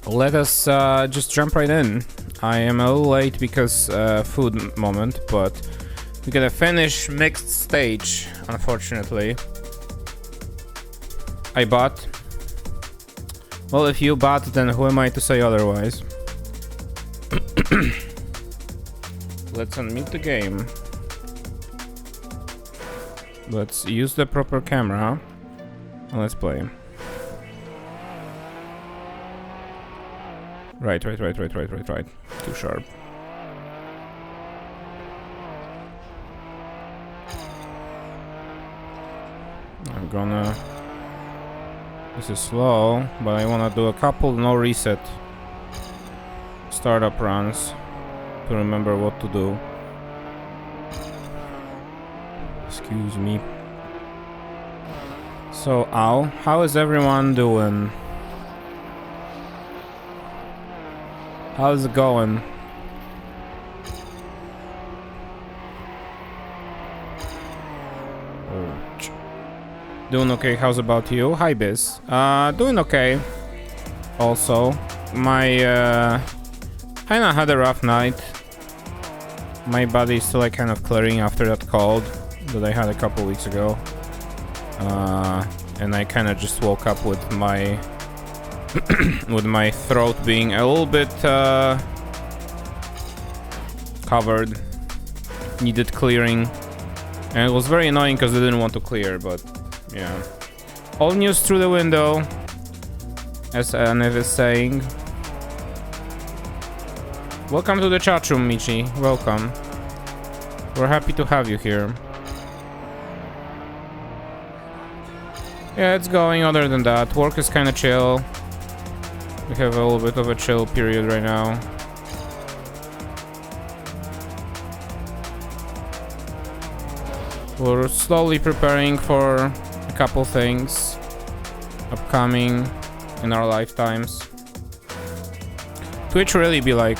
let us just jump right in. I am a little late because food moment, but we gotta finish mixed stage, unfortunately. I bought. Well, if you bought, then who am I to say otherwise? Let's unmute the game. Let's use the proper camera. And let's play. Right. Too sharp. I'm gonna... This is slow, but I wanna do a couple no reset startup runs to remember what to do. Excuse me. So, how is everyone doing? How's it going? Ouch. Doing okay, how's about you? Hi, Biz. Doing okay. Also, my, kinda had a rough night. My body is still like kind of clearing after that cold that I had a couple weeks ago. And I kinda just woke up with my with my throat being a little bit covered. Needed clearing. And it was very annoying because I didn't want to clear, but yeah. All news through the window, as Anev is saying. Welcome to the chat room, Michi. Welcome. We're happy to have you here. Yeah, it's going other than that. Work is kind of chill. We have a little bit of a chill period right now. We're slowly preparing for a couple things upcoming in our lifetimes. Twitch really be like...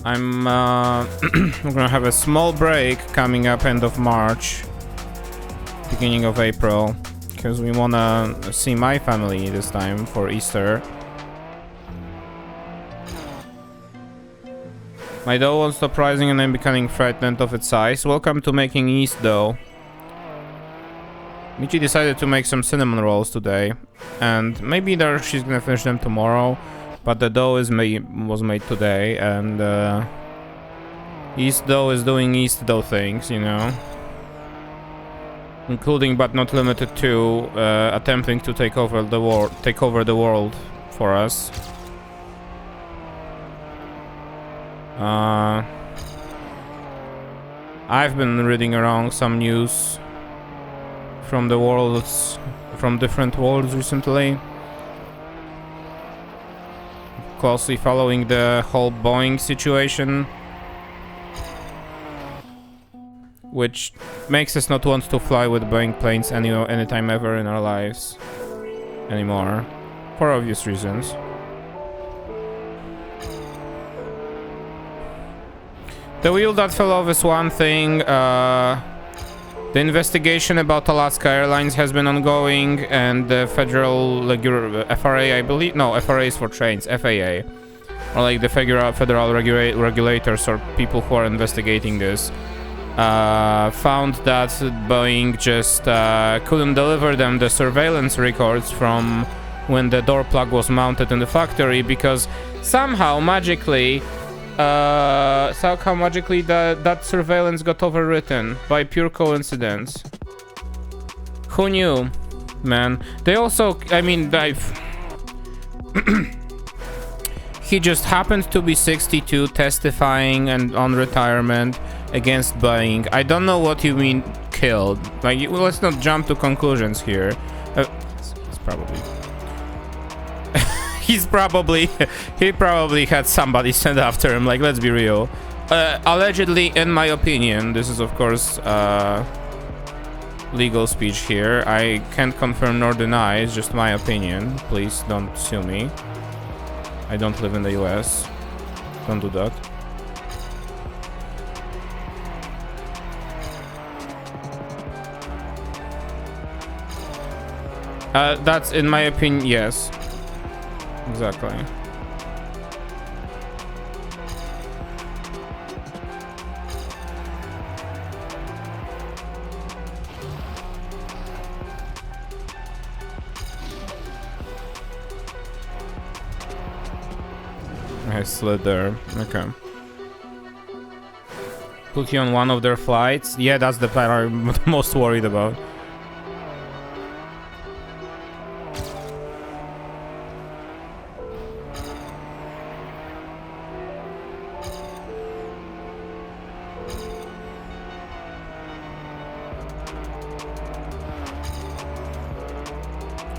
we're gonna have a small break coming up end of March, beginning of April, because we wanna see my family this time for Easter. My dough won't stop rising and I'm becoming frightened of its size. Welcome to making yeast dough. Michi decided to make some cinnamon rolls today, and maybe she's gonna finish them tomorrow. But the dough was made today, and yeast dough is doing yeast dough things, you know, including but not limited to attempting to take over the world for us. I've been reading around some news from different worlds recently. Closely following the whole Boeing situation, which makes us not want to fly with Boeing planes anytime ever in our lives anymore, for obvious reasons. The wheel that fell off is one thing. The investigation about Alaska Airlines has been ongoing, and the federal FRA, I believe, no, FRA is for trains, FAA, or like the federal regulators or people who are investigating this, found that Boeing just couldn't deliver them the surveillance records from when the door plug was mounted in the factory, because somehow magically that surveillance got overwritten by pure coincidence. Who knew, man? They also, I mean, he just happened to be 62, testifying and on retirement against Boeing. I don't know what you mean killed. Like, let's not jump to conclusions here. It's probably... he probably had somebody sent after him, like, let's be real. Allegedly, in my opinion, this is of course legal speech here. I can't confirm nor deny, it's just my opinion. Please don't sue me. I don't live in the US. Don't do that. That's, in my opinion, yes. Exactly. I slid there. Okay. Put you on one of their flights? Yeah, that's the part I'm most worried about.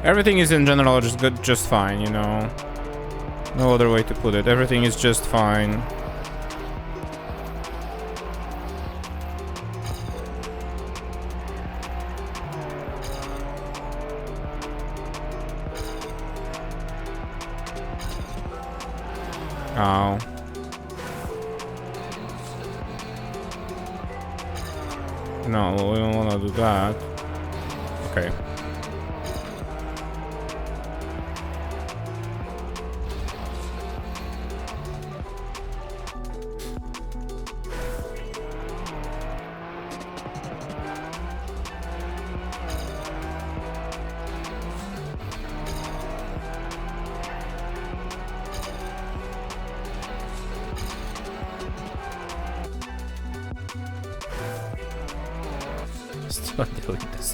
Everything is in general just good, just fine, you know. No other way to put it. Everything is just fine. Oh. No, we don't want to do that. Okay.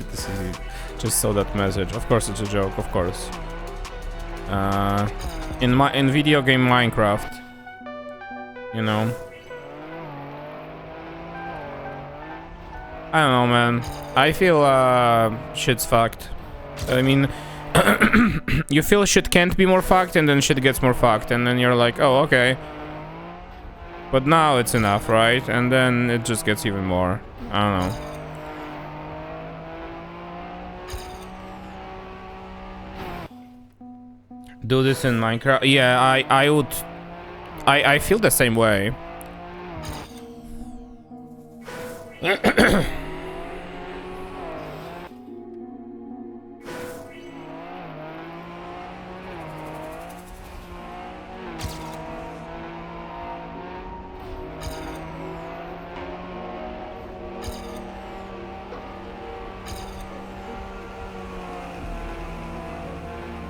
This is just saw that message. Of course, it's a joke. Of course. In video game Minecraft, you know. I don't know, man. I feel shit's fucked. I mean, you feel shit can't be more fucked, and then shit gets more fucked, and then you're like, oh, okay. But now it's enough, right? And then it just gets even more. I don't know. Do this in Minecraft? Yeah, I would. I feel the same way.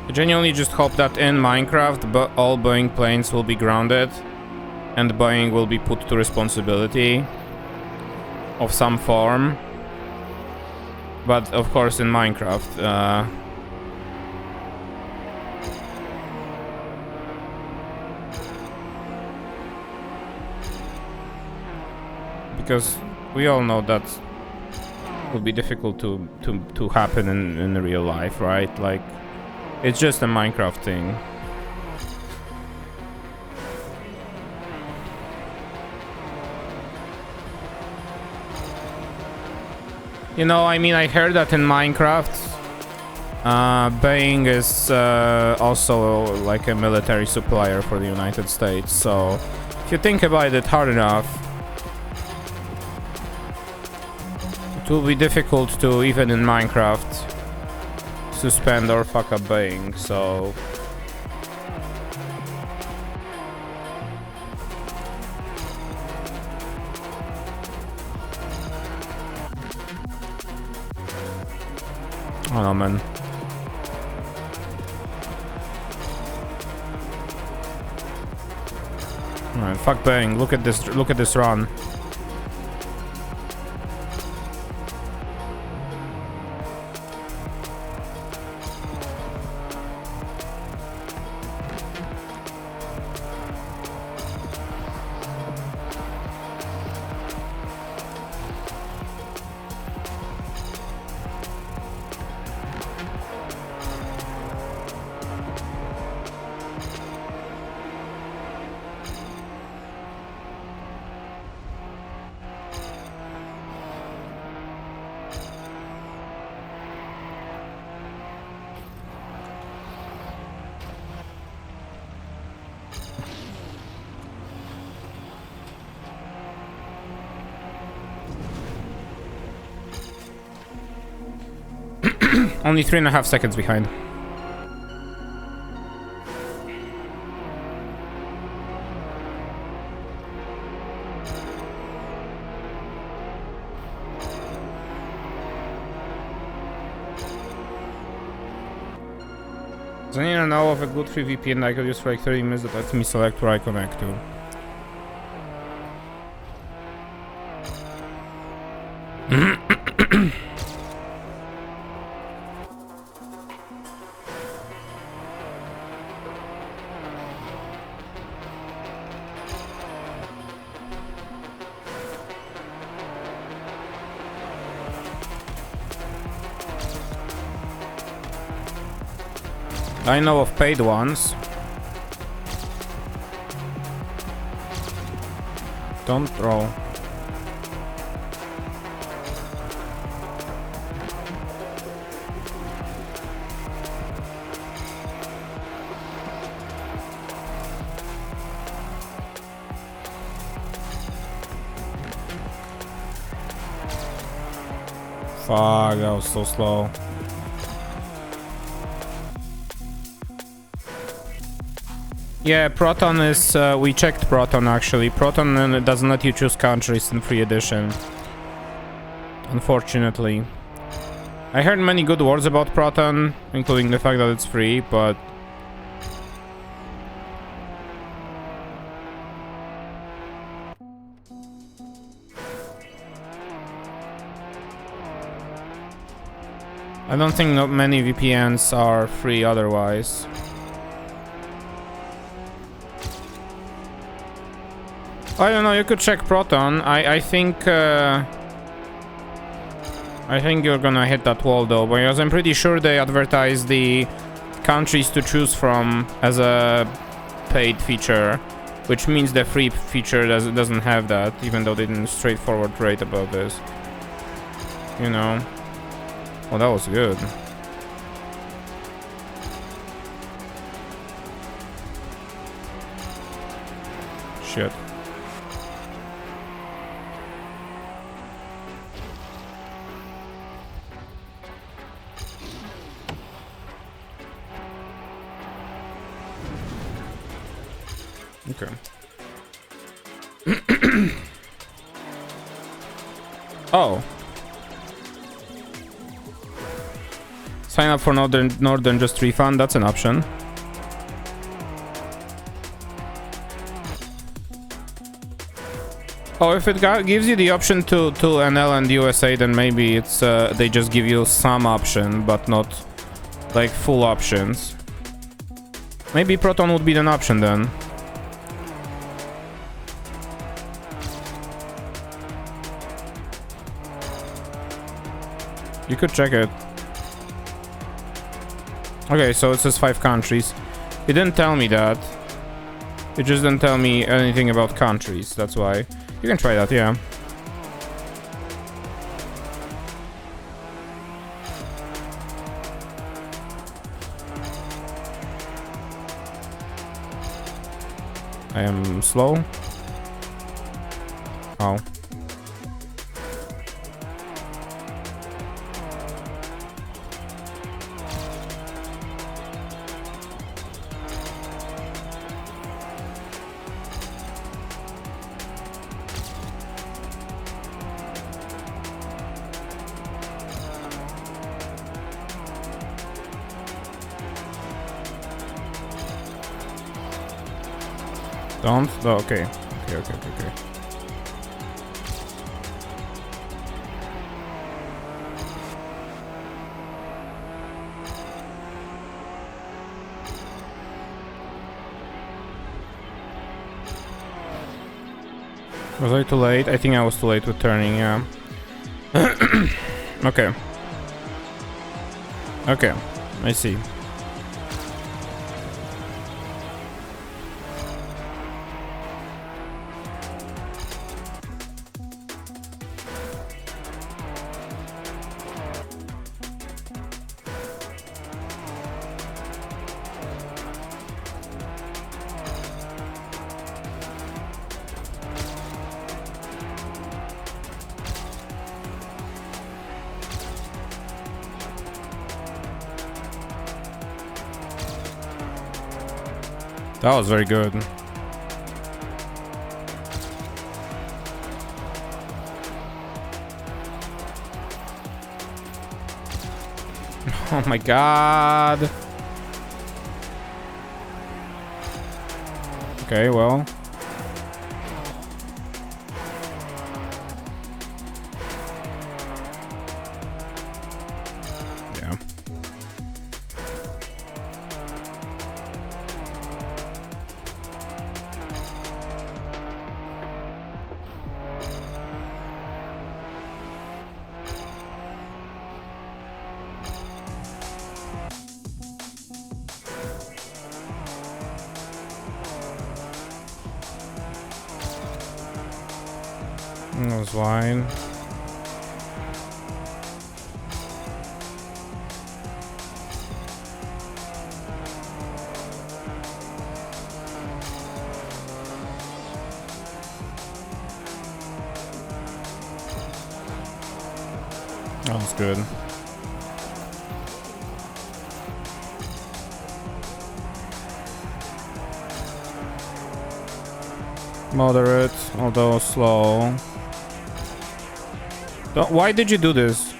I genuinely just hope that in Minecraft, all Boeing planes will be grounded, and Boeing will be put to responsibility of some form. But of course, in Minecraft, because we all know that would be difficult to happen in real life, right? Like. It's just a Minecraft thing. You know, I mean, I heard that in Minecraft, Boeing is also like a military supplier for the United States. So, if you think about it hard enough, it will be difficult to, even in Minecraft, suspend or fuck up Boeing, so I don't know, man. Alright, fuck Boeing. Look at this run. Only 3.5 seconds behind. Does anyone know of a good free VPN I could use for like 30 minutes that lets me select where I connect to? I know of paid ones. Don't throw. Fuck, that was so slow. Yeah, Proton is, we checked Proton actually. Proton doesn't let you choose countries in free edition. Unfortunately. I heard many good words about Proton, including the fact that it's free, but... I don't think not many VPNs are free otherwise. I don't know, you could check Proton. I think you're gonna hit that wall though, because I'm pretty sure they advertise the countries to choose from as a paid feature, which means the free feature doesn't have that, even though they didn't straightforward write about this. You know. Oh, that was good. Shit. Okay. Oh. Sign up for Northern just refund, that's an option. Oh, if it gives you the option to NL and USA, then maybe it's they just give you some option, but not like full options. Maybe Proton would be an option then. You could check it. Okay, so it says 5 countries. It didn't tell me that. It just didn't tell me anything about countries, that's why. You can try that, yeah. I am slow. Oh. Don't? Oh, okay. Okay. Was I too late? I think I was too late with turning, yeah. Okay. Okay, I see. That was very good. Oh my god. Okay, well. Yeah. That was fine. That was good. Moderate, although slow. Why did you do this?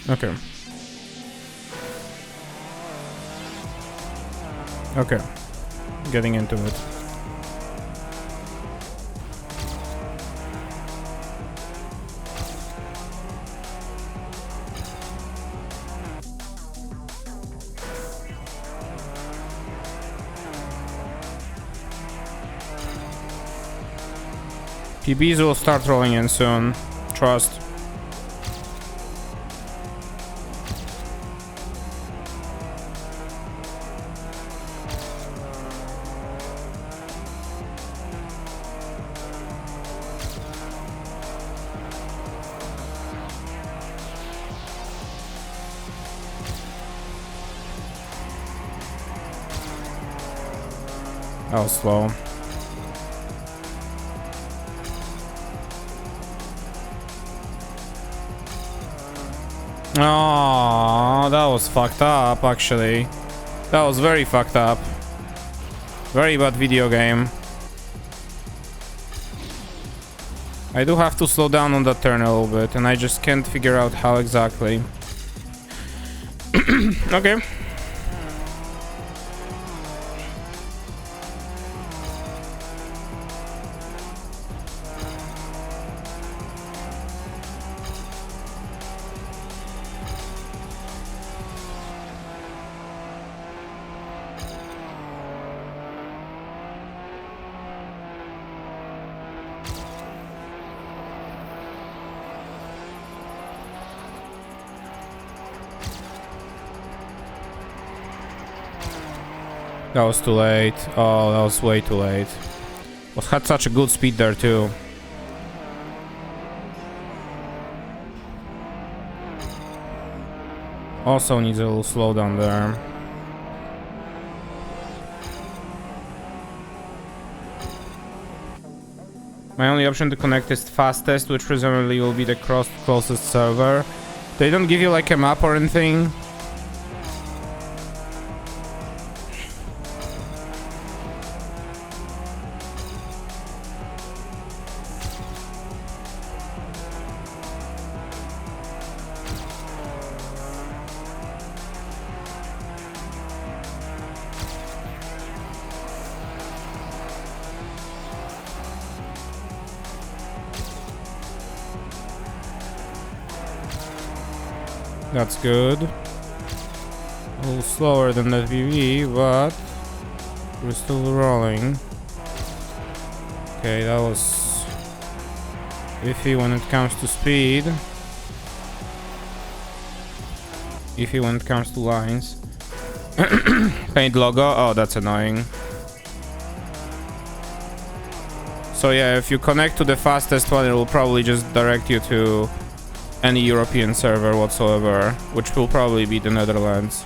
Okay. Okay. Getting into it. PBs will start rolling in soon. Trust. That was slow. Oh, that was fucked up, actually. That was very fucked up. Very bad video game. I do have to slow down on that turn a little bit, and I just can't figure out how exactly. Okay. That was too late. Oh, that was way too late. Had such a good speed there too. Also needs a little slowdown there. My only option to connect is fastest, which presumably will be the closest server. They don't give you like a map or anything. That's good. A little slower than that VV, but we're still rolling. Okay, that was iffy when it comes to speed. Iffy when it comes to lines. Paint logo. Oh, that's annoying. So yeah, if you connect to the fastest one, it will probably just direct you to any European server whatsoever, which will probably be the Netherlands.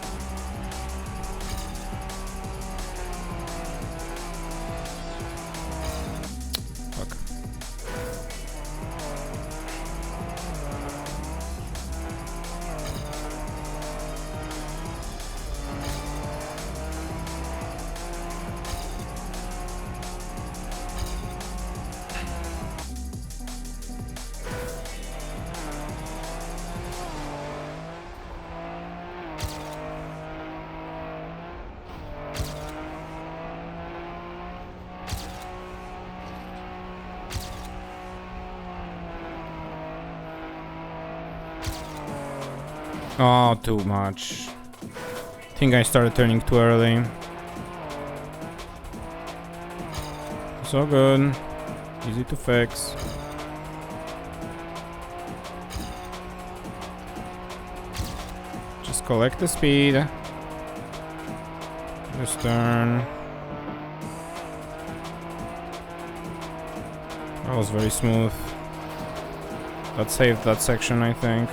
Oh, too much. I think I started turning too early. So good. Easy to fix. Just collect the speed. This turn. That was very smooth. That saved that section, I think.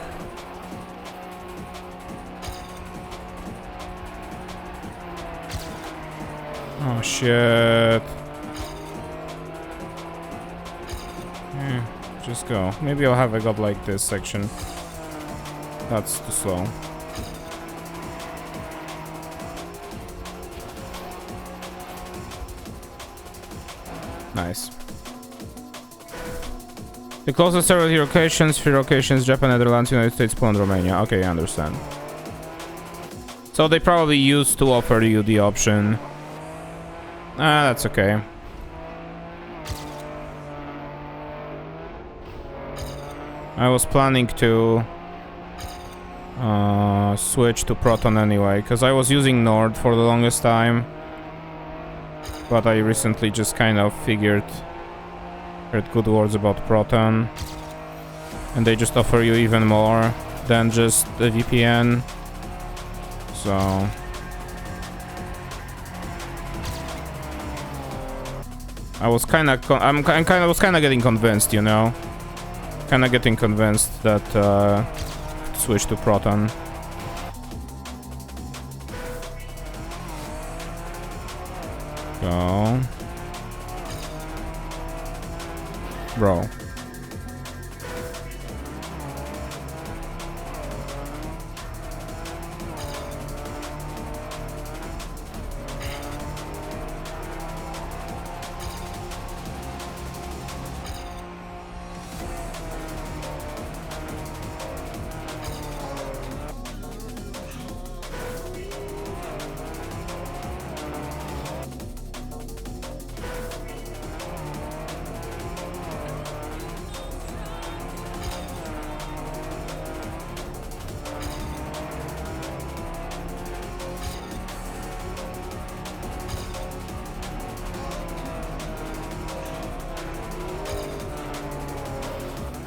Oh shit. Yeah, just go. Maybe I'll have a god like this section. That's too slow. Nice. The closest several locations, 3 locations, Japan, Netherlands, United States, Poland, Romania. Okay, I understand. So they probably used to offer you the option. Ah, that's okay. I was planning to switch to Proton anyway, because I was using Nord for the longest time. But I recently just kind of heard good words about Proton. And they just offer you even more than just the VPN. So I was kind of getting convinced, you know. Kind of getting convinced that switch to Proton. Go. Bro.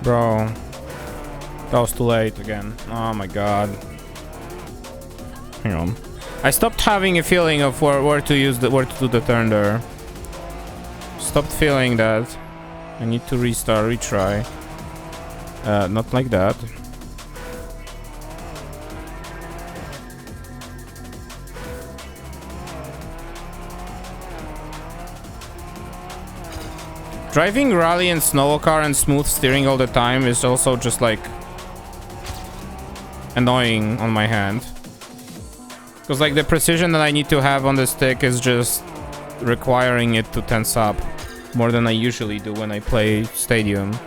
Bro, that was too late again. Oh my god. Hang on. I stopped having a feeling of where to do the turn there. Stopped feeling that. I need to retry. Not like that. Driving rally and snow car and smooth steering all the time is also just like annoying on my hand. Because like the precision that I need to have on the stick is just requiring it to tense up more than I usually do when I play Stadium.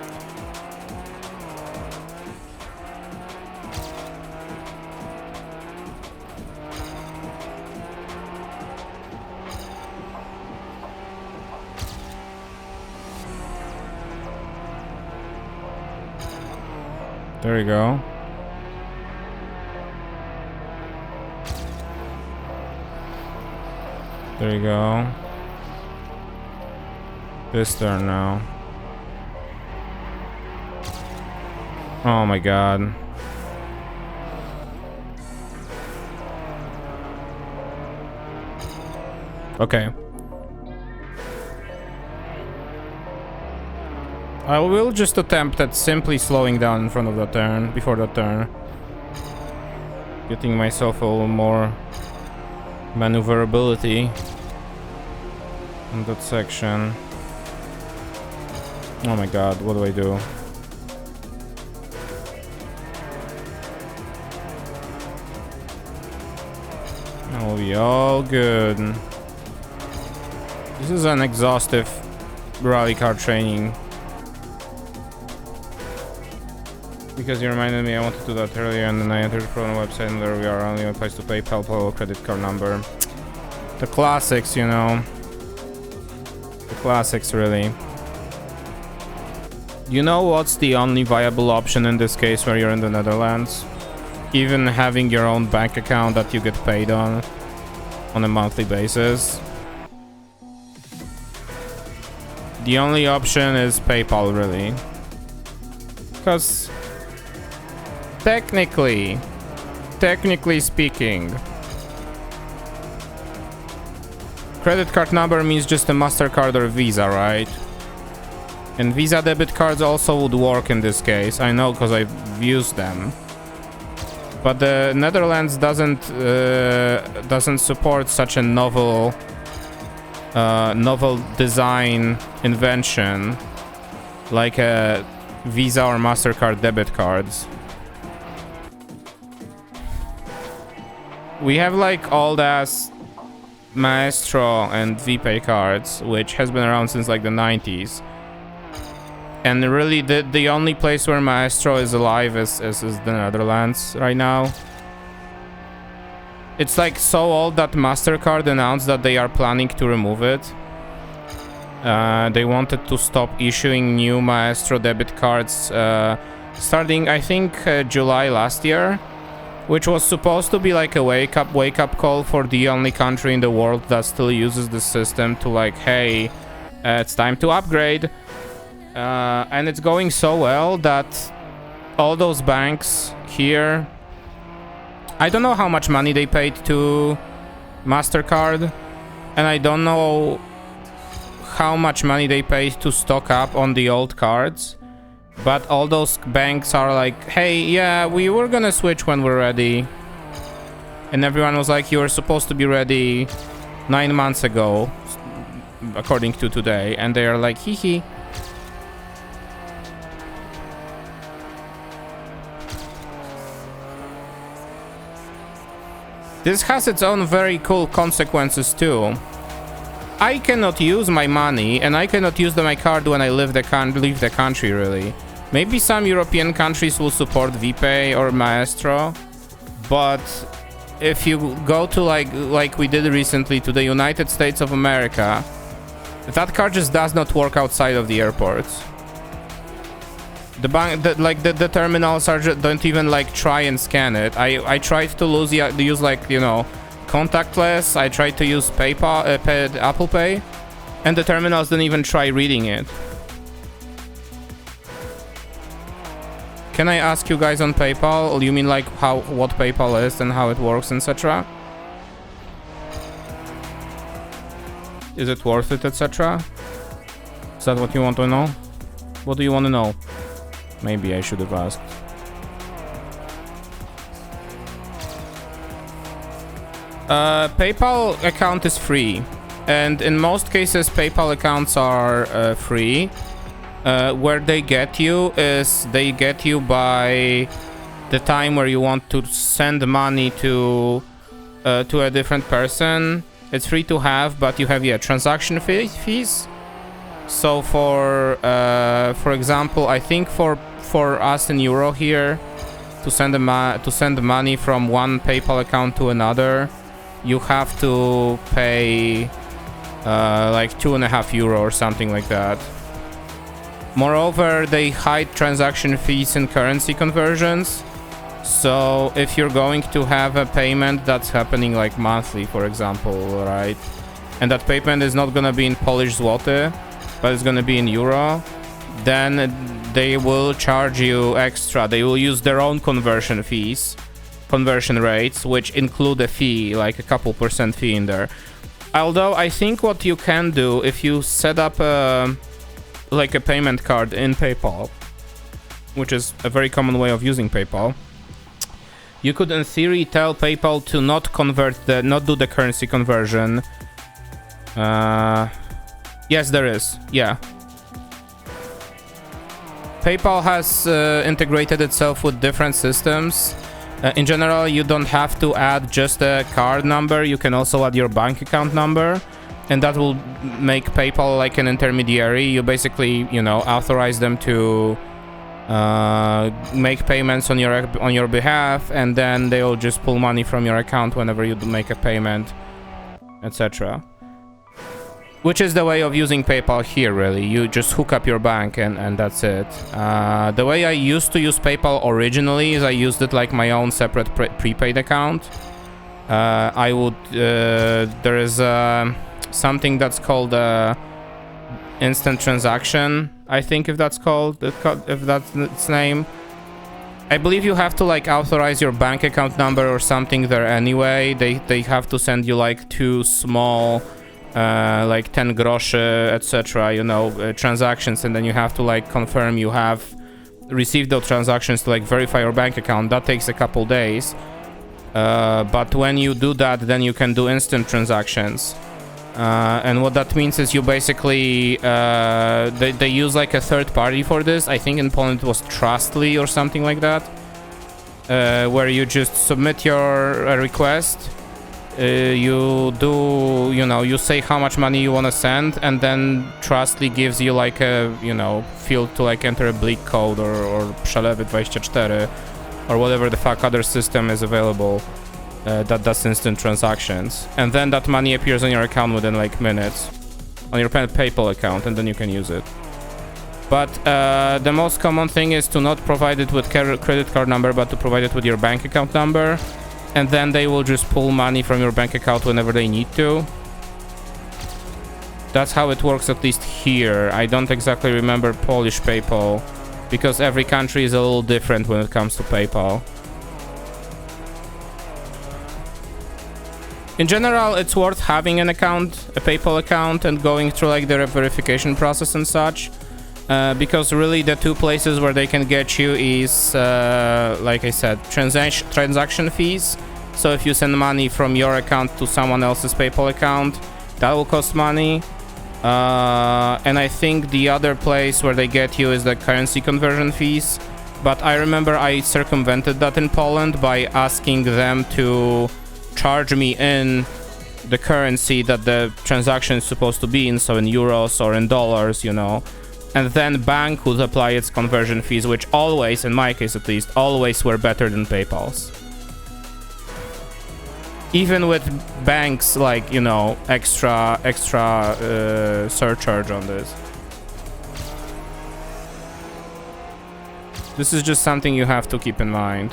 There we go. There you go. This turn now. Oh my god. Okay. I will just attempt at simply slowing down in front of the turn, before the turn. Getting myself a little more maneuverability in that section. Oh my god, what do I do? That'll be all good. This is an exhaustive rally car training. Because you reminded me I wanted to do that earlier, and then I entered the Proton website and there we are, only one place to pay, PayPal or credit card number. The classics, you know. The classics, really. You know what's the only viable option in this case where you're in the Netherlands? even having your own bank account that you get paid on a monthly basis. The only option is PayPal, really. Because technically speaking, credit card number means just a MasterCard or Visa, right? And Visa debit cards also would work in this case. I know because I've used them. But the Netherlands doesn't support such a novel design invention like a Visa or MasterCard debit cards. We have like old ass Maestro and VPay cards, which has been around since like the 90s. And really the only place where Maestro is alive is the Netherlands right now. It's like so old that MasterCard announced that they are planning to remove it. They wanted to stop issuing new Maestro debit cards starting, I think, July last year, which was supposed to be like a wake up call for the only country in the world that still uses the system to like, hey, it's time to upgrade. And it's going so well that all those banks here, I don't know how much money they paid to MasterCard, and I don't know how much money they paid to stock up on the old cards, but all those banks are like, hey, yeah, we were gonna switch when we're ready. And everyone was like, you were supposed to be ready 9 months ago, according to today, and they are like, hee hee. This has its own very cool consequences too. I cannot use my money and I cannot use my card when I leave the country, really. Maybe some European countries will support VPay or Maestro, but if you go to like we did recently to the United States of America, that card just does not work outside of the airports. The bank, the terminals don't even like try and scan it. I tried to use like, you know, contactless. I tried to use PayPal, Apple Pay, and the terminals didn't even try reading it. Can I ask you guys on PayPal? You mean like what PayPal is and how it works, etc.? Is it worth it, etc.? Is that what you want to know? What do you want to know? Maybe I should have asked. PayPal account is free, and in most cases PayPal accounts are free. Where they get you is they get you by the time where you want to send money to a different person. It's free to have, but you have transaction fees. So for example, I think for us in Euro here to send money from one PayPal account to another, you have to pay like €2.5 or something like that. Moreover, they hide transaction fees in currency conversions. So if you're going to have a payment that's happening like monthly, for example, right, and that payment is not gonna be in Polish zloty, but it's gonna be in euro, then they will charge you extra. They will use their own conversion rates, which include a fee, like a couple % fee in there. Although I think what you can do if you set up like a payment card in PayPal, which is a very common way of using PayPal, you could in theory tell PayPal to not do the currency conversion. Yes, there is. Yeah. PayPal has integrated itself with different systems. In general, you don't have to add just a card number. You can also add your bank account number, and that will make PayPal like an intermediary. You basically, you know, authorize them to make payments on your behalf, and then they will just pull money from your account whenever you make a payment, etc. Which is the way of using PayPal here, really. You just hook up your bank and that's it. The way I used to use PayPal originally is I used it like my own separate prepaid account. There is something that's called instant transaction, I think, if that's its name. I believe you have to like authorize your bank account number or something there anyway. They have to send you like 2 small like 10 groszy, etc., you know, transactions, and then you have to like confirm you have received those transactions to like verify your bank account. That takes a couple days, but when you do that, then you can do instant transactions, and what that means is you basically they use like a third party for this. I think in Poland it was Trustly or something like that, where you just submit your request. You say how much money you want to send, and then Trustly gives you like a, field to like enter a bleak code or przelewy 24 or whatever the fuck other system is available that does instant transactions, and then that money appears on your account within like minutes on your PayPal account, and then you can use it. But the most common thing is to not provide it with credit card number, but to provide it with your bank account number. And then they will just pull money from your bank account whenever they need to. That's how it works, at least here. I don't exactly remember Polish PayPal, because every country is a little different when it comes to PayPal. In general, it's worth having an account, a PayPal account, and going through like the verification process and such. Because really the 2 places where they can get you is, like I said, transaction fees. So if you send money from your account to someone else's PayPal account, that will cost money. And I think the other place where they get you is the currency conversion fees. But I remember I circumvented that in Poland by asking them to charge me in the currency that the transaction is supposed to be in, so in euros or in dollars, and then bank would apply its conversion fees, which always, in my case at least, always were better than PayPal's. Even with banks like, extra surcharge on this. This is just something you have to keep in mind.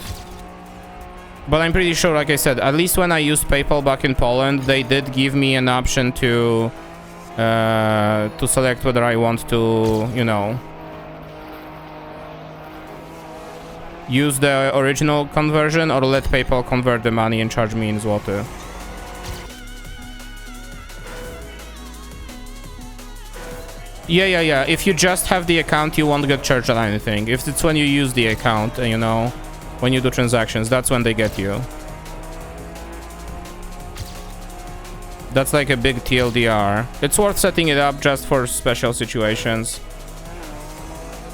But I'm pretty sure, like I said, at least when I used PayPal back in Poland, they did give me an option to select whether I want to, use the original conversion or let PayPal convert the money and charge me in zloty. Yeah. If you just have the account, you won't get charged on anything. If it's when you use the account, when you do transactions, that's when they get you. That's like a big TLDR. It's worth setting it up just for special situations.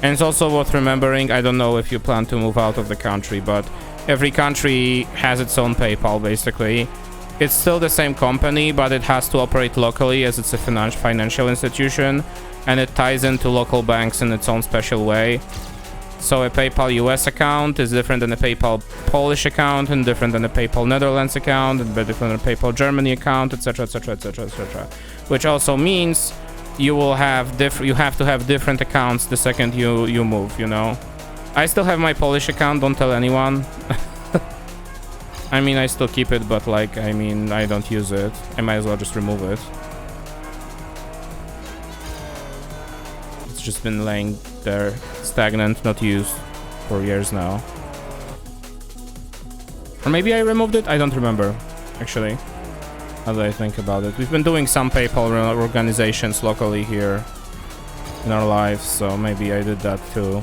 And it's also worth remembering, I don't know if you plan to move out of the country, but every country has its own PayPal, basically. It's still the same company, but it has to operate locally as it's a financial institution, and it ties into local banks in its own special way. So a PayPal US account is different than a PayPal Polish account, and different than a PayPal Netherlands account, and different than a PayPal Germany account, etc., etc., etc., etc. Which also means you have to have different accounts the second you move. I still have my Polish account. Don't tell anyone. I mean, I still keep it, but I don't use it. I might as well just remove it. It's just been laying there stagnant, not used for years now. Or maybe I removed it? I don't remember, actually. How do I think about it? We've been doing some PayPal organizations locally here in our lives, so maybe I did that too.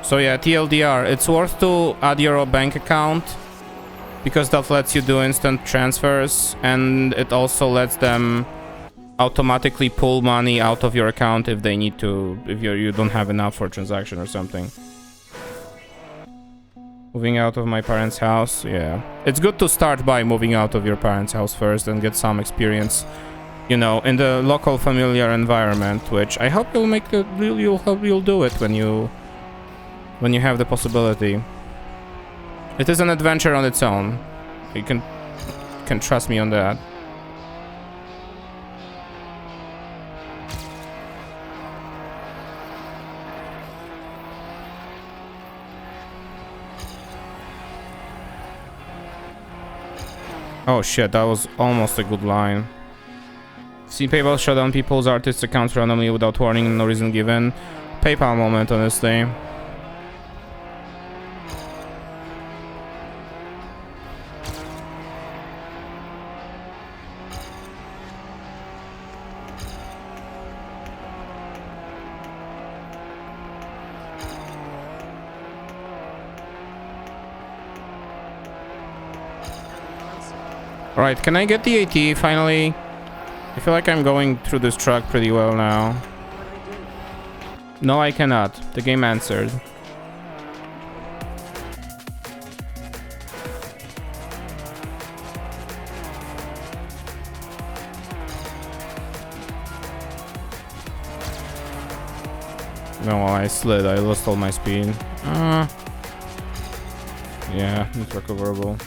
So yeah, TLDR, it's worth to add your bank account, because that lets you do instant transfers, and it also lets them automatically pull money out of your account if they need to, if you don't have enough for a transaction or something. Moving out of my parents' house, yeah. It's good to start by moving out of your parents' house first and get some experience you know, in the local familiar environment, which I hope you'll do it when you have the possibility. It is an adventure on its own. You can trust me on that. Oh shit, that was almost a good line. See PayPal shut down people's artists' accounts randomly without warning, no reason given. PayPal moment, honestly. Alright, can I get the AT finally? I feel like I'm going through this truck pretty well now. No, I cannot. The game answered. No, I slid. I lost all my speed. Yeah, it's recoverable.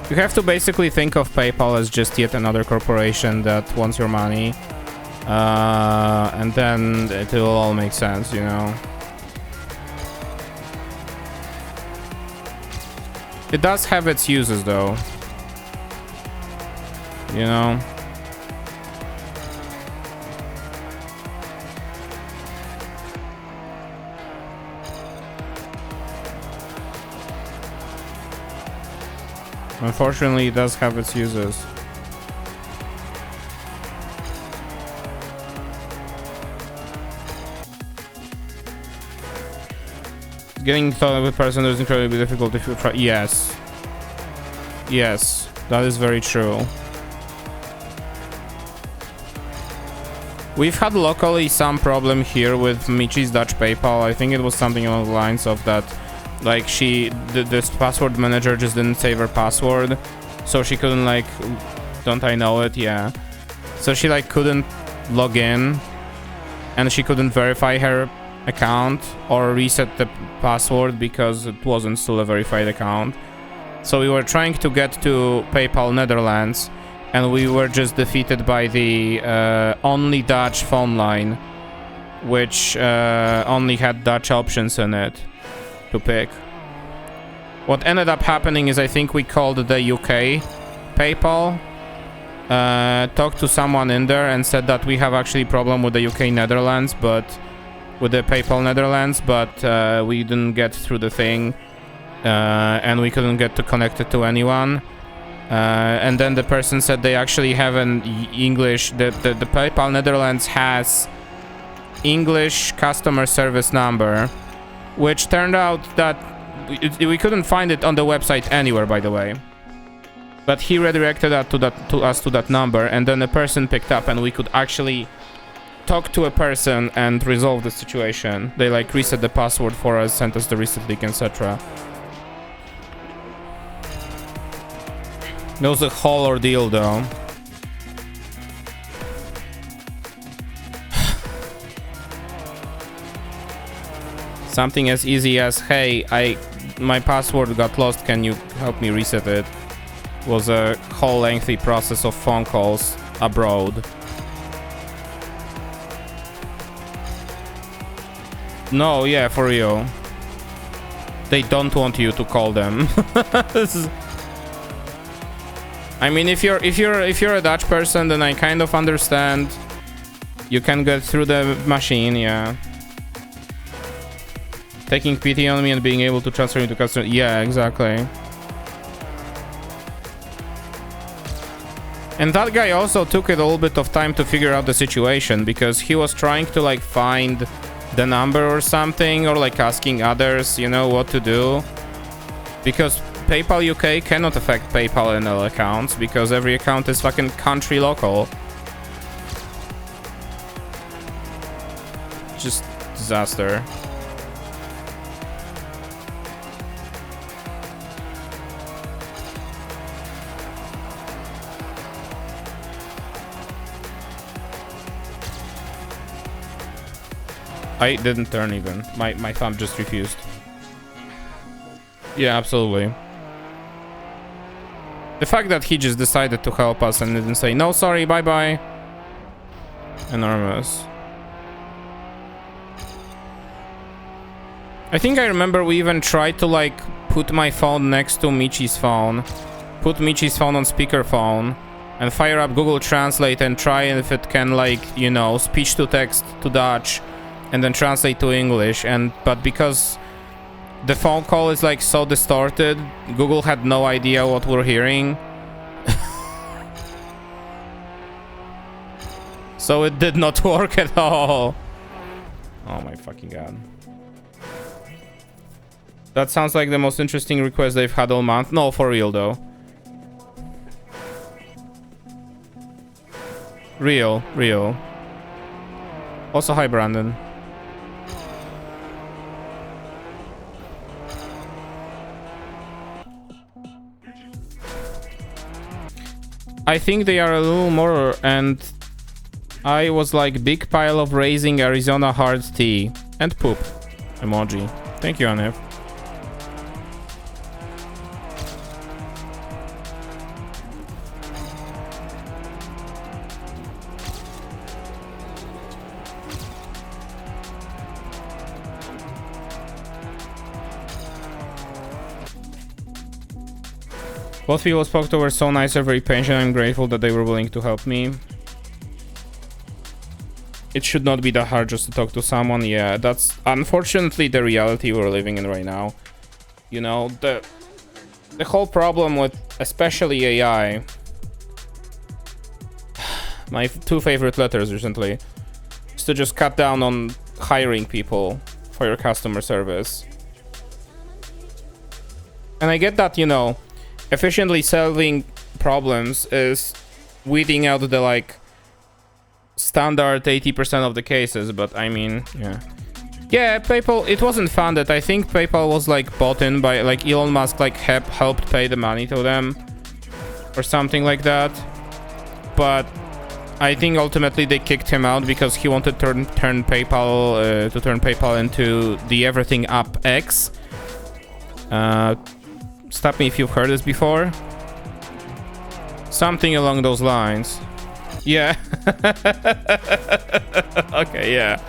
You have to basically think of PayPal as just yet another corporation that wants your money. And then it will all make sense, you know. It does have its uses, though. You know. Unfortunately, it does have its uses. Getting thought of a person is incredibly difficult if you try. Yes. Yes, that is very true. We've had locally some problem here with Michi's Dutch PayPal. I think it was something along the lines of that. Like this password manager just didn't save her password, so she couldn't like, don't I know it? Yeah. So she like couldn't log in, and she couldn't verify her account or reset the password because it wasn't still a verified account. So we were trying to get to PayPal Netherlands, and we were just defeated by the only Dutch phone line, which only had Dutch options in it to pick. What ended up happening is I think we called the UK PayPal, talked to someone in there and said that we have actually problem with the UK Netherlands, but with the PayPal Netherlands, but we didn't get through the thing, and we couldn't get to connect it to anyone. And then the person said they actually have an English, the PayPal Netherlands has English customer service number, which turned out that we couldn't find it on the website anywhere, by the way. But he redirected that to us to that number, and then the person picked up, and we could actually talk to a person and resolve the situation. They like reset the password for us, sent us the reset link, etc. That was a whole ordeal, though. Something as easy as, hey, my password got lost, can you help me reset it? Was a whole lengthy process of phone calls abroad. No, yeah, for real. They don't want you to call them. I mean, if you're a Dutch person, then I kind of understand. You can get through the machine, yeah. Taking pity on me and being able to transfer me to customer. Yeah, exactly. And that guy also took a little bit of time to figure out the situation, because he was trying to like find the number or something, or like asking others, you know, what to do. Because PayPal UK cannot affect PayPal NL accounts, because every account is fucking country local. Just disaster. I didn't turn even. My thumb just refused. Yeah, absolutely. The fact that he just decided to help us and didn't say, no, sorry, bye-bye. Enormous. I think I remember we even tried to, like, put my phone next to Michi's phone. Put Michi's phone on speakerphone. And fire up Google Translate and try if it can, like, you know, speech to text to Dutch. And then translate to English. But because the phone call is, like, so distorted, Google had no idea what we're hearing. So it did not work at all. Oh my fucking god. That sounds like the most interesting request they've had all month. No, for real though. Real. Also, hi Brandon. I think they are a little more, and I was like big pile of raising Arizona hard tea and poop emoji. Thank you, Anif. Both people spoke to were so nice and very patient. I'm grateful that they were willing to help me. It should not be that hard just to talk to someone. Yeah, that's unfortunately the reality we're living in right now. You know, the whole problem with especially AI. My two favorite letters recently is to just cut down on hiring people for your customer service. And I get that, you know, efficiently solving problems is weeding out the, like, standard 80% of the cases, but I mean, yeah, PayPal, it wasn't funded. I think PayPal was, like, bought in by, like, Elon Musk, like, helped pay the money to them or something like that. But I think ultimately they kicked him out because he wanted to turn PayPal into the Everything App X. Stop me if you've heard this before. Something along those lines. Yeah. Okay, yeah.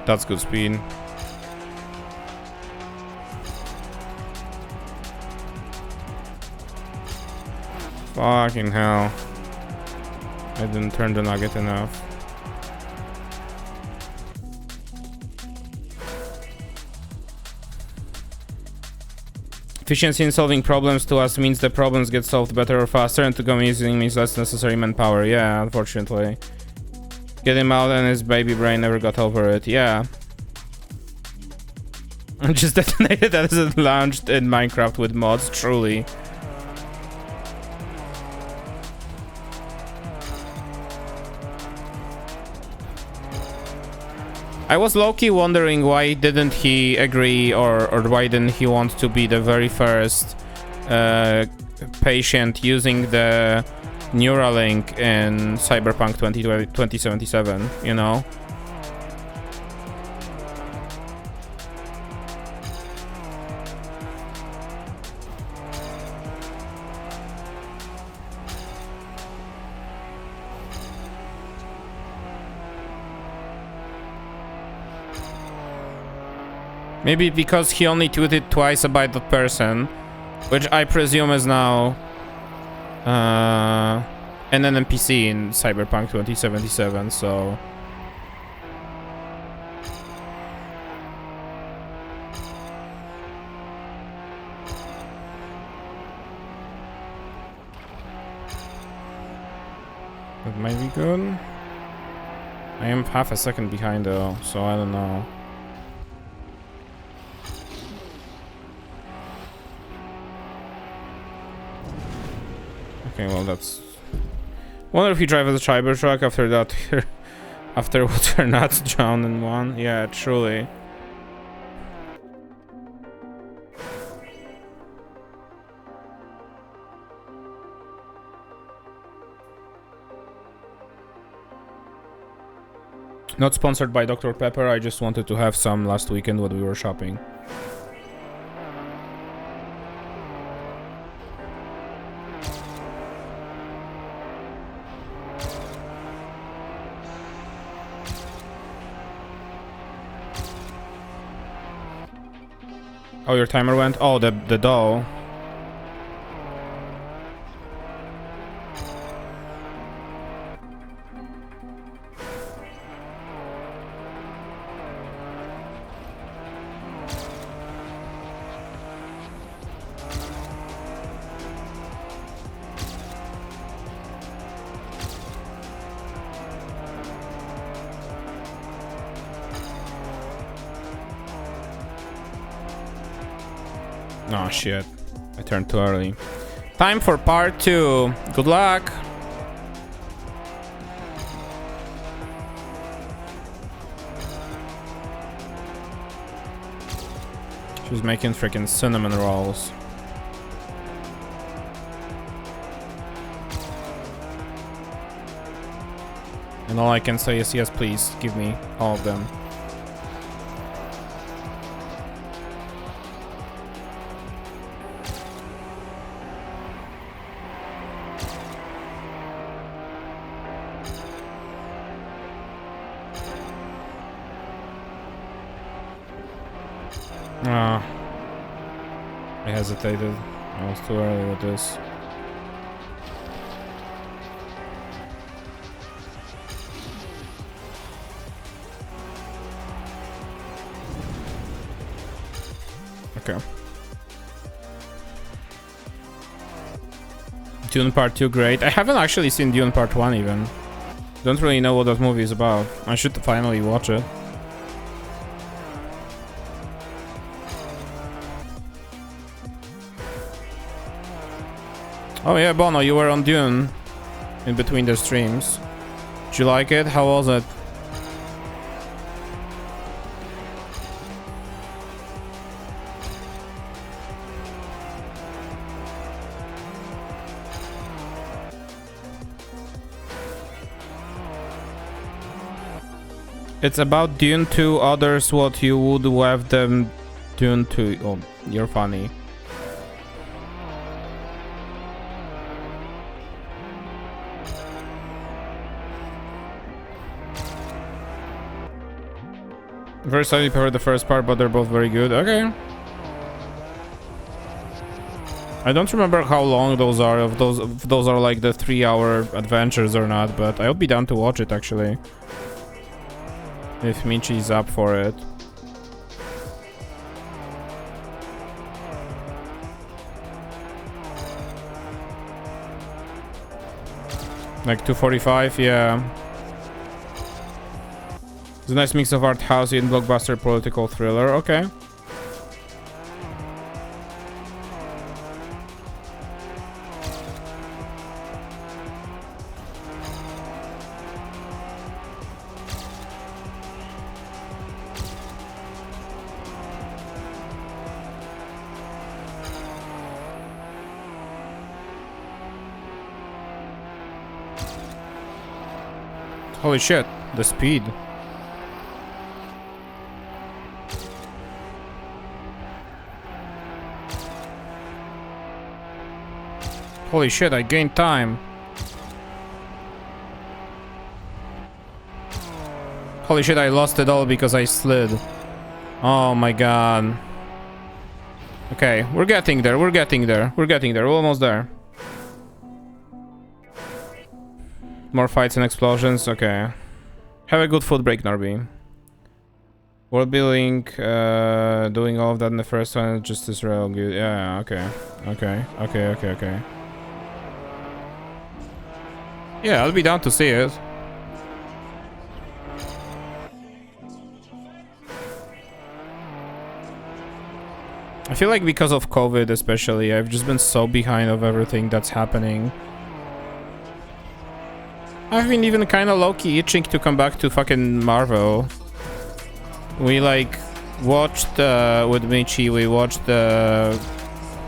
That's good speed. Fucking hell. I didn't turn the nugget enough. Efficiency in solving problems to us means the problems get solved better or faster, and to go easy means less necessary manpower. Yeah, unfortunately. Get him out and his baby brain never got over it. Yeah. Just detonated as it launched in Minecraft with mods, truly. I was low-key wondering why didn't he agree or why didn't he want to be the very first patient using the Neuralink in Cyberpunk 2077, you know? Maybe because he only tweeted twice about that person, which I presume is now an NPC in Cyberpunk 2077, so... That might be good. I am half a second behind though, so I don't know. Okay, well that's... Wonder if you drive as a Cybertruck after that, after what you're not drowned in one. Yeah, truly. Not sponsored by Dr. Pepper, I just wanted to have some last weekend when we were shopping. Oh, your timer went? Oh, the doll. Oh shit, I turned too early. Time for part 2. Good luck. She's making freaking cinnamon rolls. And all I can say is yes, please give me all of them. I hesitated. I was too early with this. Okay. Dune Part 2, great. I haven't actually seen Dune Part 1 even. Don't really know what that movie is about. I should finally watch it. Oh yeah, Bono, you were on Dune in between the streams. Did you like it? How was it? It's about Dune 2, others what you would have them Dune 2. Oh, you're funny. Very slightly prefer the first part, but they're both very good. Okay. I don't remember how long those are, if those are like the 3-hour adventures or not, but I'll be down to watch it actually. If Michi's up for it. Like 2:45, yeah. It's a nice mix of art housey and blockbuster political thriller. Okay. Holy shit, the speed. Holy shit, I gained time. Holy shit, I lost it all because I slid. Oh my god. Okay, we're getting there, we're getting there, we're getting there, we're almost there. More fights and explosions, okay. Have a good foot break, Norby. World building, doing all of that in the first one, just as real good. Yeah, okay. Okay. Yeah, I'll be down to see it. I feel like because of COVID especially, I've just been so behind of everything that's happening. I've been even kind of low-key itching to come back to fucking Marvel. We like watched with Michi, we watched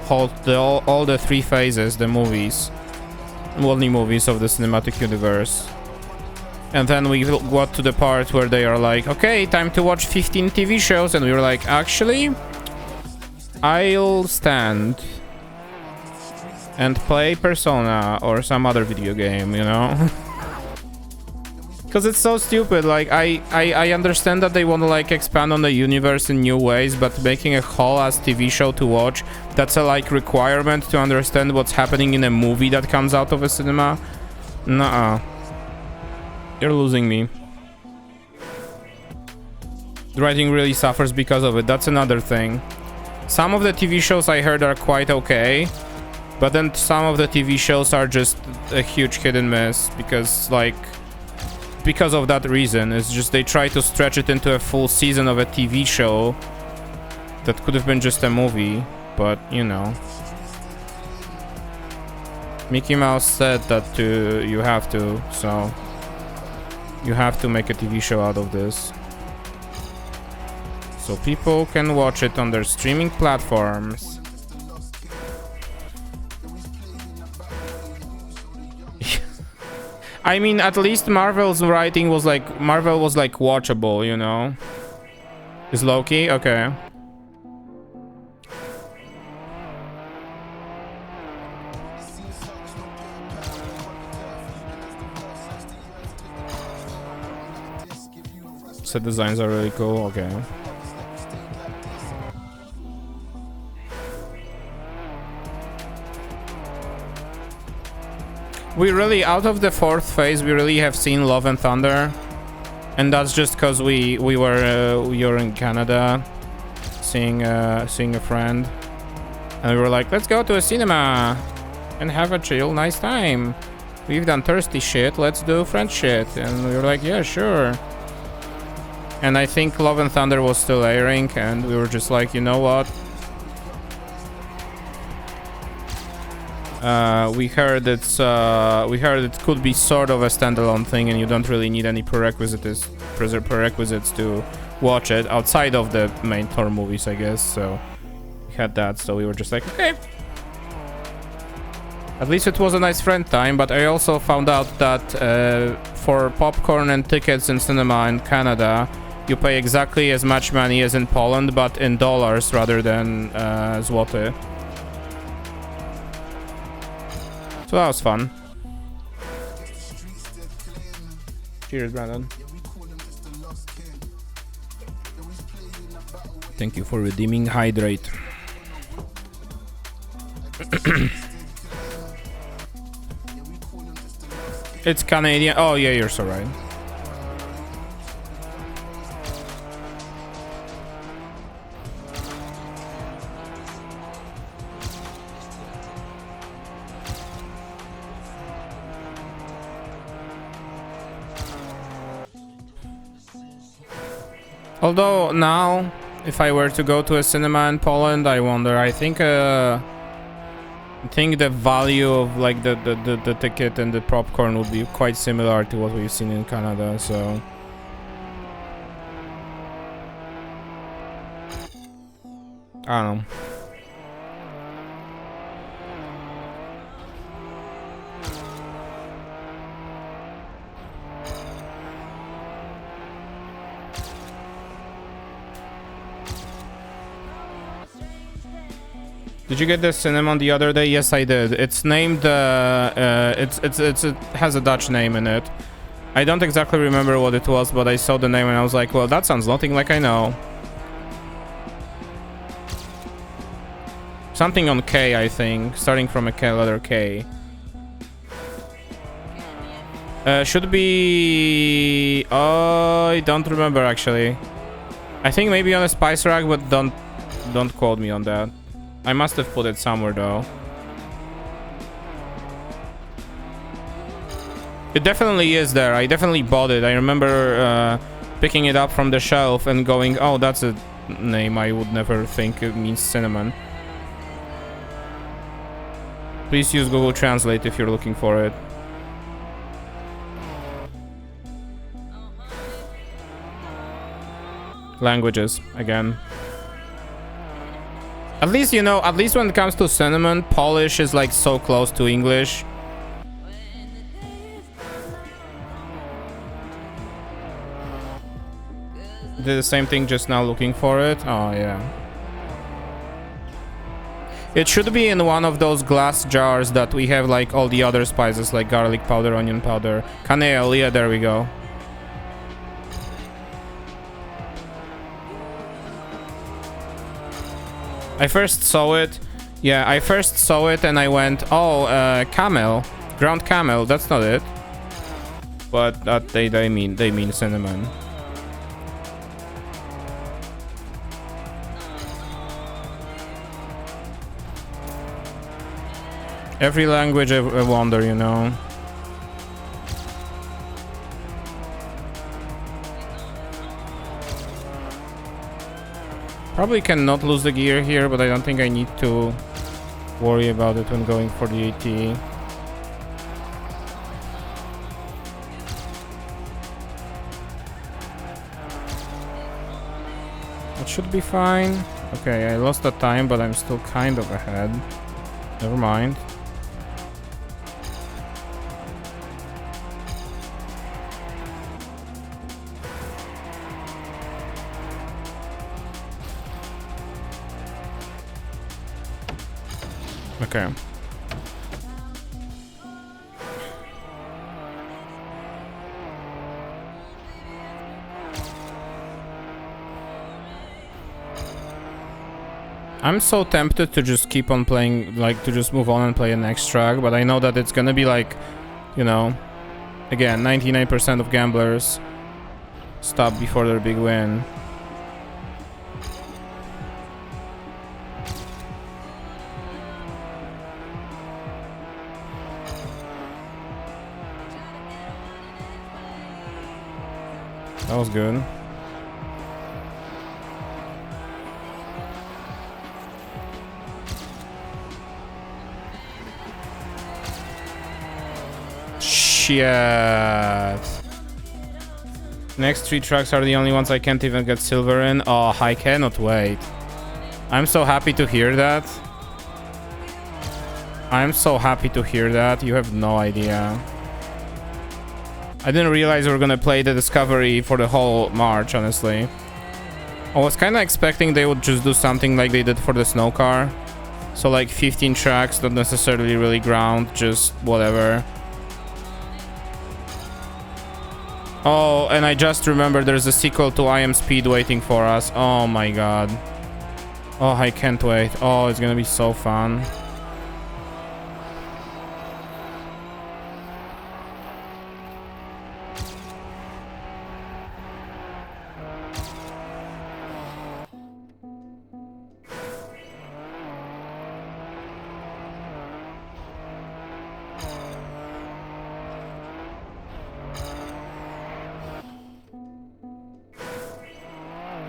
all the 3 phases, the movies. Only movies of the cinematic universe. And then we got to the part where they are like, okay, time to watch 15 TV shows, and we were like, actually, I'll stand and play Persona or some other video game, you know? Because it's so stupid. Like, I understand that they want to like expand on the universe in new ways, but making a whole ass TV show to watch, that's a like requirement to understand what's happening in a movie that comes out of a cinema. Nuh-uh. You're losing me. The writing really suffers because of it. That's another thing. Some of the TV shows I heard are quite okay, but then some of the TV shows are just a huge hit and miss because of that reason. It's just they try to stretch it into a full season of a TV show that could have been just a movie, but you know. Mickey Mouse said that you have to, so you have to make a TV show out of this. So people can watch it on their streaming platforms. I mean, at least Marvel's writing was like, Marvel was like watchable, you know? Is Loki? Okay. Set designs are really cool, okay. We really, out of the 4th phase, we really have seen Love and Thunder. And that's just because we were in Canada seeing a friend. And we were like, let's go to a cinema and have a chill, nice time. We've done thirsty shit, let's do French shit. And we were like, yeah, sure. And I think Love and Thunder was still airing, and we were just like, you know what? We heard it could be sort of a standalone thing, and you don't really need any prerequisites to watch it outside of the main Thor movies, I guess. So we had that, so we were just like, okay. At least it was a nice friend time, but I also found out that for popcorn and tickets in cinema in Canada, you pay exactly as much money as in Poland, but in dollars rather than zloty. So that was fun. Cheers, Brandon. Thank you for redeeming Hydrate. It's Canadian. Oh yeah, you're so right. Although now, if I were to go to a cinema in Poland, I wonder. I think the value of like the ticket and the popcorn would be quite similar to what we've seen in Canada. So I don't know. Did you get the cinnamon the other day? Yes, I did. It's named. It has a Dutch name in it. I don't exactly remember what it was, but I saw the name and I was like, well, that sounds nothing like I know. Something on K, I think, starting from a K, letter K. Should be. I don't remember actually. I think maybe on a spice rack, but don't quote me on that. I must have put it somewhere though. It definitely is there. I definitely bought it. I remember picking it up from the shelf and going, oh, that's a name I would never think it means cinnamon. Please use Google Translate if you're looking for it. Languages, again. At least, you know, at least when it comes to cinnamon, Polish is like so close to English. Did the same thing just now looking for it. Oh, yeah. It should be in one of those glass jars that we have like all the other spices like garlic powder, onion powder, canela. Yeah, there we go. I first saw it. Yeah, I first saw it and I went, oh, camel, ground camel. That's not it. But that they mean cinnamon. Every language a wonder, you know. Probably cannot lose the gear here, but I don't think I need to worry about it when going for the AT. That should be fine. Okay, I lost the time, but I'm still kind of ahead. Never mind. Okay. I'm so tempted to just keep on playing, like to just move on and play the next track, but I know that it's gonna be like, you know, again, 99% of gamblers stop before their big win. That was good. Shit. Next 3 tracks are the only ones I can't even get silver in. Oh, I cannot wait. I'm so happy to hear that. I'm so happy to hear that. You have no idea. I didn't realize we were gonna play the Discovery for the whole March, honestly. I was kind of expecting they would just do something like they did for the Snow Car. So like 15 tracks, not necessarily really ground, just whatever. Oh, and I just remembered there's a sequel to I Am Speed waiting for us. Oh my god. Oh, I can't wait. Oh, it's gonna be so fun.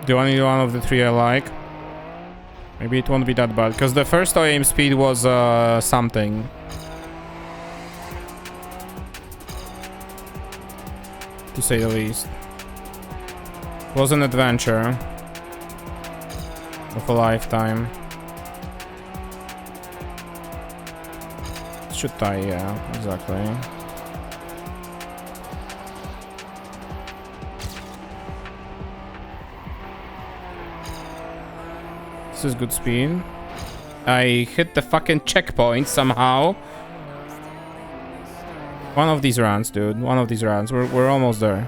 Do only one of the 3 I like. Maybe it won't be that bad, because the first I Am Speed was something. To say the least. It was an adventure of a lifetime. Should tie, yeah, exactly. This is good speed. I hit the fucking checkpoint somehow. One of these rounds, dude. One of these rounds. We're almost there.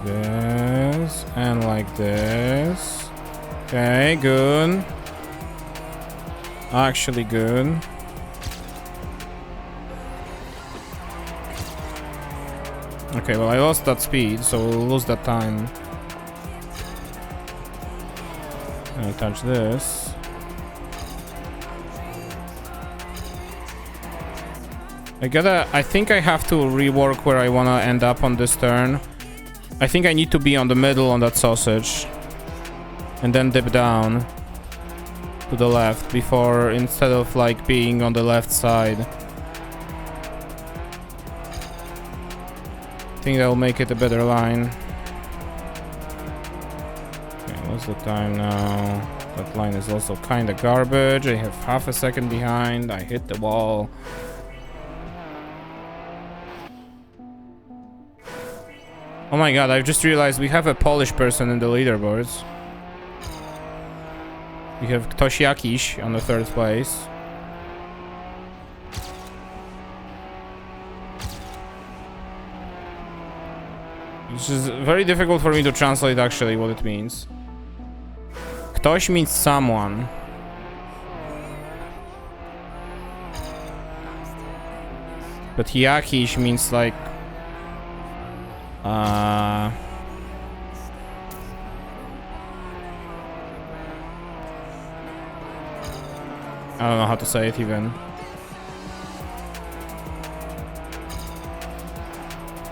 this, and like this. Okay, good. Actually good. Okay, well I lost that speed, so we'll lose that time. I'll touch this. I think I have to rework where I wanna end up on this turn. I think I need to be on the middle on that sausage. And then dip down to the left before, instead of like being on the left side. I think that will make it a better line. Okay, what's the time now? That line is also kind of garbage. I have half a second behind. I hit the wall. Oh my god, I've just realized we have a Polish person in the leaderboards. We have Ktoś Jakiś on the 3rd place. Which is very difficult for me to translate actually what it means. Ktoś means someone. But Jakiś means like... I don't know how to say it even.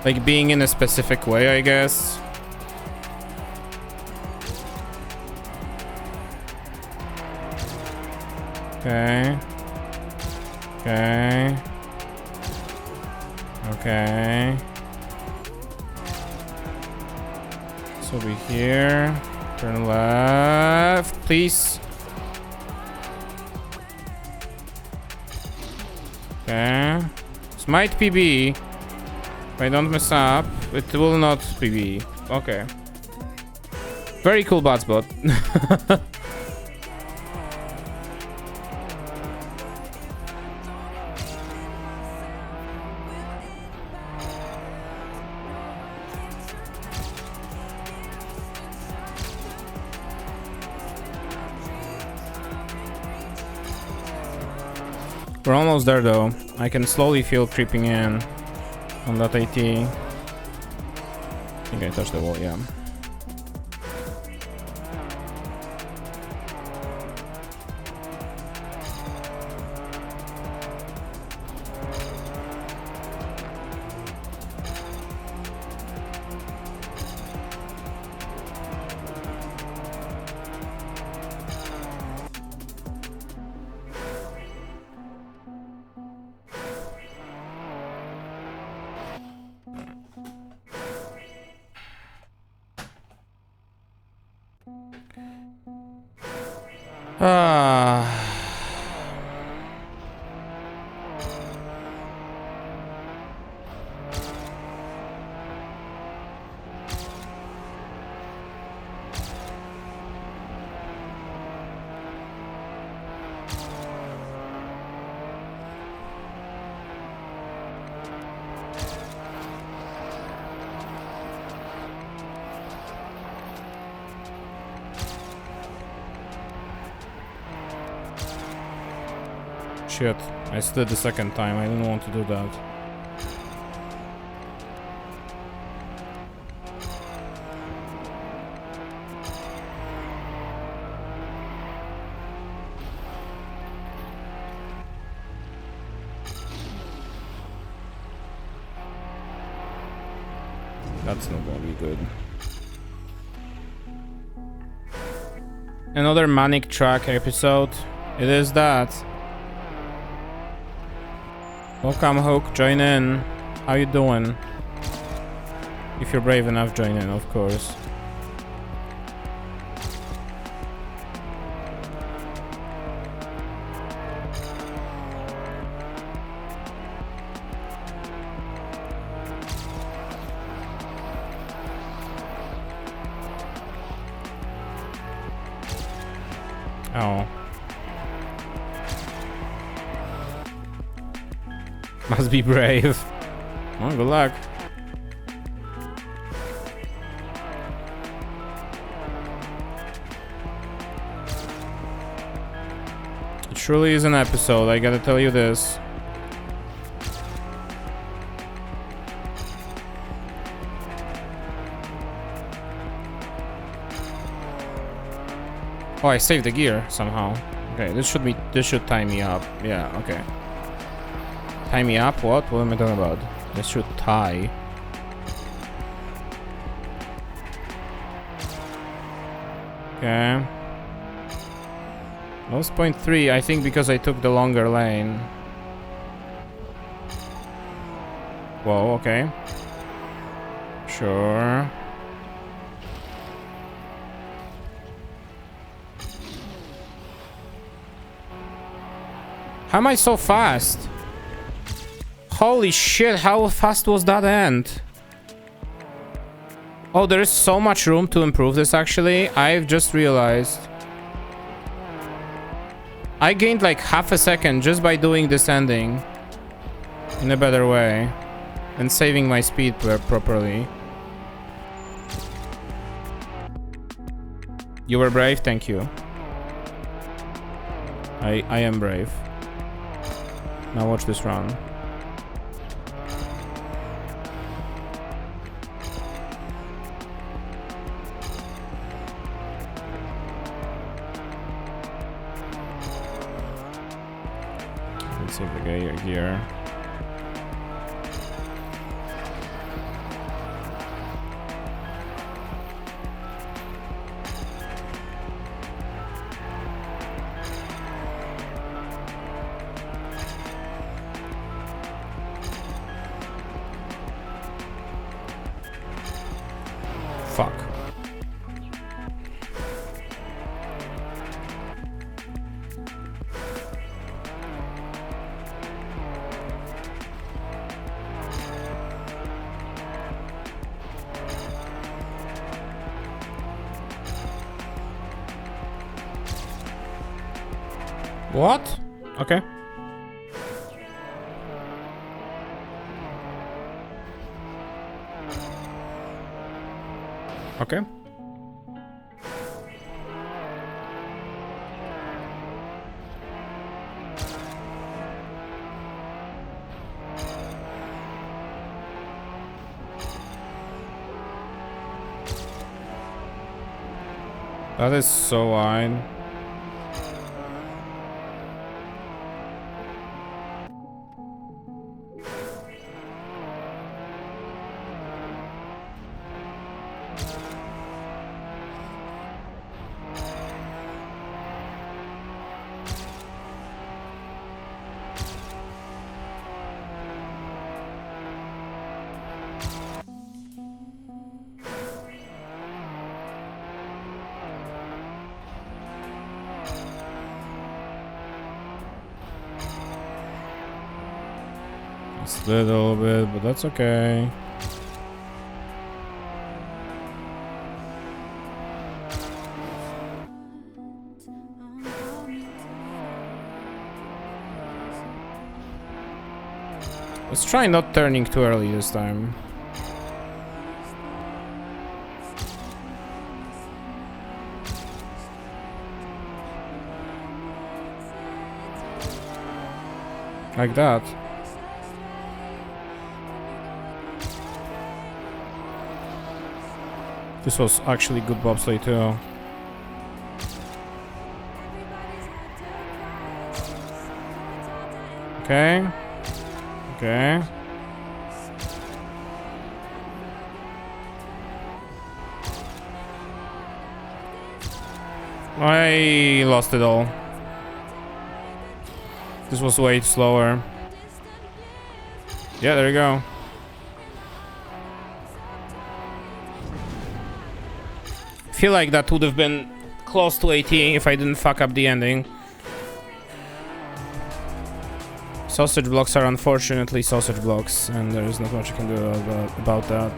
Like being in a specific way, I guess. Okay. Okay. Okay. So over here. Turn left, please. Okay. This might PB. If I don't mess up, it will not PB. Okay. Very cool bot spot. We're almost there though. I can slowly feel creeping in on that AT. I think I touched the wall, yeah. Shit, I slid the second time. I didn't want to do that. That's not gonna be good. Another manic track episode. It is that. Welcome, Hook. Join in. How you doing? If you're brave enough, join in, of course. Oh. Must be brave. Oh, good luck. It truly is an episode, I gotta tell you this. Oh, I saved the gear somehow. Okay, this should tie me up. Yeah, okay. Tie me up? What? What am I talking about? This should tie. Okay. That was 0.3, I think because I took the longer lane. Whoa, okay. Sure. How am I so fast? Holy shit, how fast was that end? Oh, there is so much room to improve this actually. I've just realized. I gained like half a second just by doing this ending in a better way and saving my speed properly. You were brave, thank you. I am brave. Now watch this run. Let's see if we get gear. Fuck. What? Okay. Okay. That is so wide. Just a little bit, but that's okay. Let's try not turning too early this time. Like that. This was actually good bobsleigh too. Okay. Okay. I lost it all. This was way slower. Yeah, there you go. I feel like that would have been close to 80 if I didn't fuck up the ending. Sausage blocks are unfortunately sausage blocks, and there is not much you can do about that.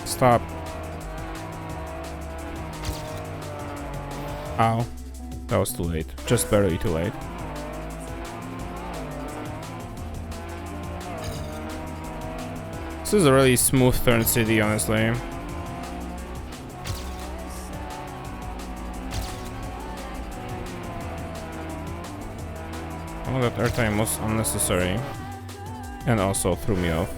Stop. Ow. That was too late. Just barely too late. is a really smooth turn city, honestly. Oh, that airtime was unnecessary. And also threw me off.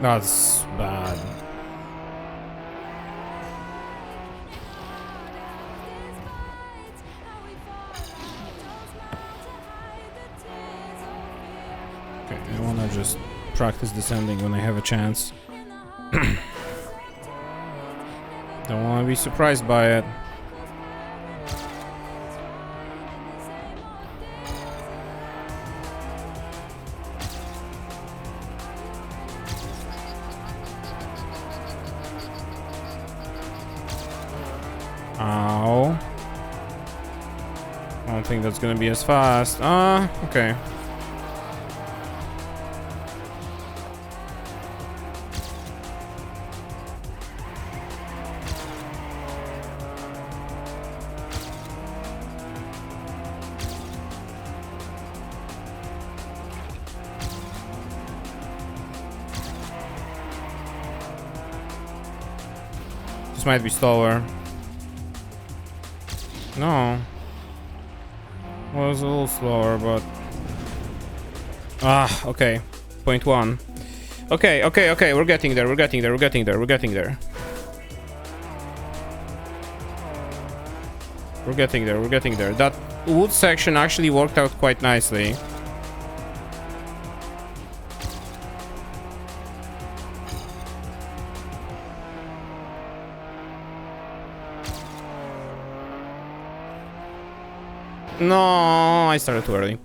That's bad. Okay, I wanna just practice descending when I have a chance. Don't wanna be surprised by it. Ow. I don't think that's gonna be as fast. Okay. This might be slower. No. Well, it was a little slower, but... okay. 0.1. Okay, we're getting there, we're getting there. We're getting there. That wood section actually worked out quite nicely. No, I started too early.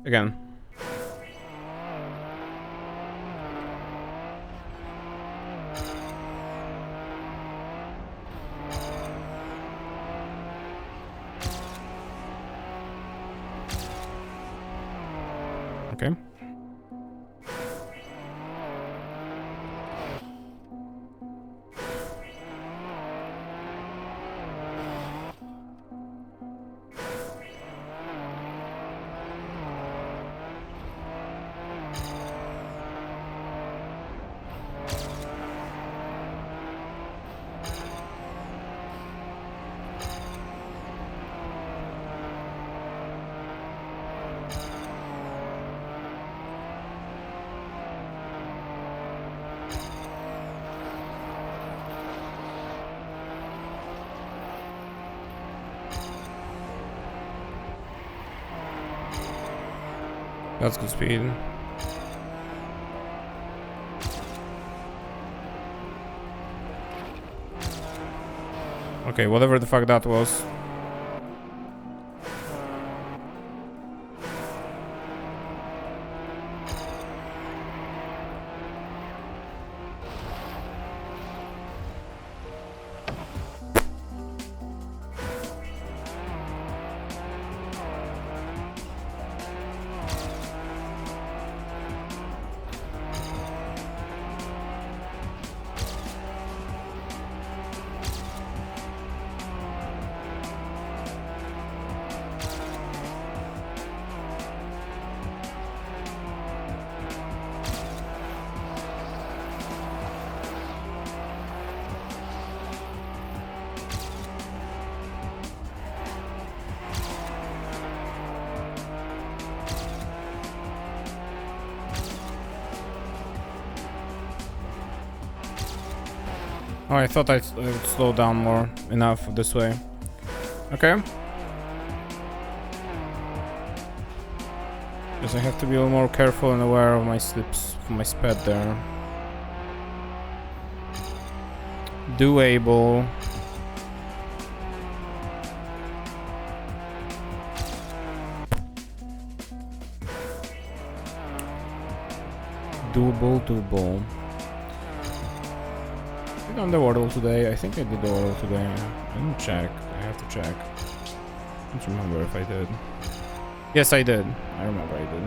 Again. Okay. That's good speed. Okay, whatever the fuck that was. Oh, I thought I would slow down more enough this way. Okay. Because I have to be a little more careful and aware of my slips, my speed there. Doable. Doable. I did on the Wordle today. I think I did the Wordle today. I didn't check. I have to check. I don't remember if I did. Yes, I did. I remember I did.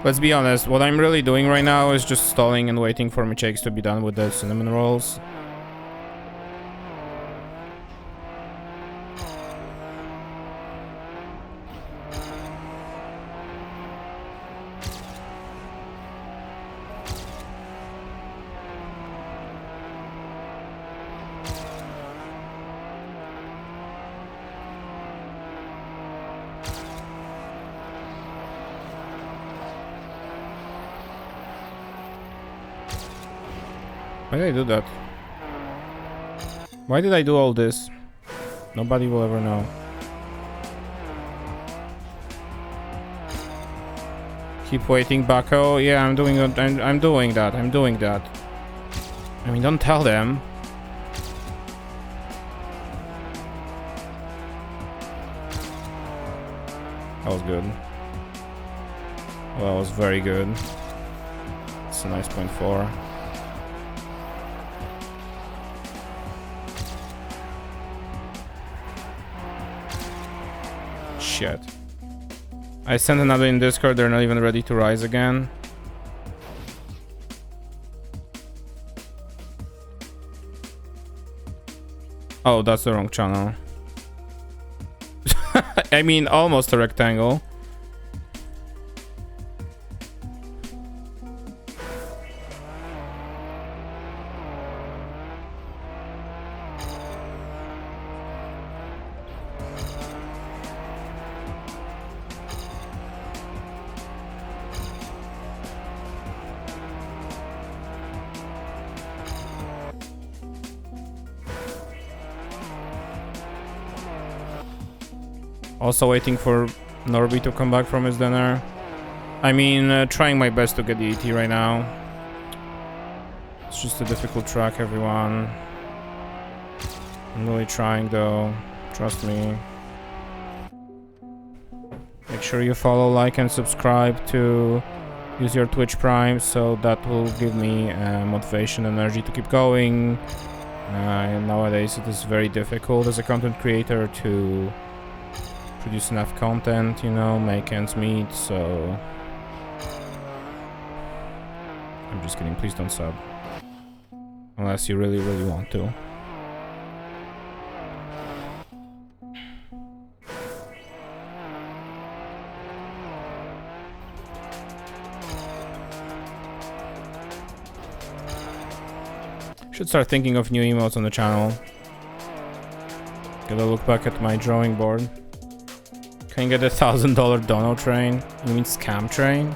Let's be honest, what I'm really doing right now is just stalling and waiting for my shakes to be done with the cinnamon rolls. Why did I do that? Why did I do all this? Nobody will ever know. Keep waiting, Bucko. Yeah, I'm doing that. I'm doing that. I'm doing that. I mean, don't tell them. That was good. Well, that was very good. It's a nice 0.4. Shit. I sent another in Discord, they're not even ready to rise again. Oh, that's the wrong channel. I mean, almost a rectangle. Also waiting for Norby to come back from his dinner. I mean, trying my best to get the ET right now. It's just a difficult track, everyone. I'm really trying though. Trust me. Make sure you follow, like, and subscribe to use your Twitch Prime, so that will give me motivation and energy to keep going. Nowadays it is very difficult as a content creator to produce enough content, you know, make ends meet, so... I'm just kidding, please don't sub. Unless you really, really want to. Should start thinking of new emotes on the channel. Gotta look back at my drawing board. Can you get $1,000 dono train? You mean scam train?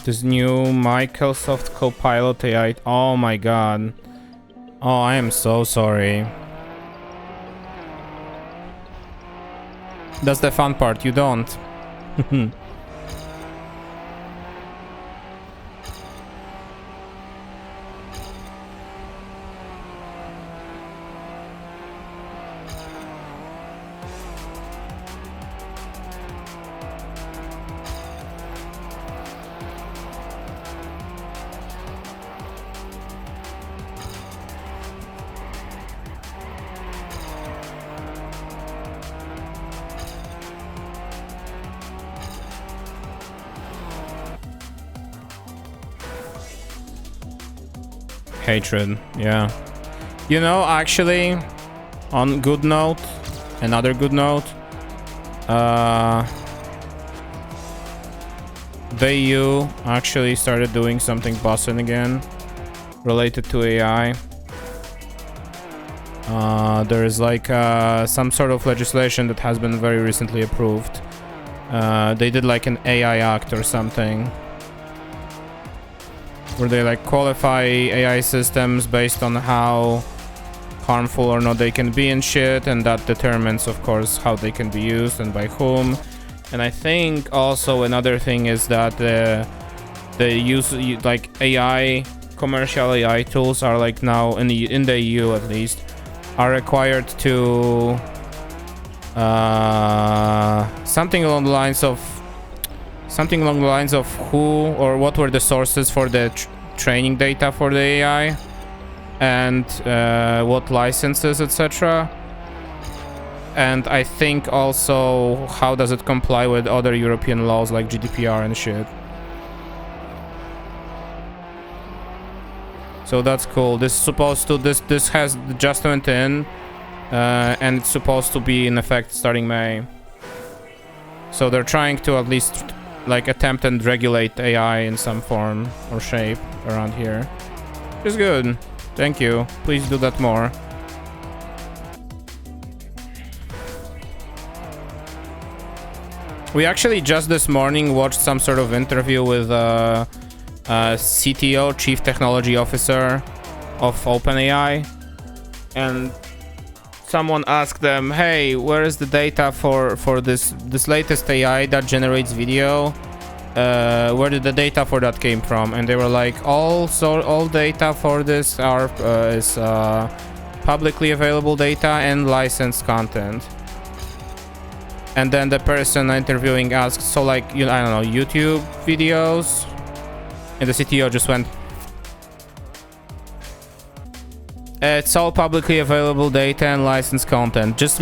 This new Microsoft Copilot AI. Oh my god. Oh, I am so sorry. That's the fun part, you don't. Hatred, yeah. You know, actually, on good note, another good note. The EU actually started doing something bussin' again related to AI. There is like some sort of legislation that has been very recently approved. They did like an AI act or something, where they like qualify AI systems based on how harmful or not they can be and shit, and that determines, of course, how they can be used and by whom. And I think also another thing is that the use like AI, commercial AI tools are like now in the EU at least are required to something along the lines of who or what were the sources for the training data for the AI, and what licenses, etc. And I think also how does it comply with other European laws like GDPR and shit. So that's cool. This is supposed to this has just went in, and it's supposed to be in effect starting May. So they're trying to at least like attempt and regulate AI in some form or shape around here. It's good. Thank you. Please do that more. We actually just this morning watched some sort of interview with CTO, Chief Technology Officer of OpenAI, and someone asked them, "Hey, where is the data for this latest AI that generates video? Where did the data for that came from?" And they were like, all data for this is publicly available data and licensed content." And then the person interviewing asked, "So like, I don't know, YouTube videos?" And the CTO just went, "It's all publicly available data and licensed content." Just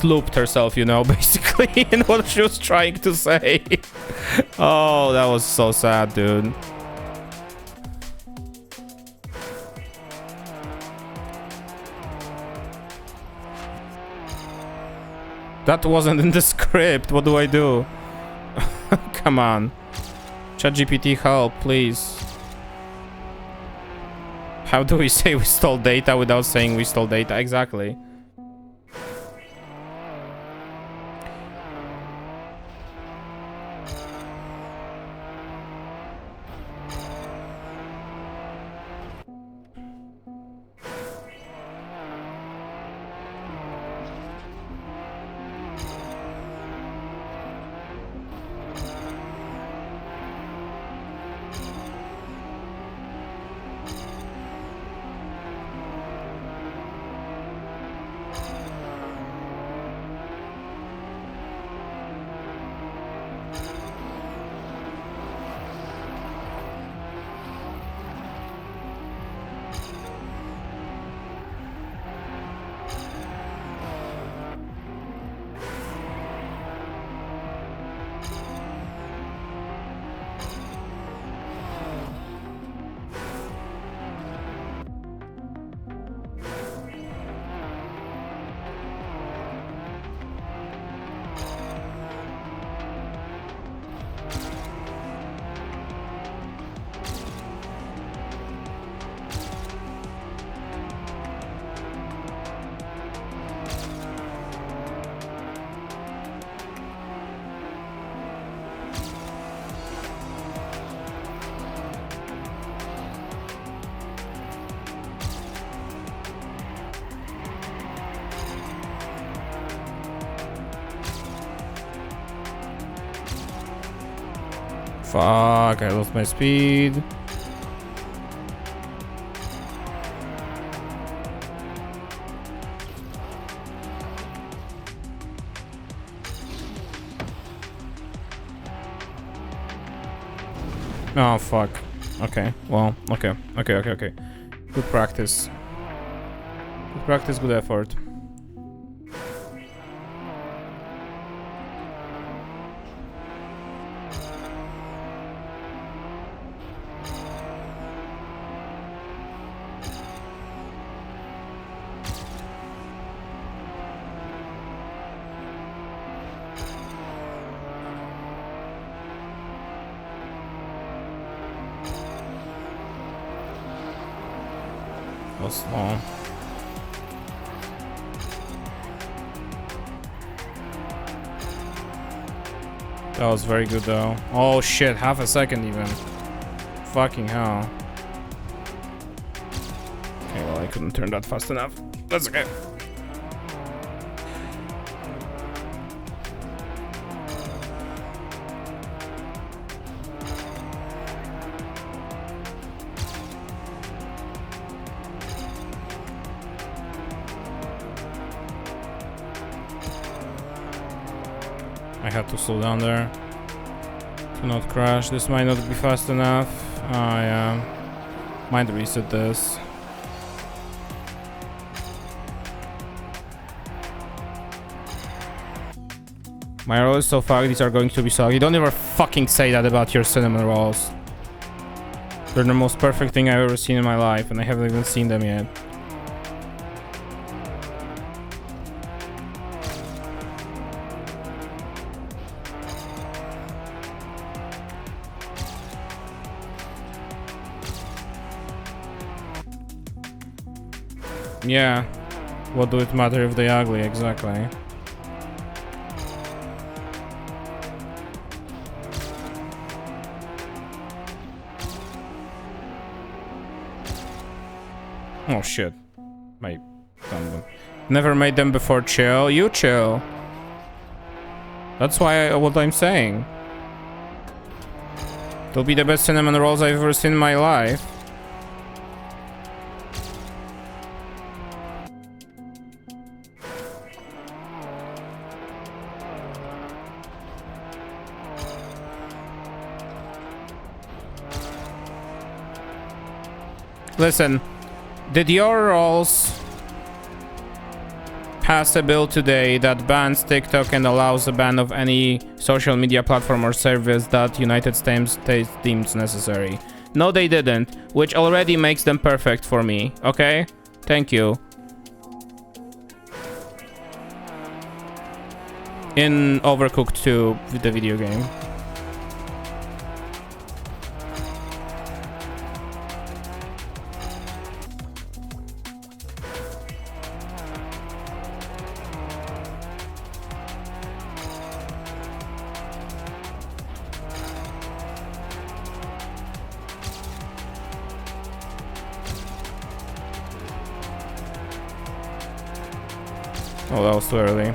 looped herself, basically, in what she was trying to say. Oh, that was so sad, dude. That wasn't in the script. What do I do? Come on. ChatGPT, help, please. How do we say we stole data without saying we stole data? Exactly. Fuck, I lost my speed. Oh, fuck. Okay, well, okay. Good practice. Good practice, good effort. That was slow. That was very good though. Oh shit, half a second even. Fucking hell. Okay, well I couldn't turn that fast enough. That's okay. I had to slow down there to not crash. This might not be fast enough. Oh yeah. Might reset this. My roll is so fucked, these are going to be soggy. Don't ever fucking say that about your cinnamon rolls. They're the most perfect thing I've ever seen in my life, and I haven't even seen them yet. Yeah. What do it matter if they're ugly? Exactly. Oh shit. My thumb. Never made them before. Chill. You chill. That's what I'm saying. They'll be the best cinnamon rolls I've ever seen in my life. Listen, did your rolls pass a bill today that bans TikTok and allows a ban of any social media platform or service that United States deems necessary? No, they didn't, which already makes them perfect for me, okay? Thank you. In Overcooked 2, the video game. Oh, that was too early.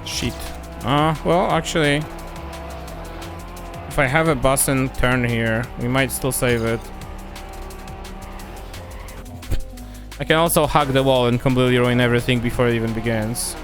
Shit. Well, actually, if I have a bus and turn here, we might still save it. I can also hug the wall and completely ruin everything before it even begins.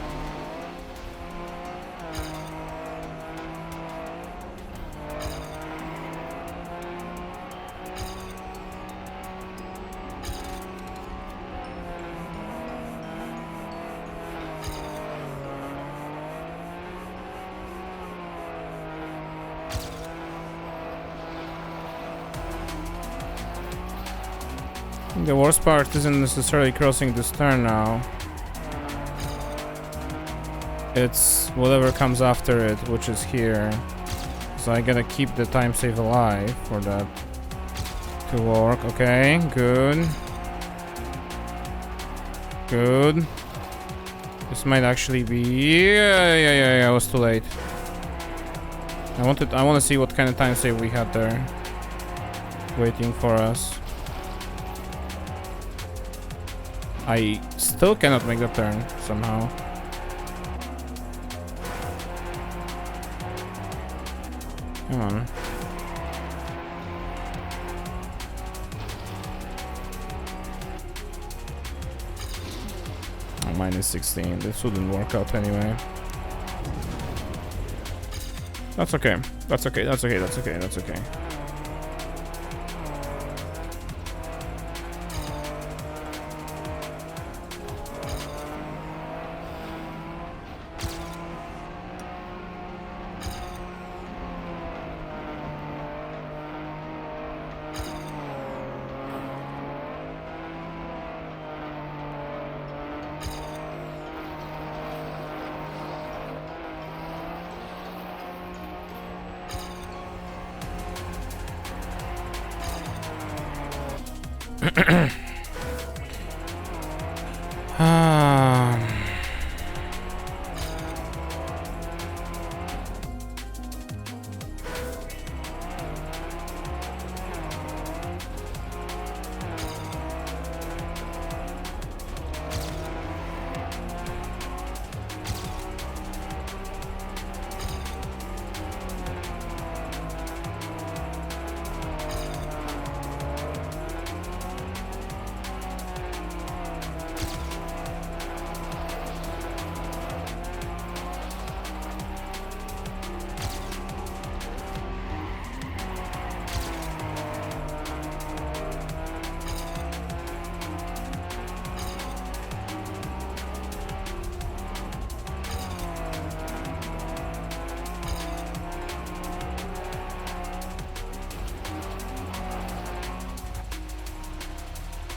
The worst part isn't necessarily crossing this turn now. It's whatever comes after it, which is here. So I gotta keep the time save alive for that to work. Okay, good. Good. This might actually be... Yeah, I was too late. I want to see what kind of time save we had there. Waiting for us. I still cannot make the turn, somehow. Come on. Oh, minus 16. This wouldn't work out anyway. That's okay. That's okay. That's okay. That's okay. That's okay.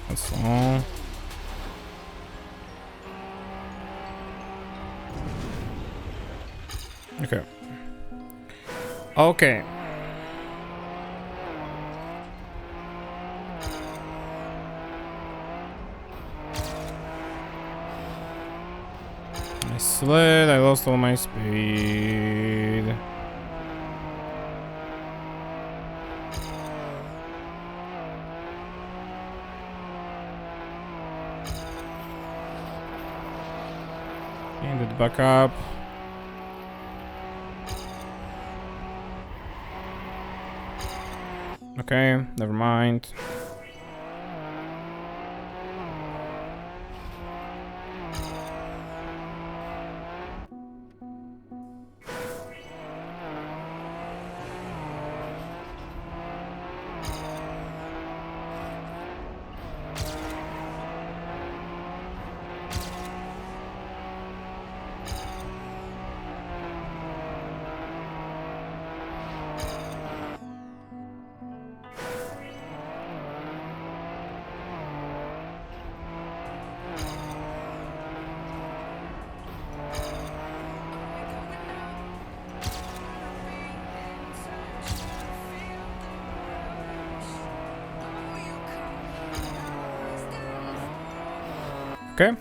That's all. Okay. Okay. I slid, I lost all my speed. Ended back up. Okay, never mind. Okay.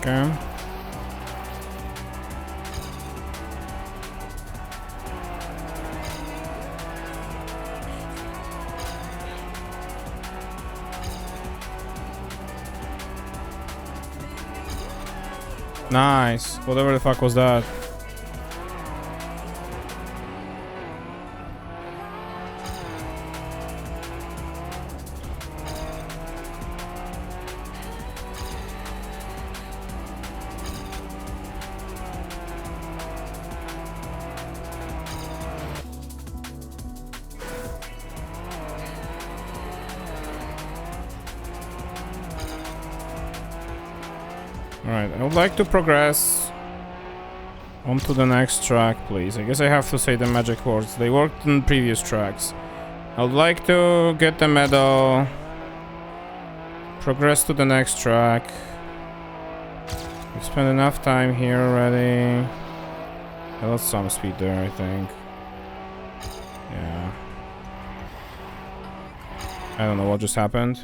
Okay. Nice. Whatever the fuck was that? Alright, I would like to progress onto the next track, please. I guess I have to say the magic words. They worked in previous tracks. I would like to get the medal, progress to the next track. We've spent enough time here already. I lost some speed there, I think. Yeah. I don't know what just happened.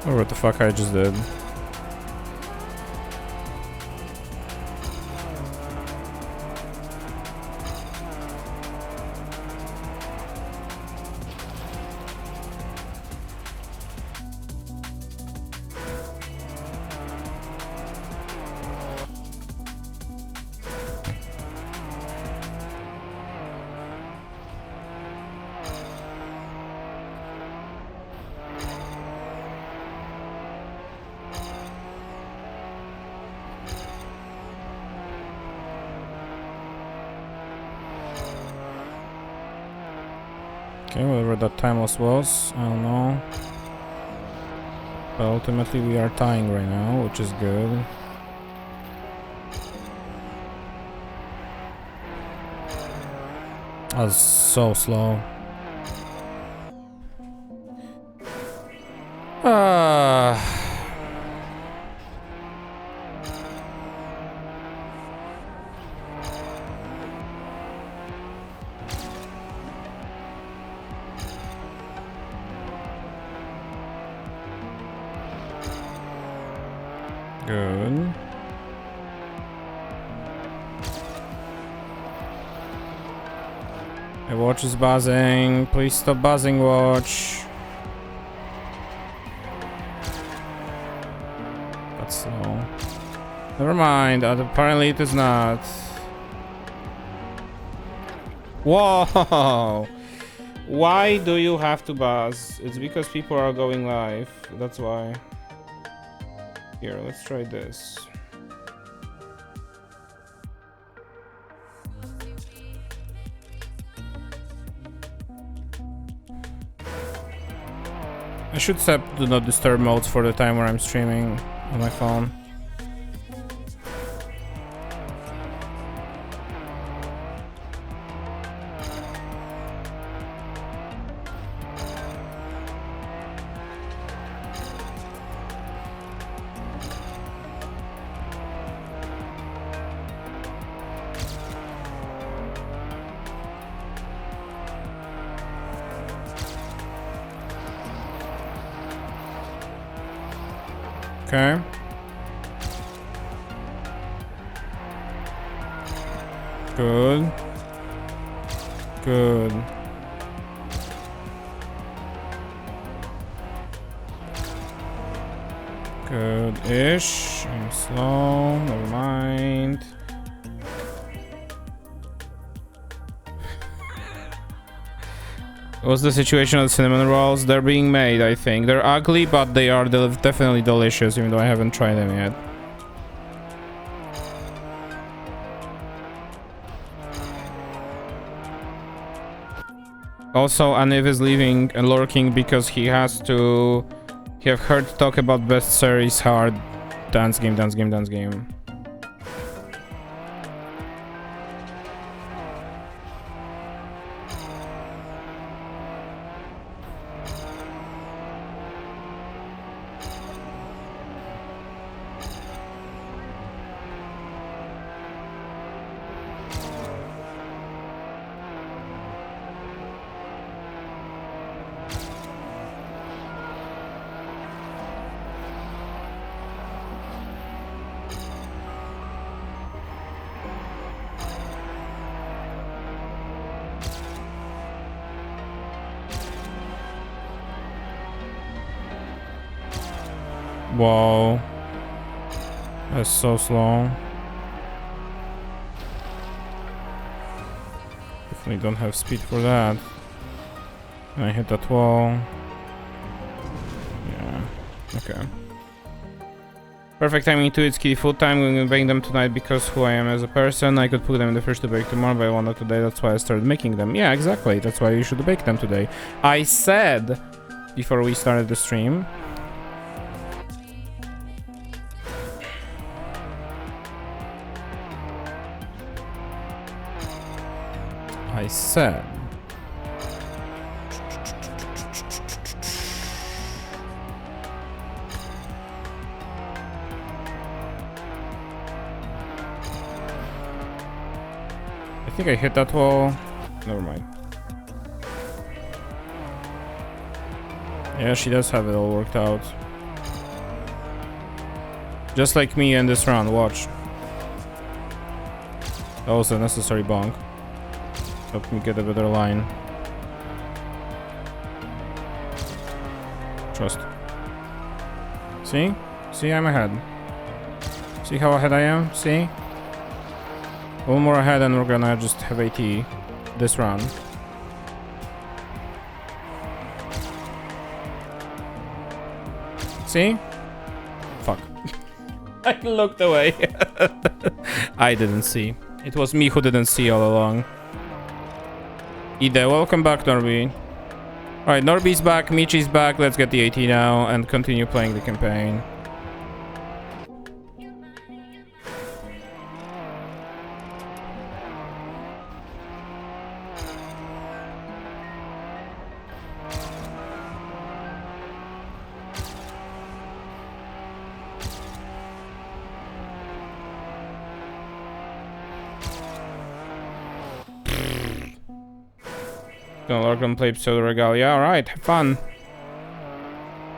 Or what the fuck I just did. Okay, whatever that time loss was, I don't know. But ultimately we are tying right now, which is good. That was so slow. Good. My watch is buzzing. Please stop buzzing, watch. That's slow. Never mind. Apparently it is not. Whoa! Why do you have to buzz? It's because people are going live. That's why. Here, let's try this. I should set do not disturb modes for the time where I'm streaming on my phone. Okay. Good. Good. Good-ish. I'm slow. Never mind. What's the situation of the cinnamon rolls? They're being made, I think. They're ugly, but they are definitely delicious, even though I haven't tried them yet. Also, Aniv is leaving and lurking because he has to... He have heard talk about best series hard. Dance game, dance game, dance game. Whoa. That's so slow. Definitely don't have speed for that. And I hit that wall. Yeah. Okay. Perfect timing too. It's kitty food time. I'm gonna bake them tonight because who I am as a person. I could put them in the fridge to bake tomorrow, but I wanted today. That's why I started making them. Yeah, exactly. That's why you should bake them today. I said before we started the stream. I said. I think I hit that wall. Never mind. Yeah, she does have it all worked out. Just like me in this round, watch. That was a necessary bonk. Help me get a better line. Trust. See? See, I'm ahead. See how ahead I am? See? One more ahead and we're gonna just have AT this round. See? Fuck. I looked away. I didn't see. It was me who didn't see all along. Ide, welcome back, Norby. Alright, Norby's back, Michi's back. Let's get the AT now and continue playing the campaign. Gonna lurk and play Pseudo Regalia. Alright, have fun.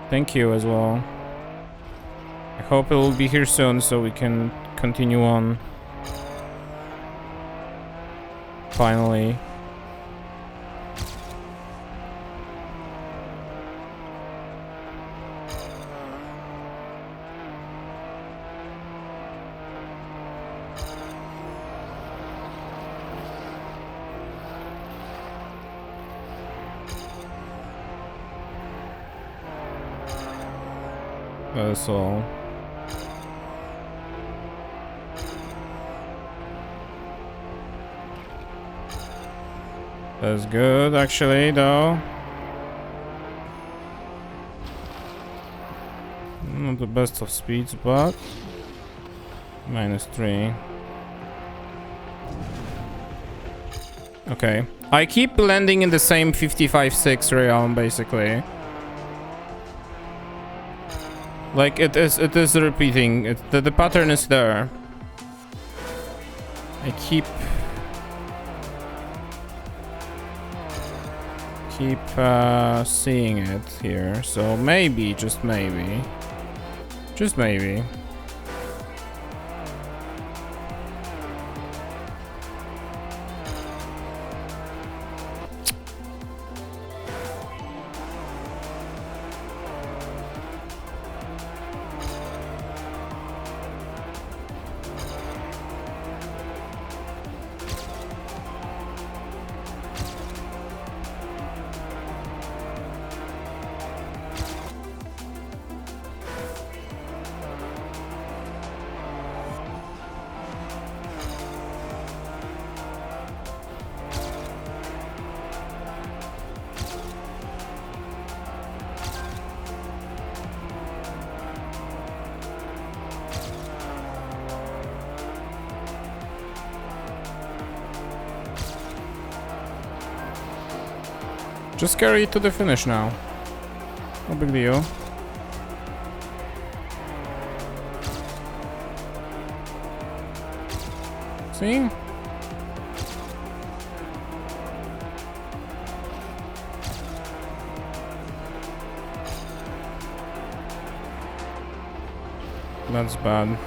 Thank you as well. I hope it will be here soon so we can continue on. Finally. That's all. That's good, actually, though. Not the best of speeds, but -3. Okay. I keep landing in the same 55-6 realm, basically. Like it is repeating. The pattern is there. I keep seeing it here. So maybe, just maybe. Just carry it to the finish now. No big deal. See? That's bad.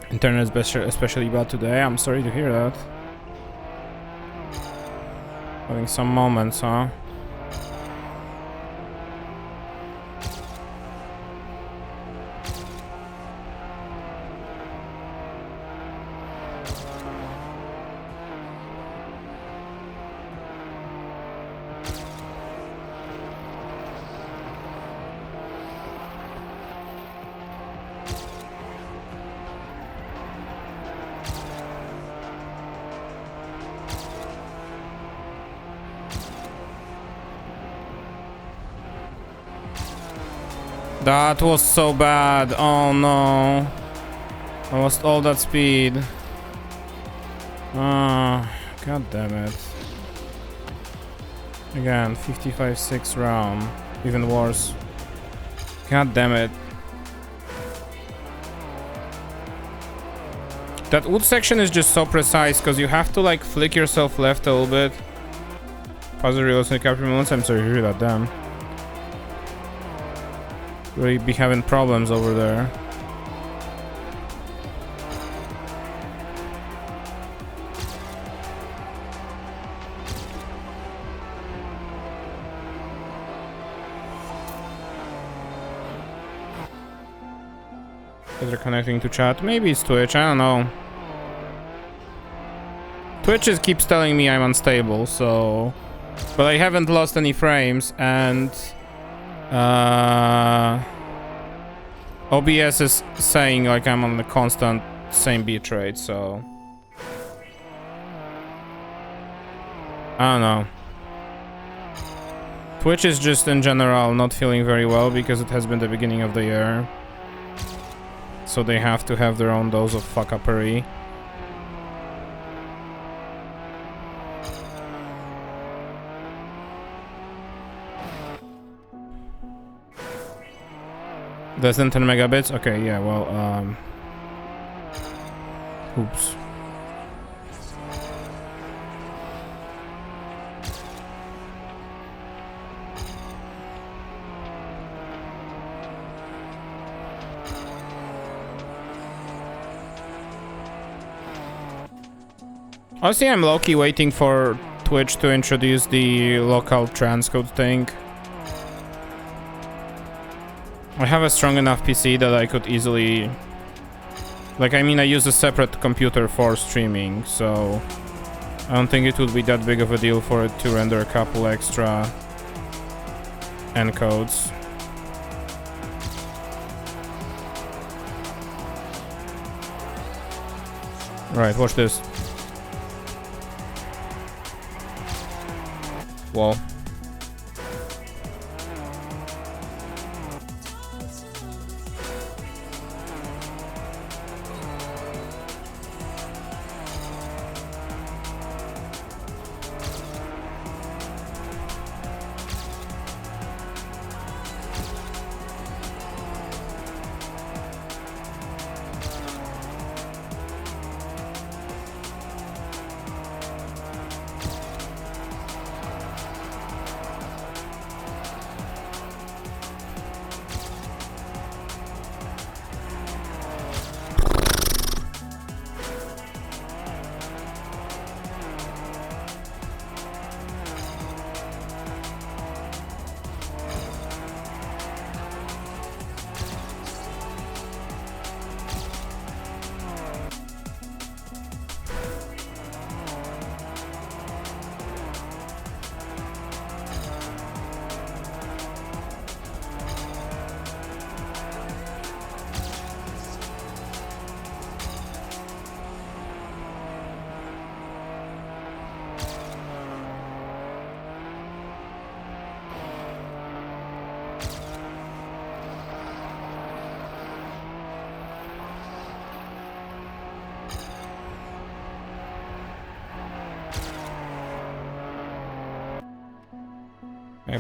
Internet is especially bad today. I'm sorry to hear that. Having some moments, huh? That was so bad. Oh no. I lost all that speed. Ah, god damn it. Again, 55-6 round. Even worse. God damn it. That wood section is just so precise because you have to like flick yourself left a little bit. Puzzle reloads and capture moments. I'm sorry to hear that, damn. really be having problems over there. They're connecting to chat. Maybe it's Twitch, I don't know. Twitch just keeps telling me I'm unstable, so... But I haven't lost any frames, and... OBS is saying like I'm on the constant same bitrate, so... I don't know. Twitch is just in general not feeling very well because it has been the beginning of the year. So they have to have their own dose of fuck-uppery. Less than 10 megabits? Okay, yeah, well, oops. Honestly, I'm low-key waiting for Twitch to introduce the local transcode thing. I have a strong enough PC that I could easily... Like, I mean, I use a separate computer for streaming, so... I don't think it would be that big of a deal for it to render a couple extra encodes. Right, watch this. Whoa.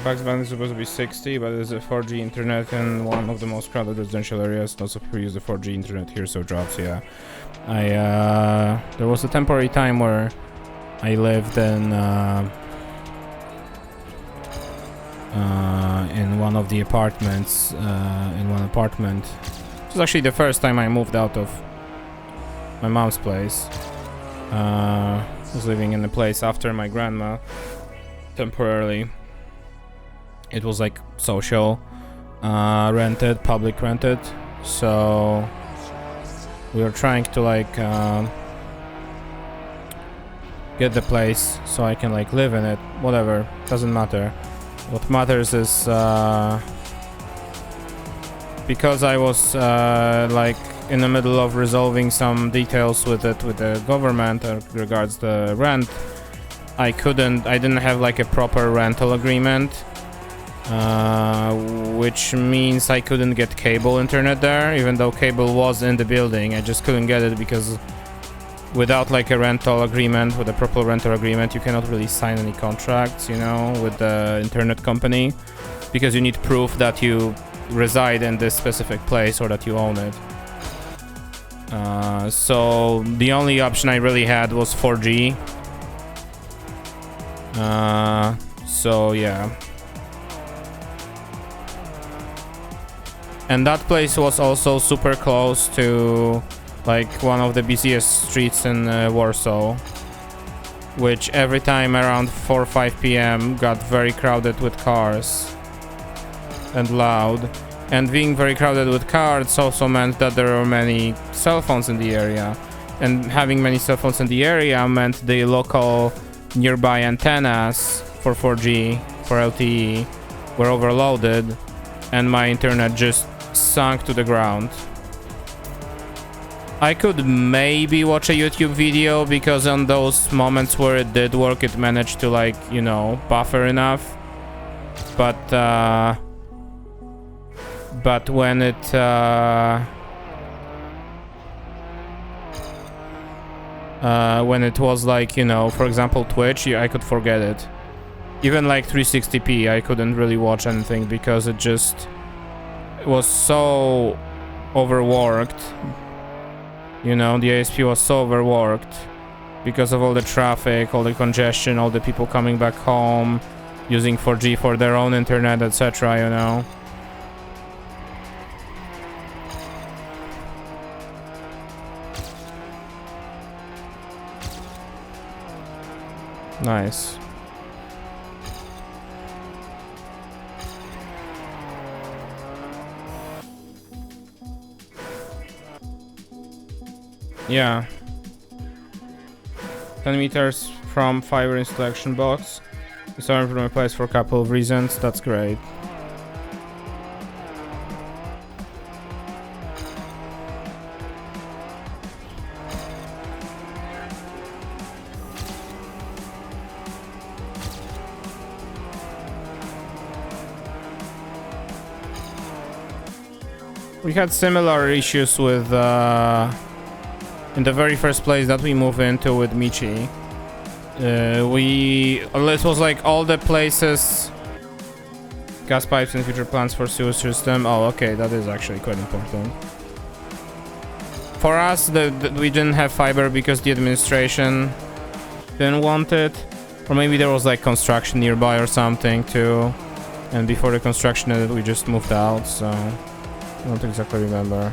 Bugs Bunny is supposed to be 60, but there's a 4G internet in one of the most crowded residential areas. Lots of people use the 4G internet here, so drops, yeah. There was a temporary time where I lived in one of the apartments, in one apartment. It was actually the first time I moved out of my mom's place. I was living in the place after my grandma, temporarily. It was like social, rented, public rented, so we were trying to like get the place so I can like live in it. Whatever, doesn't matter. What matters is because I was like in the middle of resolving some details with it with the government regards the rent. I didn't have like a proper rental agreement. Which means I couldn't get cable internet there, even though cable was in the building. I just couldn't get it because without like a rental agreement, with a proper rental agreement, you cannot really sign any contracts, you know, with the internet company, because you need proof that you reside in this specific place or that you own it. So the only option I really had was 4G. So yeah. And that place was also super close to like one of the busiest streets in Warsaw, which every time around 4 or 5 p.m. got very crowded with cars and loud. And being very crowded with cars also meant that there were many cell phones in the area. And having many cell phones in the area meant the local nearby antennas for 4G, for LTE, were overloaded, and my internet just sunk to the ground. I could maybe watch a YouTube video, because on those moments where it did work, it managed to, like, you know, buffer enough. But when it was like, you know, for example, Twitch, I could forget it. Even like 360p, I couldn't really watch anything because it was so overworked. You know, the ASP was so overworked because of all the traffic, all the congestion, all the people coming back home, using 4G for their own internet, etc., you know. Nice. Yeah. 10 meters from fiber installation box. It's already from my place for a couple of reasons. That's great. We had similar issues with in the very first place that we moved into with Michi. It was like all the places, gas pipes and future plans for sewer system. Oh, okay, that is actually quite important. For us, we didn't have fiber because the administration didn't want it, or maybe there was like construction nearby or something too. And before the construction ended, we just moved out. So I don't exactly remember.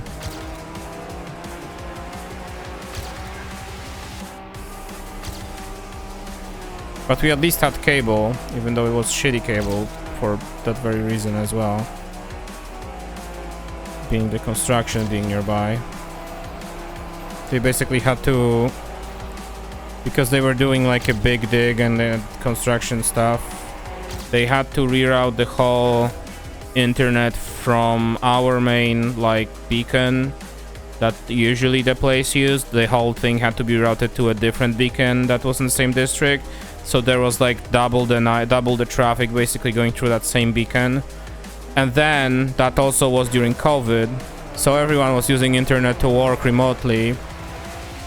But we at least had cable, even though it was shitty cable for that very reason as well. Being the construction being nearby. They basically had to, because they were doing like a big dig and the construction stuff, they had to reroute the whole internet from our main like beacon that usually the place used. The whole thing had to be routed to a different beacon that was in the same district. So there was like double the traffic basically going through that same beacon. And then that also was during COVID, so everyone was using internet to work remotely.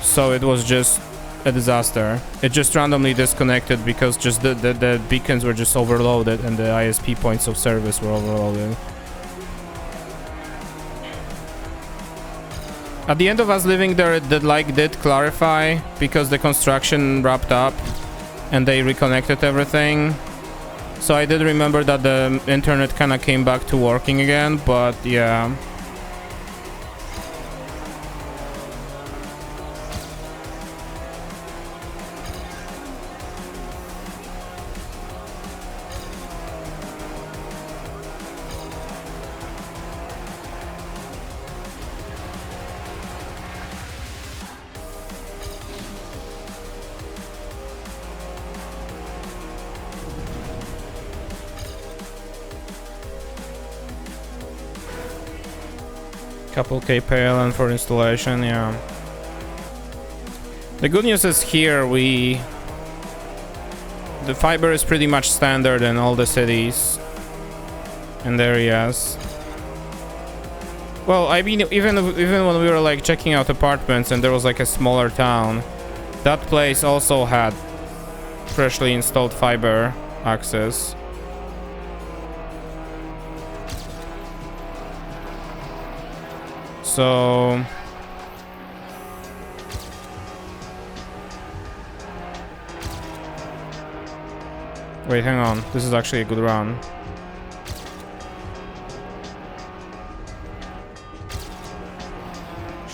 So it was just a disaster. It just randomly disconnected because just the beacons were just overloaded and the ISP points of service were overloaded. At the end of us living there, it did clarify because the construction wrapped up and they reconnected everything. So I did remember that the internet kind of came back to working again, but yeah. Couple K PLN for installation, yeah. The good news is here the fiber is pretty much standard in all the cities and areas. Well, I mean, even when we were like checking out apartments and there was like a smaller town, that place also had freshly installed fiber access. So wait, hang on. This is actually a good run.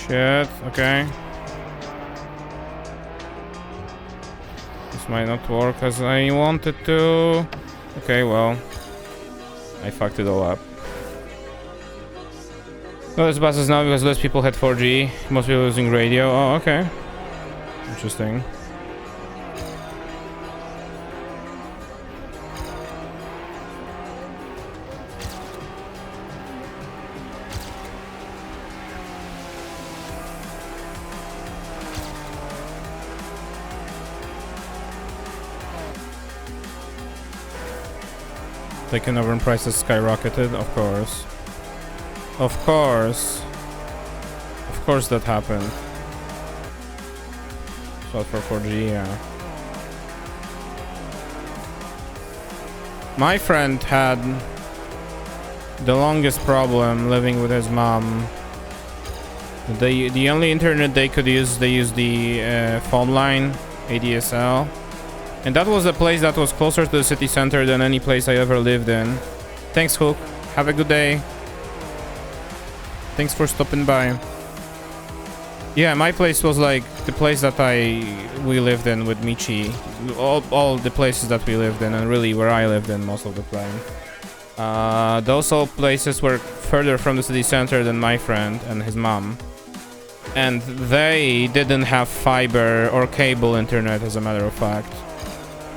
Shit, okay. This might not work as I wanted to. Okay, well. I fucked it all up. No, there's buses now because less people had 4G. Most people using radio. Oh, okay. Interesting. Taken over and prices skyrocketed, of course. Of course. Of course that happened. So for 4G, yeah. My friend had the longest problem living with his mom. The only internet they could use, they used the phone line, ADSL. And that was a place that was closer to the city center than any place I ever lived in. Thanks, Hook. Have a good day. Thanks for stopping by. Yeah, my place was like the place that we lived in with Michi. All the places that we lived in, and really where I lived in most of the time. Those all places were further from the city center than my friend and his mom. And they didn't have fiber or cable internet, as a matter of fact.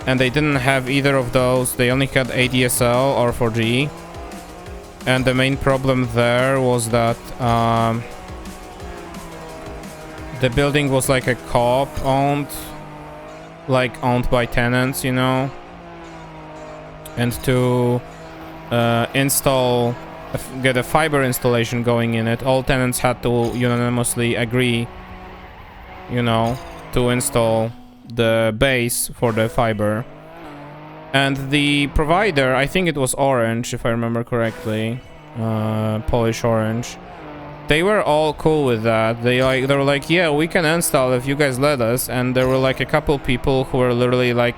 And they didn't have either of those. They only had ADSL or 4G. And the main problem there was that the building was like a co-op owned, like owned by tenants, you know. And to get a fiber installation going in it, all tenants had to unanimously agree, you know, to install the base for the fiber. And the provider, I think it was Orange, if I remember correctly, Polish Orange, they were all cool with that. They were like, yeah, we can install if you guys let us. And there were like a couple people who were literally like,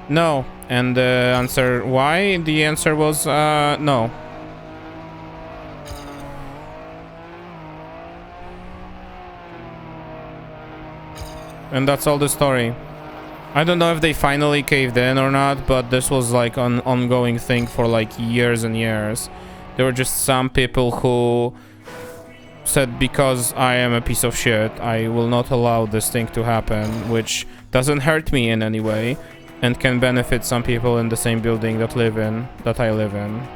no. And the answer, why? The answer was, no. And that's all the story. I don't know if they finally caved in or not, but this was like an ongoing thing for like years and years. There were just some people who said, because I am a piece of shit, I will not allow this thing to happen, which doesn't hurt me in any way and can benefit some people in the same building that I live in.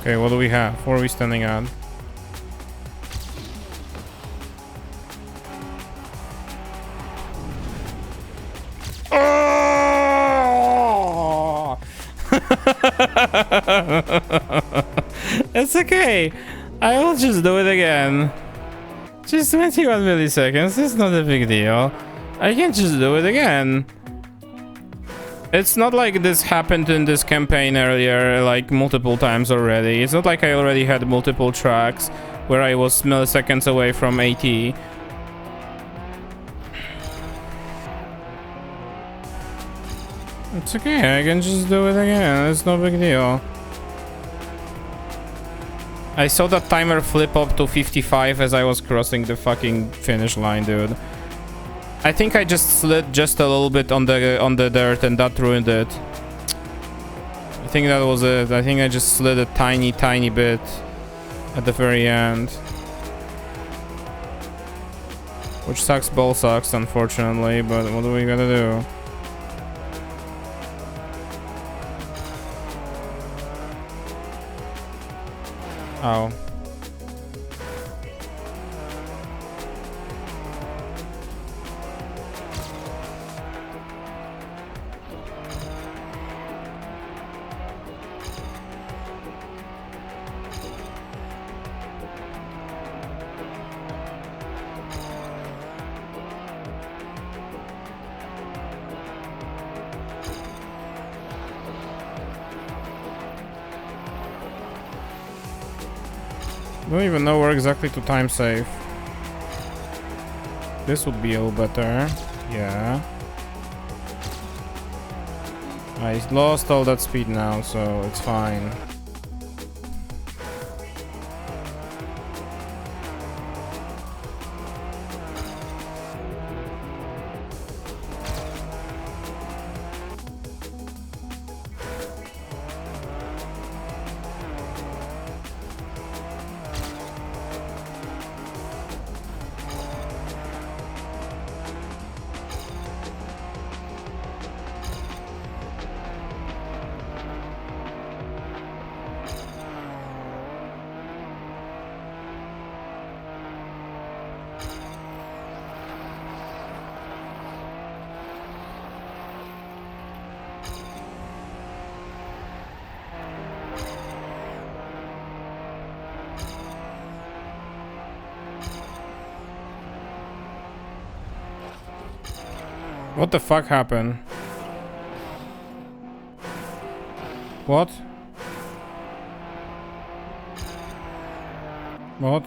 Okay, what do we have? What are we standing at? Oh! It's okay. I will just do it again. Just 21 milliseconds. It's not a big deal. I can just do it again. It's not like this happened in this campaign earlier, like multiple times already. It's not like I already had multiple tracks where I was milliseconds away from 80. It's okay, I can just do it again. It's no big deal. I saw that timer flip up to 55 as I was crossing the fucking finish line, dude. I think I just slid just a little bit on the dirt and that ruined it. I think that was it. I think I just slid a tiny bit at the very end. Which sucks, ball sucks, unfortunately, but what are we gonna do? Oh. Don't even know where exactly to time save. This would be a little better. Yeah. I lost all that speed now, so it's fine. What the fuck happened? What? What?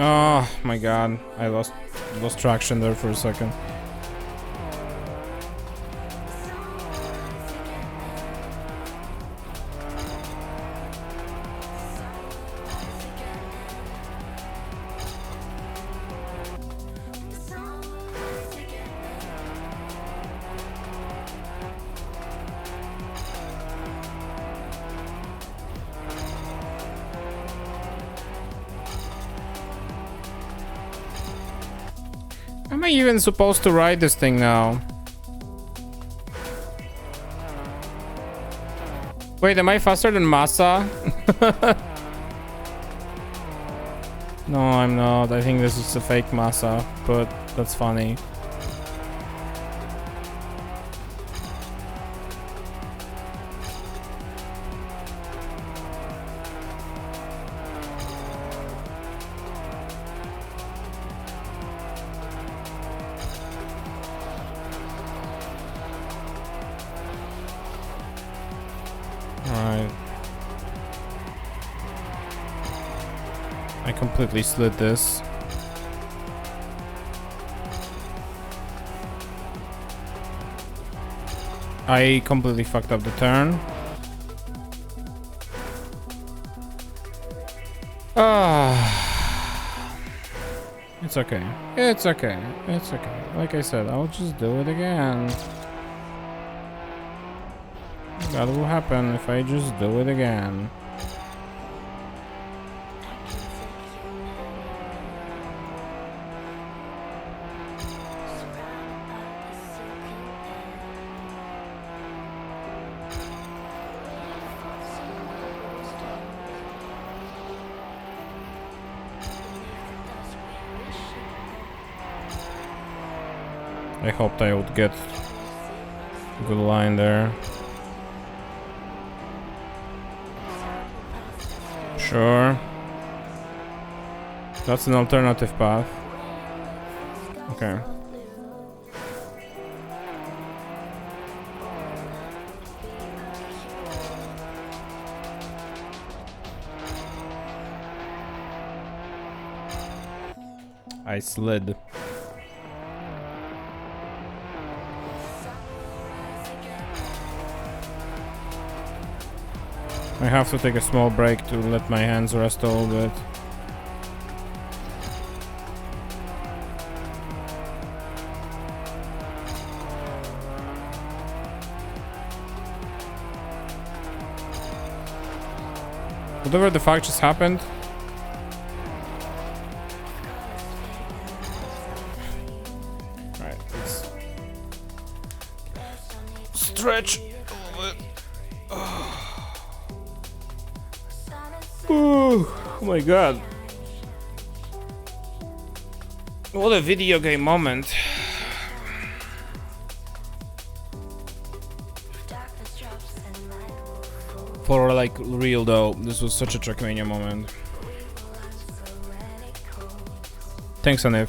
Oh my god, I lost traction there for a second. Am I even supposed to ride this thing now? Wait, am I faster than Massa? No, I'm not. I think this is a fake Massa, but that's funny. Alright. I completely slid this. I completely fucked up the turn. It's okay. It's okay. It's okay. Like I said, I'll just do it again. That will happen if I just do it again. I hoped I would get a good line there. Sure. That's an alternative path. Okay. I slid. I have to take a small break to let my hands rest a little bit. Whatever the fuck just happened. stretch. Oh my god. What a video game moment. For like real though, this was such a Trackmania moment. Thanks, Anif.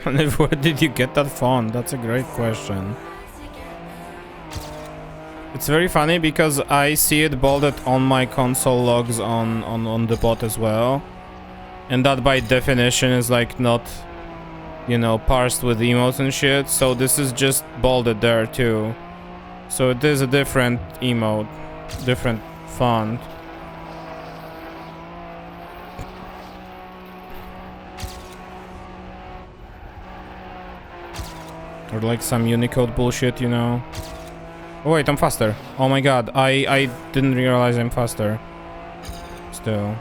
And where did you get that font? That's a great question. It's very funny because I see it bolded on my console logs on the bot as well. And that by definition is like not, you know, parsed with emotes and shit. So this is just bolded there too. So it is a different emote, different font. Or like some Unicode bullshit, you know. Oh wait, I'm faster. Oh my god, I didn't realize I'm faster. Still.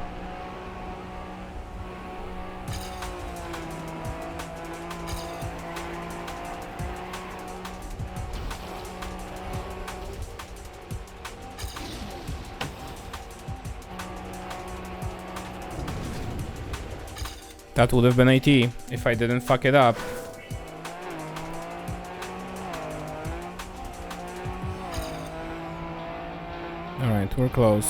That would have been AT if I didn't fuck it up. Alright, we're close.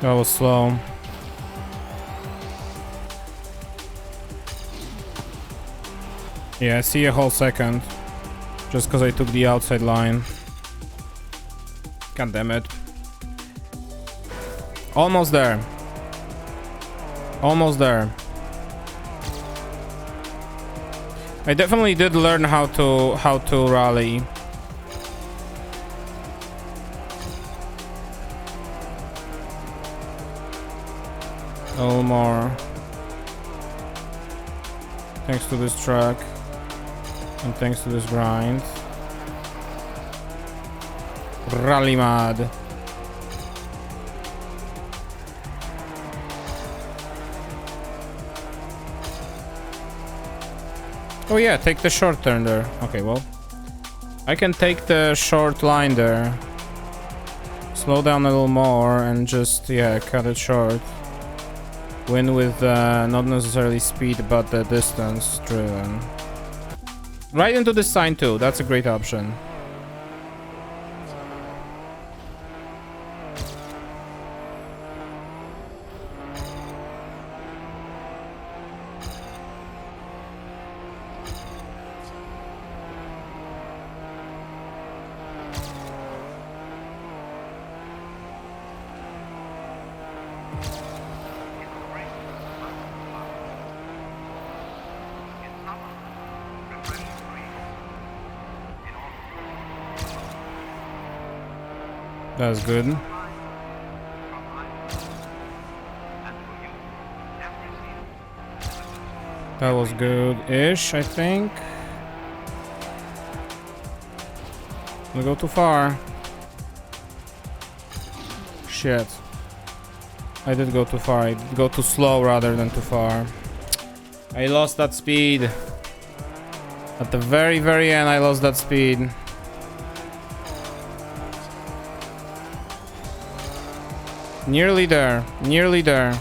That was slow. Yeah, I see a whole second. Just because I took the outside line. God damn it. Almost there. Almost there. I definitely did learn how to rally. A little more. Thanks to this track. And thanks to this grind. Rally mad. Oh yeah, take the short turn there. Okay, well. I can take the short line there. Slow down a little more and just, yeah, cut it short. Win with not necessarily speed, but the distance driven. Right into this sign too, that's a great option. That's good. That was good-ish, I think. We go too far. Shit. I did go too far. I did go too slow rather than too far. I lost that speed. At the very, very end, I lost that speed. Nearly there. Nearly there.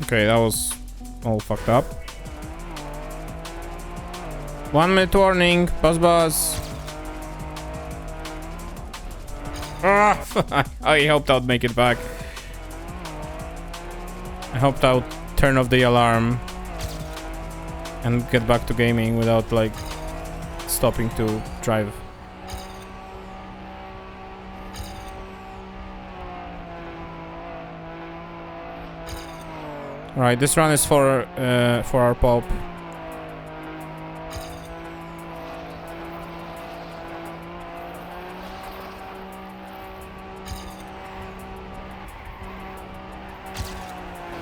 Okay, that was all fucked up. 1 minute warning. Buzz. Ah, I hoped I'd make it back. I hoped I'd turn off the alarm and get back to gaming without like stopping to drive. Alright, this run is for our pulp.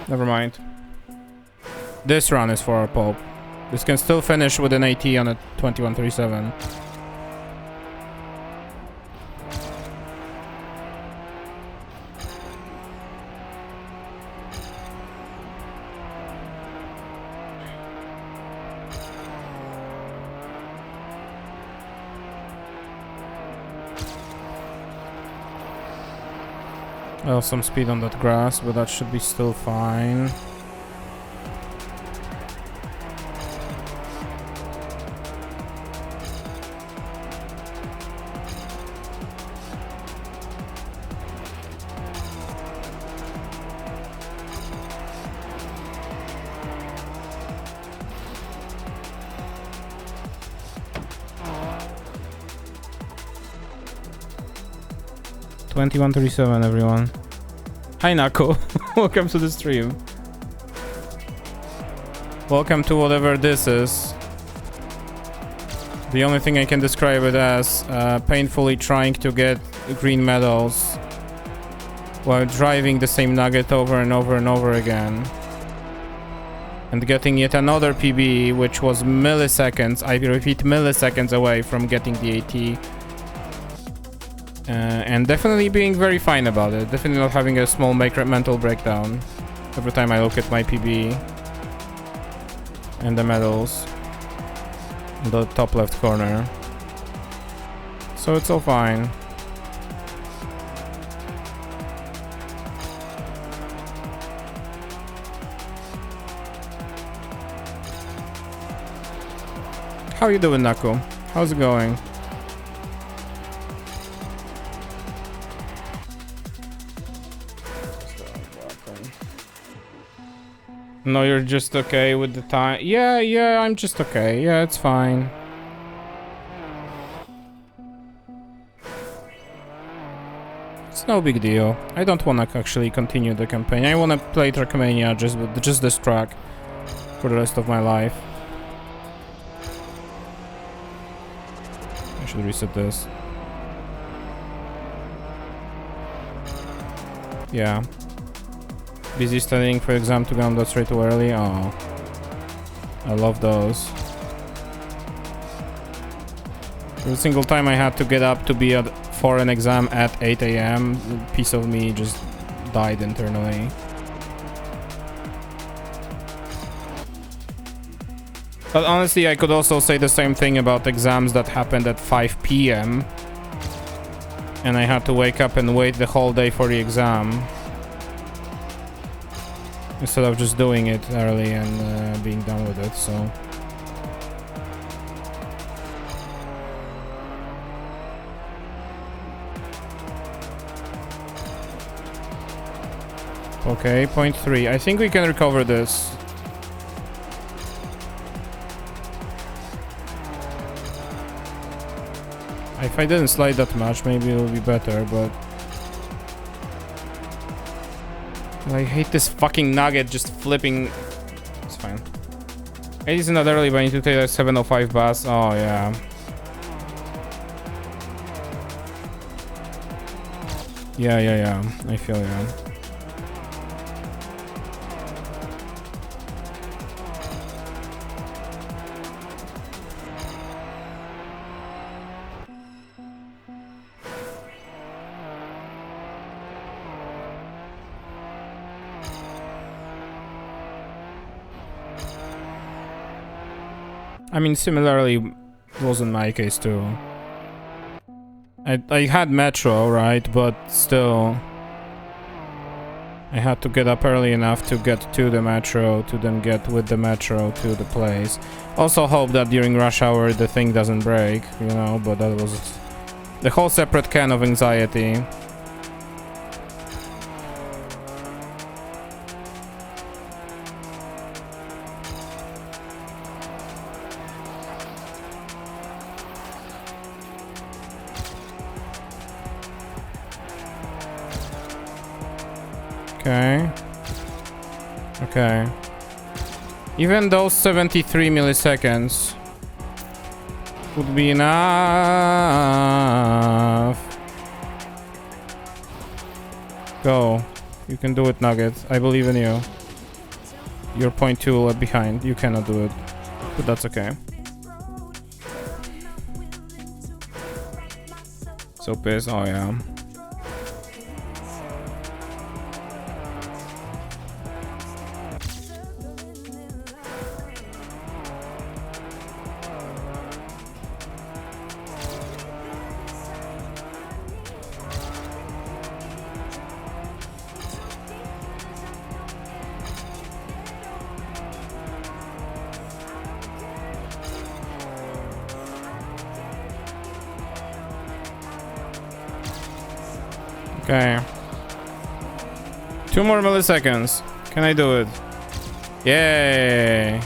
Never mind. This run is for our pulp. This can still finish with an AT on a 2137. Well, some speed on that grass, but that should be still fine. $21.37, everyone. Hi, Nako. Welcome to the stream. Welcome to whatever this is. The only thing I can describe it as painfully trying to get green medals while driving the same nugget over and over and over again. And getting yet another PB, which was milliseconds, I repeat, milliseconds away from getting the AT. And definitely being very fine about it. Definitely not having a small mental breakdown every time I look at my PB and the medals in the top left corner. So it's all fine. How you doing, Nako? How's it going? No, you're just okay with the time. Yeah, I'm just okay. Yeah, it's fine. It's no big deal. I don't want to actually continue the campaign. I want to play Trackmania just this track for the rest of my life. I should reset this. Yeah. Busy studying for exam to come that straight too early. Oh, I love those. Every single time I had to get up to be for an exam at 8 AM, a piece of me just died internally. But honestly, I could also say the same thing about exams that happened at 5 PM. And I had to wake up and wait the whole day for the exam. Instead of just doing it early and being done with it, so... Okay, 0.3. I think we can recover this. If I didn't slide that much, maybe it'll be better, but... I hate this fucking nugget just flipping It is not early, but I need to take a 7:05 bus. Oh, yeah. Yeah. I feel you. I mean, similarly wasn't my case too. I had metro, right? But still, I had to get up early enough to get to the metro, to then get with the metro to the place. Also hope that during rush hour the thing doesn't break, you know, but that was the whole separate can of anxiety. Okay. Even those 73 milliseconds would be enough. Go. You can do it, Nugget. I believe in you. You're 0.2 behind. You cannot do it. But that's okay. So pissed. Oh, yeah. Okay. 2 more milliseconds. Can I do it? Yay!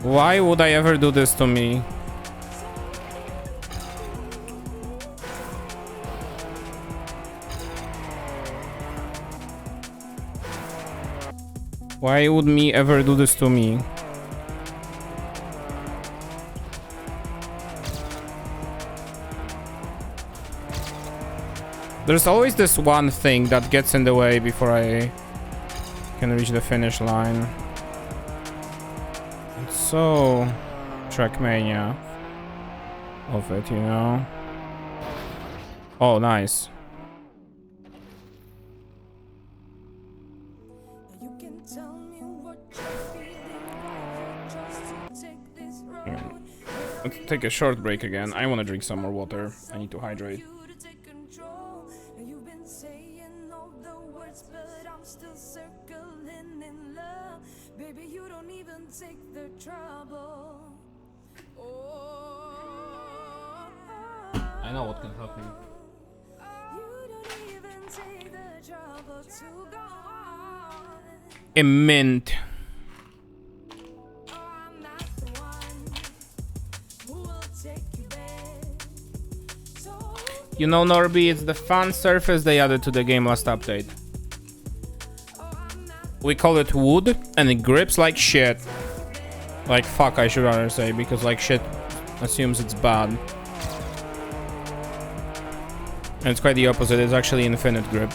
Why would I ever do this to me? Why would me ever do this to me? There's always this one thing that gets in the way before I can reach the finish line. It's so Trackmania of it, you know? Oh, nice. Let's take a short break again. I want to drink some more water. I need to hydrate. I know what can help me. A mint. You know, Norby, it's the fun surface they added to the game last update. We call it wood, and it grips like shit. Like fuck, I should rather say, because like shit assumes it's bad. And it's quite the opposite, it's actually infinite grip.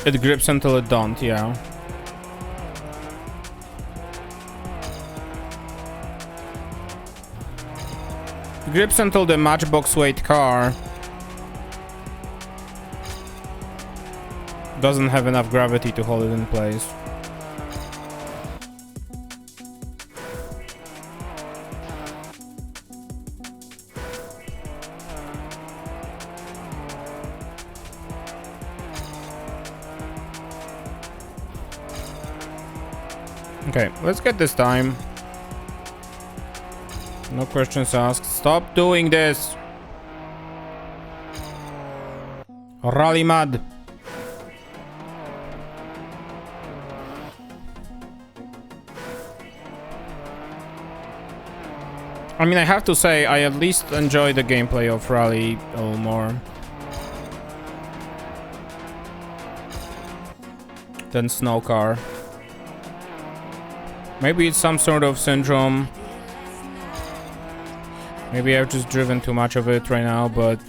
It grips until it don't, yeah. It grips until the matchbox weight car doesn't have enough gravity to hold it in place. Okay, let's get this time. No questions asked. Stop doing this! Rally mud! I mean, I have to say, I at least enjoy the gameplay of Rally a little more than Snow Car. Maybe it's some sort of syndrome. Maybe I've just driven too much of it right now, but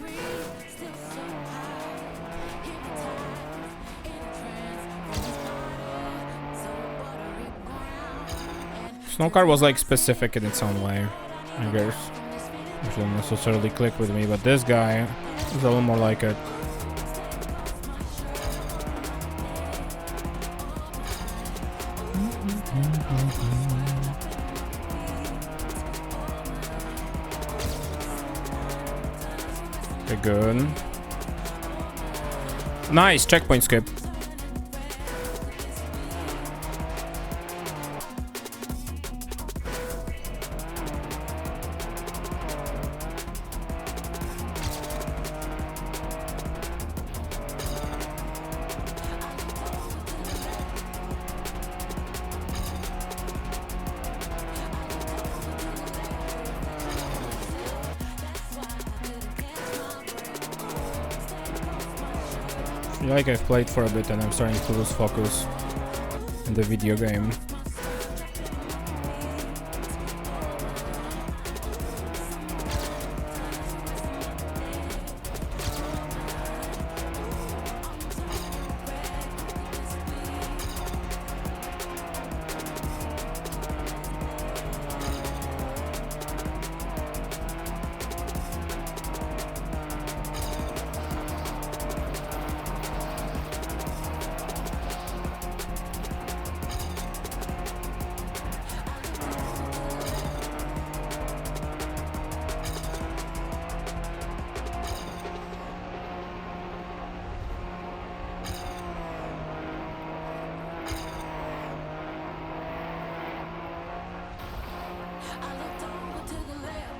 Snow Car was like specific in its own way, I guess. Which didn't necessarily click with me, but this guy is a little more like it. Okay, good. Nice, checkpoint skip. I feel like I've played for a bit and I'm starting to lose focus in the video game.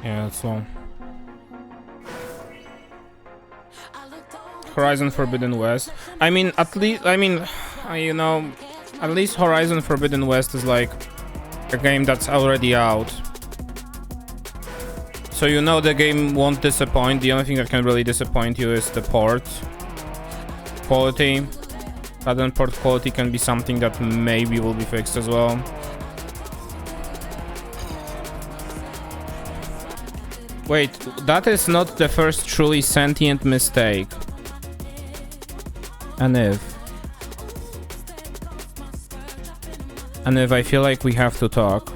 Yeah, that's long. Horizon Forbidden West. I mean, at least, you know, at least Horizon Forbidden West is like a game that's already out. So you know the game won't disappoint. The only thing that can really disappoint you is the port quality. But then port quality can be something that maybe will be fixed as well. Wait, that is not the first truly sentient mistake. And if I feel like we have to talk.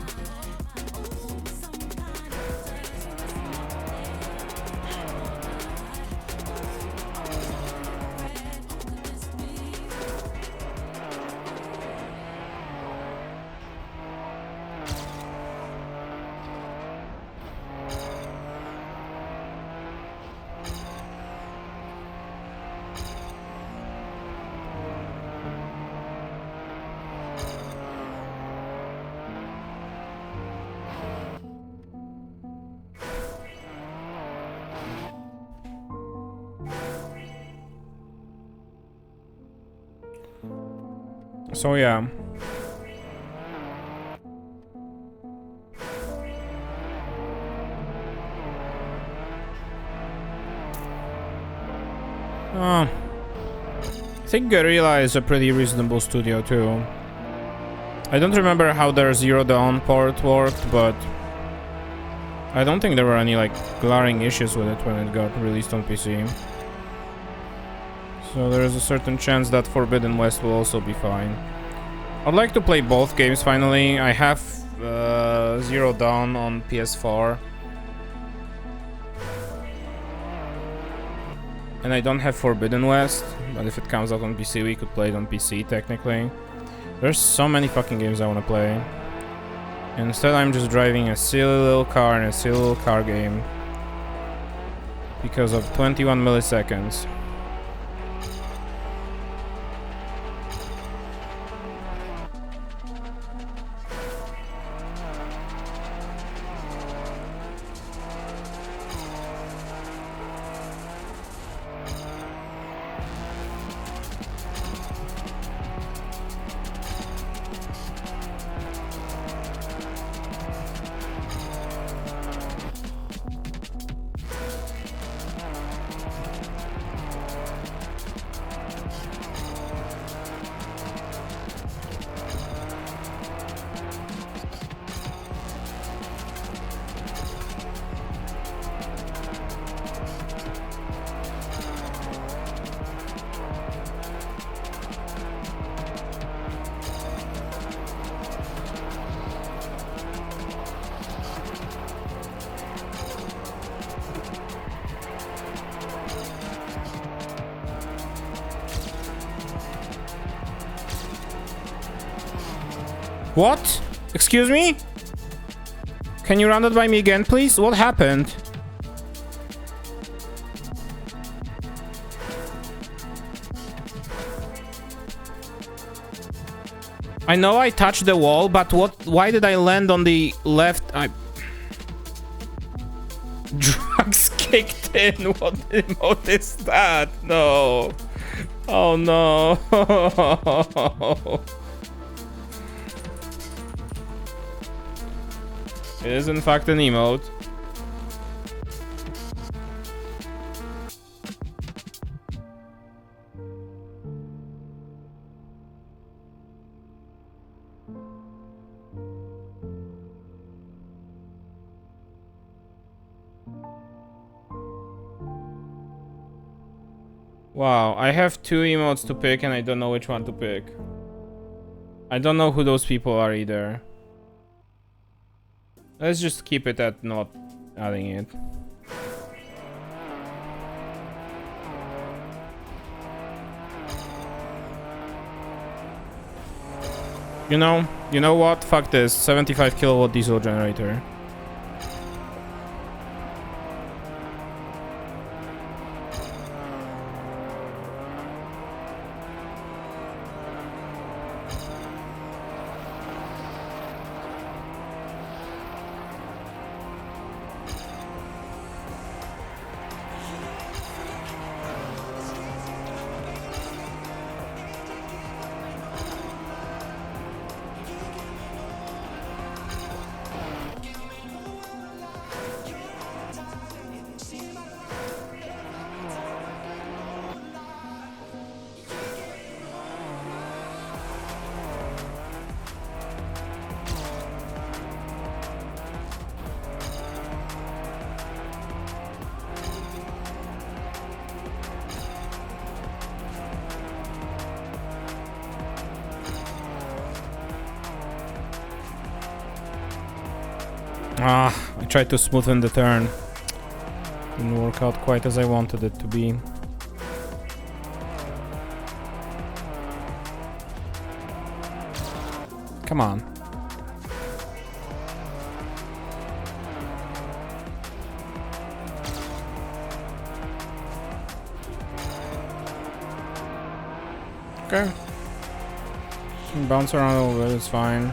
So yeah. I think Guerrilla is a pretty reasonable studio too. I don't remember how their Zero Dawn port worked, but I don't think there were any like glaring issues with it when it got released on PC. So there is a certain chance that Forbidden West will also be fine. I'd like to play both games finally. I have Zero Dawn on PS4. And I don't have Forbidden West, but if it comes out on PC, we could play it on PC technically. There's so many fucking games I want to play. Instead, I'm just driving a silly little car in a silly little car game because of 21 milliseconds. What? Excuse me? Can you run that by me again, please? What happened? I know I touched the wall, but what? Why did I land on the left? Drugs kicked in. What emote is that? No. Oh no. It is in fact an emote. Wow, I have 2 emotes to pick and I don't know which one to pick. I don't know who those people are either. Let's just keep it at not adding it. You know what? Fuck this. 75 kilowatt diesel generator. I tried to smoothen the turn. Didn't work out quite as I wanted it to be. Come on. Okay. Bounce around a little bit, it's fine.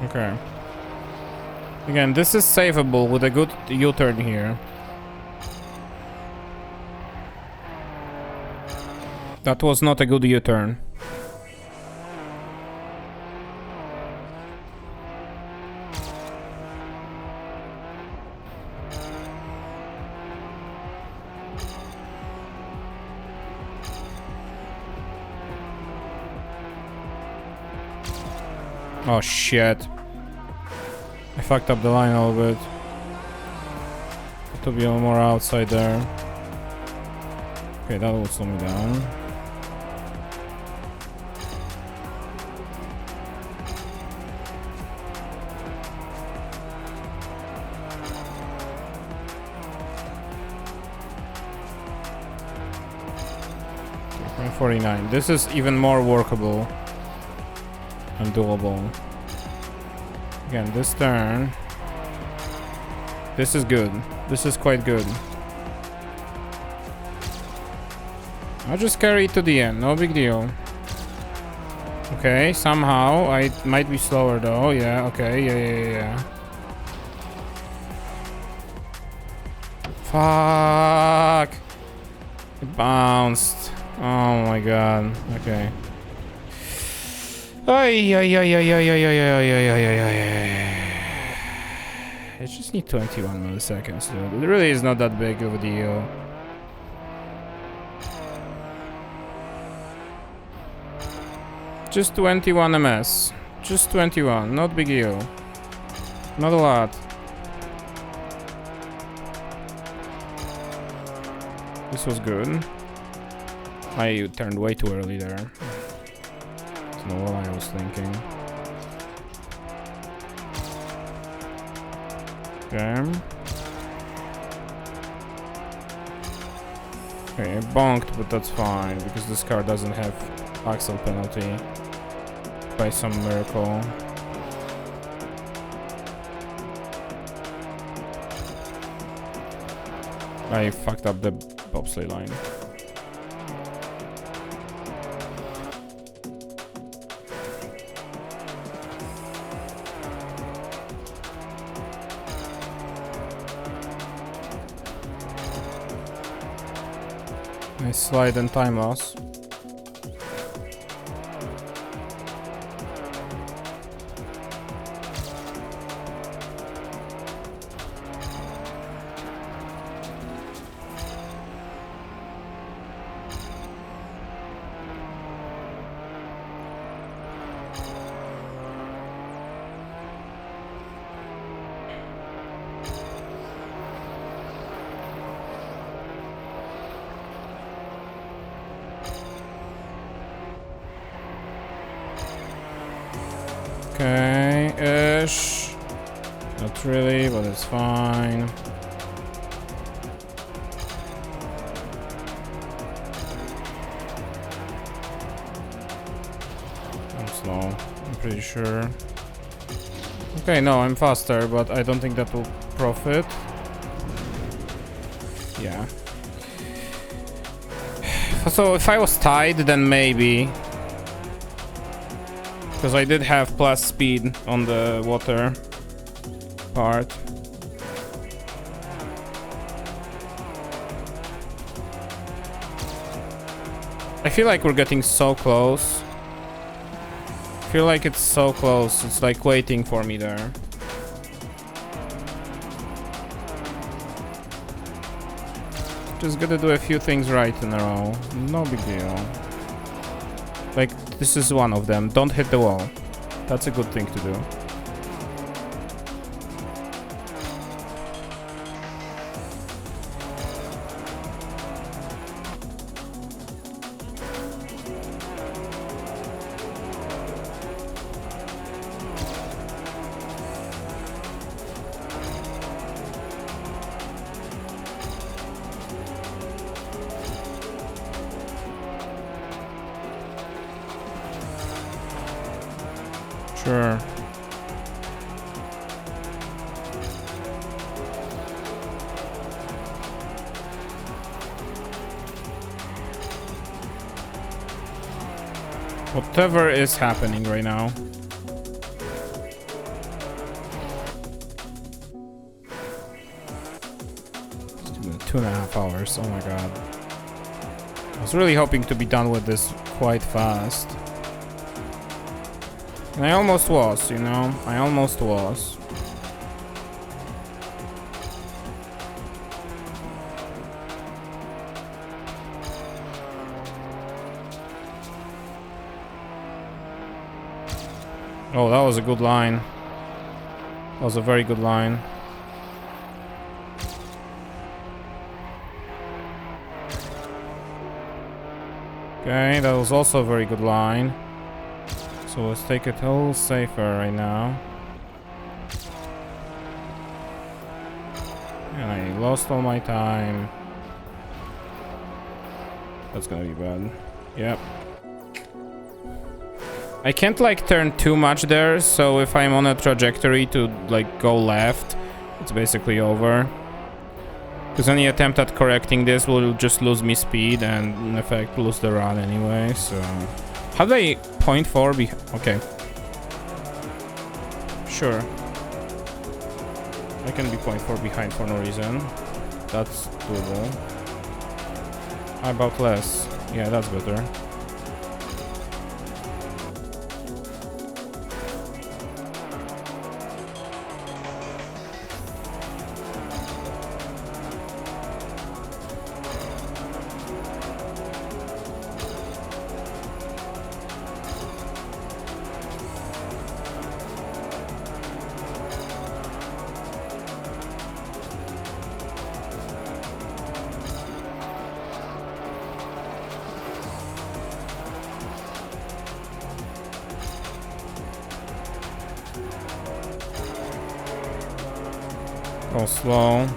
Okay. Again, this is savable with a good U-turn here. That was not a good U-turn. Oh shit. I fucked up the line a little bit. Have to be a little more outside there. Okay, that will slow me down. Okay, 49. This is even more workable and doable. Again, this turn. This is good. This is quite good. I'll just carry it to the end. No big deal. Okay, somehow. I might be slower though. Yeah, okay. Yeah. Fuck. It bounced. Oh my god. Okay. Ay, ay, ay, ay, ay, ay, ay, ay, ay, ay, ay, ay. I just need 21 milliseconds, dude. It really is not that big of a deal. Just 21 ms. Just 21. Not big deal. Not a lot. This was good. I turned way too early there. That's not what I was thinking. Okay. Okay, it bonked, but that's fine because this car doesn't have axle penalty by some miracle. I fucked up the bobsleigh line. Nice slide and time loss. Okay-ish. Not really, but it's fine. I'm slow, I'm pretty sure. Okay, no, I'm faster, but I don't think that will profit. Yeah. So if I was tied, then maybe. Because I did have plus speed on the water part. I feel like we're getting so close. I feel like it's so close. It's like waiting for me there. Just gotta do a few things right in a row. No big deal. Like, this is one of them. Don't hit the wall. That's a good thing to do. Sure. Whatever is happening right now. It's been 2.5 hours. Oh my god. I was really hoping to be done with this quite fast. And I almost was, you know? I almost was. Oh, that was a good line. That was a very good line. Okay, that was also a very good line. So let's take it a little safer right now. And I lost all my time. That's gonna be bad. Yep. I can't like turn too much there, so if I'm on a trajectory to like go left, it's basically over. Because any attempt at correcting this will just lose me speed and in effect lose the run anyway, so... How do I 0.4 be... Okay. Sure. I can be 0.4 behind for no reason. That's doable. How about less? Yeah, that's better. Go slow.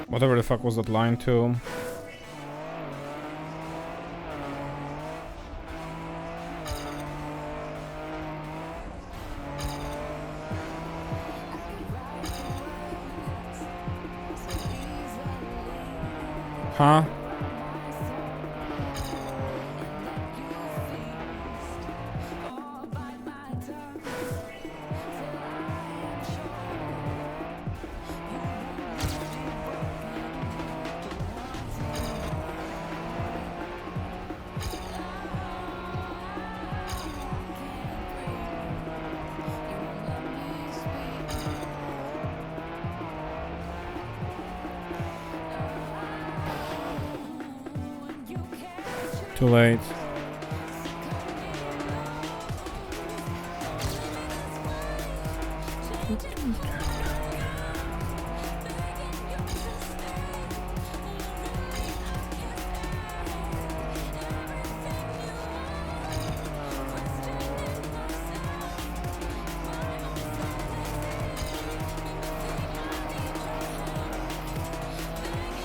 Whatever the fuck was that line to? Huh? Too late.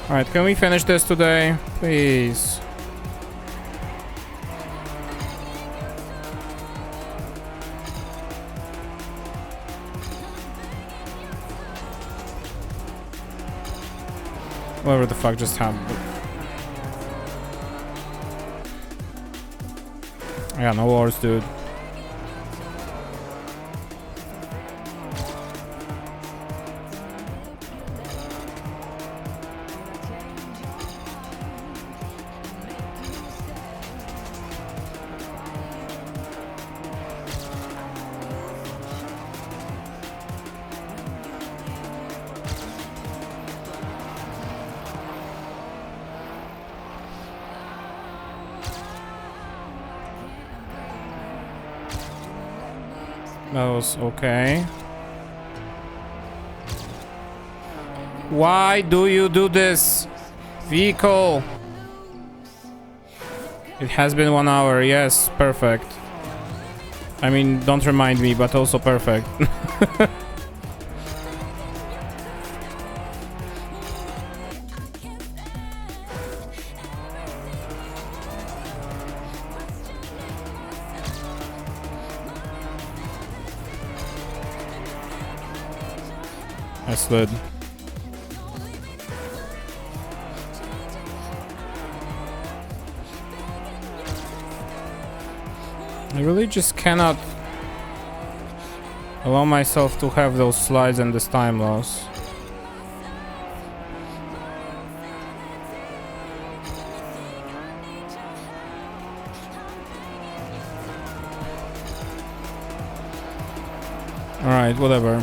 Alright, can we finish this today? Please. Whatever the fuck just happened. Yeah, no wars, dude. That was okay. Why do you do this? Vehicle. It has been 1 hour. Yes, perfect. I mean, don't remind me, but also perfect. I slid. I really just cannot allow myself to have those slides and this time loss. Alright, whatever.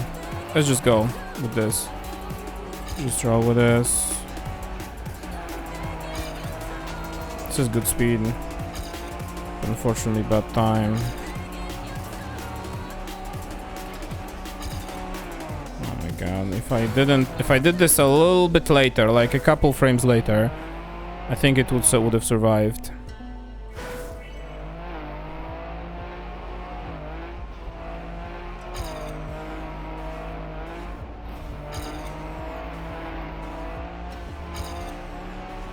Let's just go with this. Just roll with this. This is good speed. Unfortunately, bad time. Oh my god! If I did this a little bit later, like a couple frames later, I think it would have survived.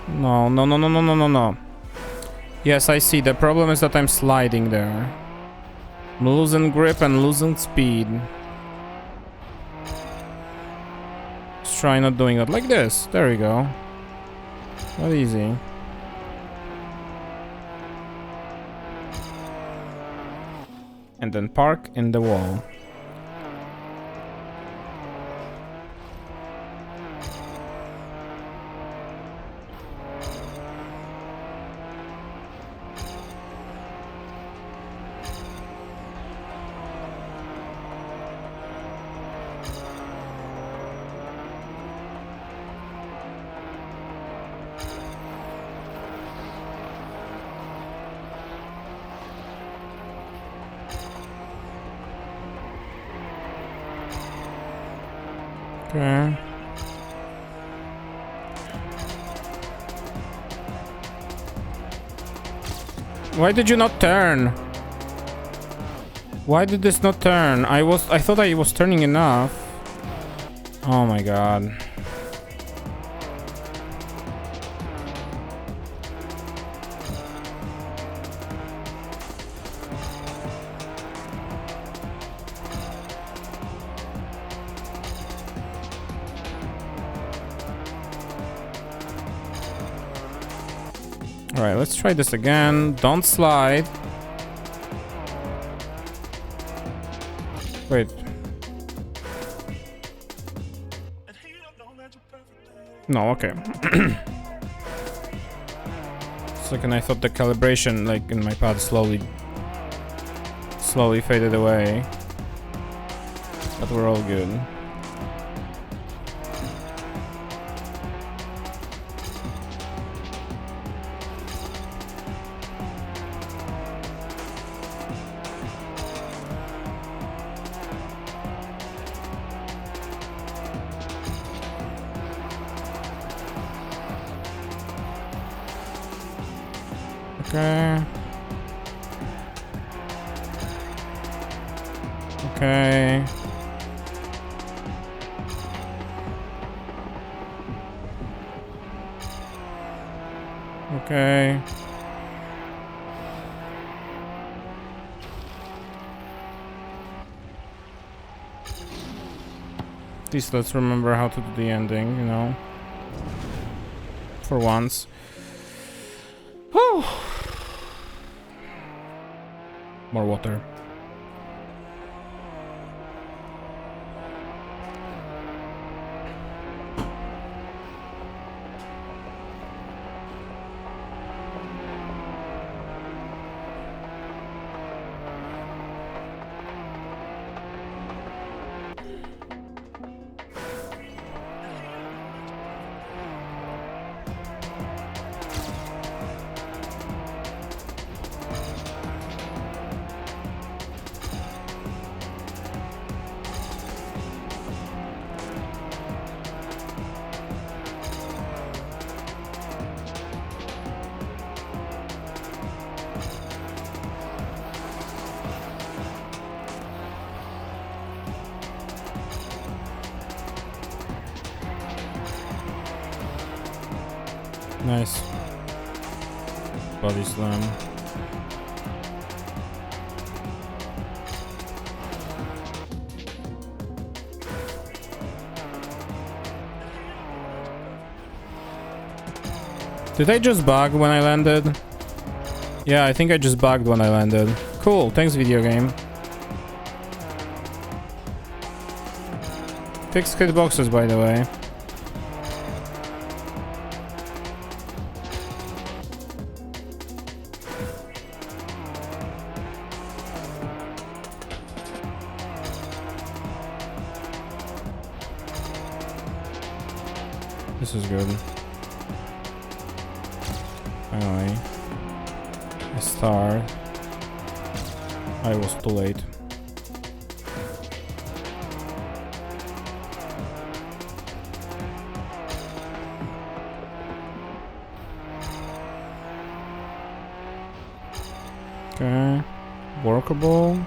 No, no, no, no, no, no, no, no. Yes, I see. The problem is that I'm sliding there. I'm losing grip and losing speed. Let's try not doing it like this. There we go. Not easy. And then park in the wall. Okay. Why did you not turn? Why did this not turn? I thought I was turning enough. Oh my god. Alright, let's try this again. Don't slide. Wait. No, okay. Second, I thought the calibration, like, in my pad slowly faded away. But we're all good. Okay. Okay. Okay. At least let's remember how to do the ending, you know. For once. Whew. More water. Nice. Body slam. Did I just bug when I landed? Yeah, I think I just bugged when I landed. Cool, thanks video game. Fixed hitboxes, by the way. This is good. Finally. A star. I was too late. Okay. Workable.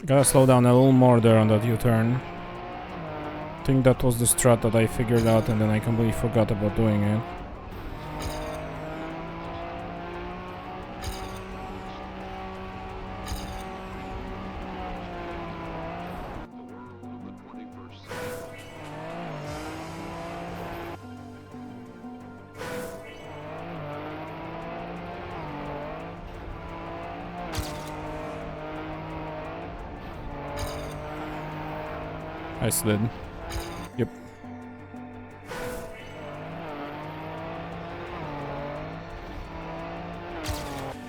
Gotta slow down a little more there on that U-turn. I think that was the strat that I figured out and then I completely forgot about doing it. I slid. Yep.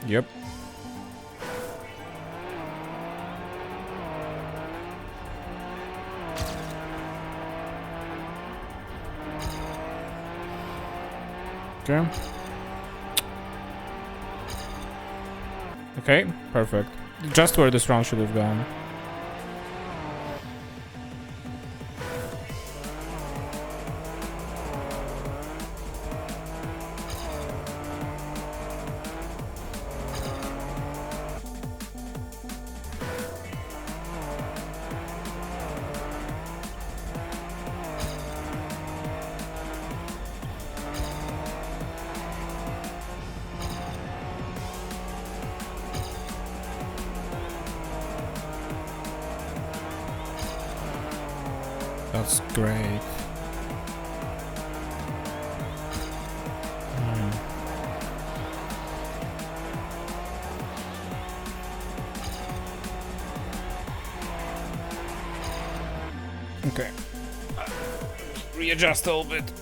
Yep. Okay. Okay, perfect. Just where this round should have gone. That's great. Okay. Readjust a little bit.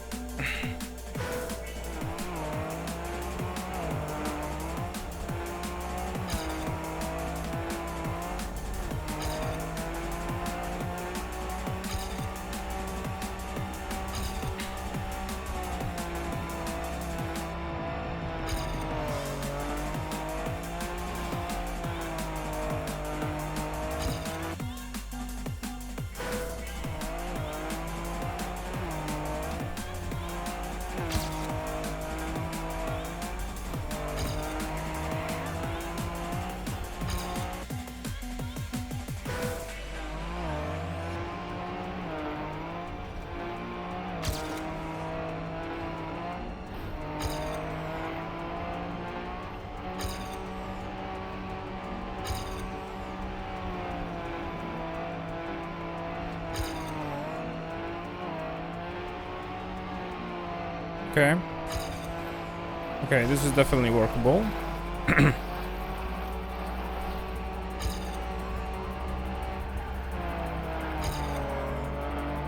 Okay. Okay, this is definitely workable.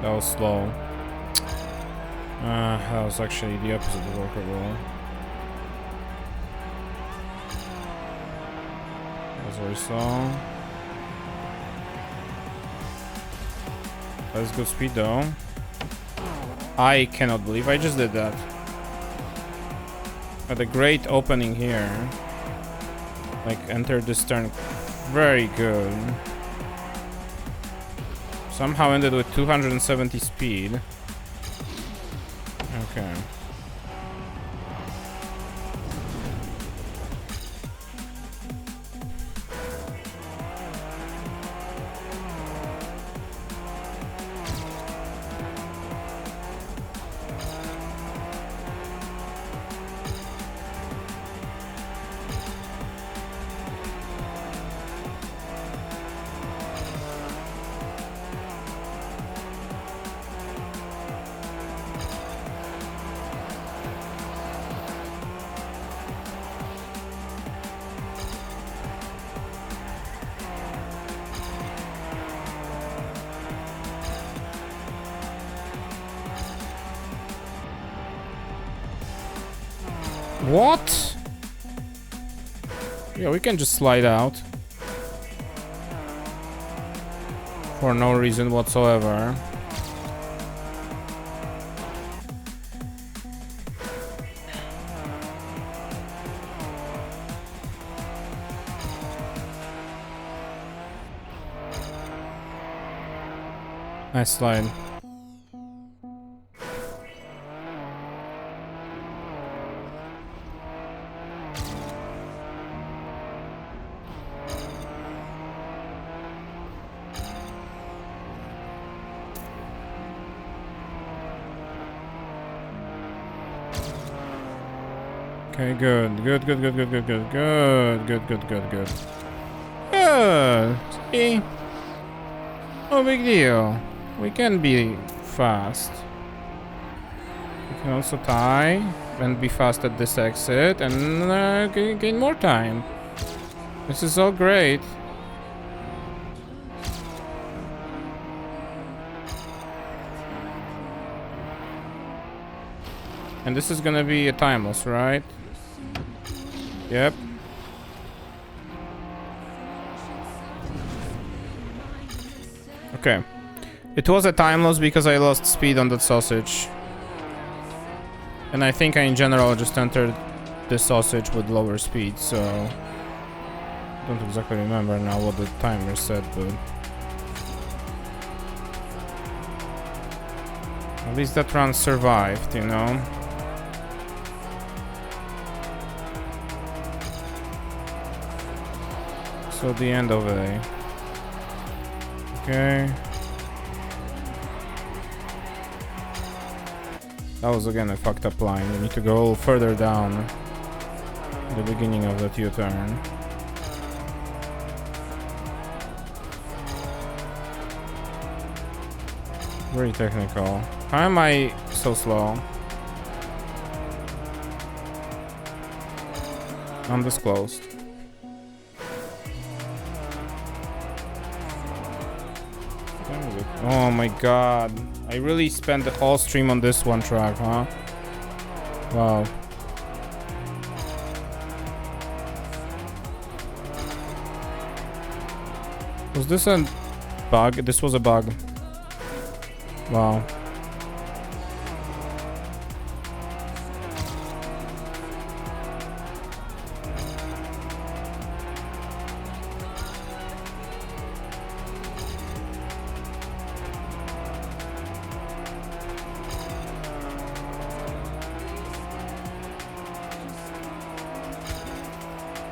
That was slow. That was actually the opposite of workable. That was very slow. That's good speed though. I cannot believe I just did that. Had a great opening here. Like, entered this turn very good. Somehow ended with 270 speed. Okay. What? Yeah, we can just slide out. For no reason whatsoever. Nice slide. Okay, good. Good, good, good, good, good, good, good, good, good, good, good. Good. See? No big deal. We can be fast. We can also tie and be fast at this exit and gain more time. This is all great. And this is gonna be a timeless, right? Yep. Okay. It was a timeless because I lost speed on that sausage. And I think I in general just entered the sausage with lower speed, so... I don't exactly remember now what the timer said, but... At least that run survived, you know? So the end of it. Okay. That was again a fucked up line. We need to go a little further down the beginning of that U-turn. Very technical. How am I so slow? Undisclosed. Oh my god. I really spent the whole stream on this one track, huh? Wow. Was this a bug? This was a bug. Wow.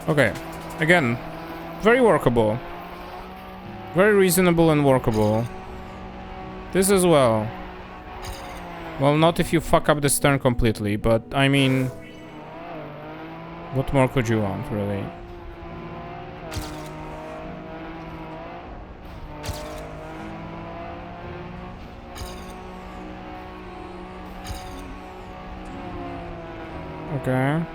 Okay, again, very workable. Very reasonable and workable. This as well. Well, not if you fuck up this turn completely, but I mean... What more could you want, really? Okay.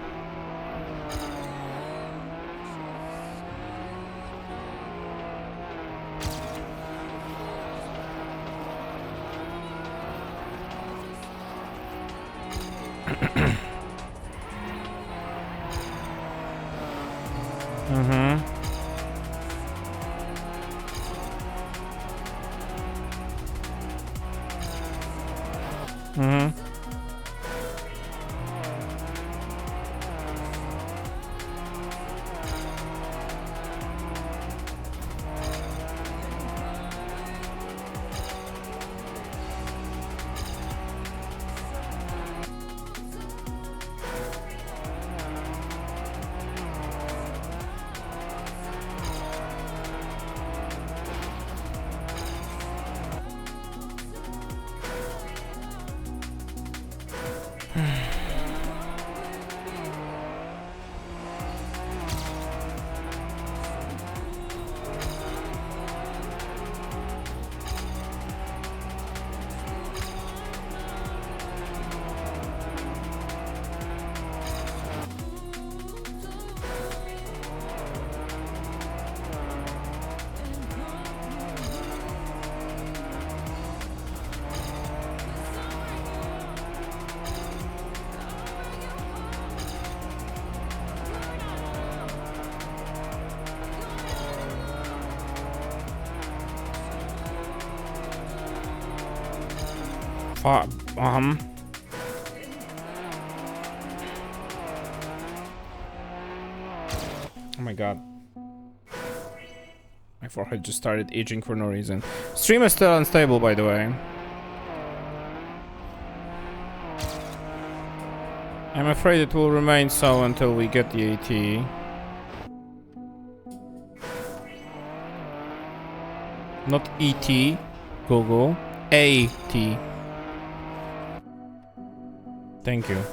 Oh my god. My forehead just started itching for no reason. Stream is still unstable, by the way. I'm afraid it will remain so until we get the AT. Not ET, Google. AT. Thank you.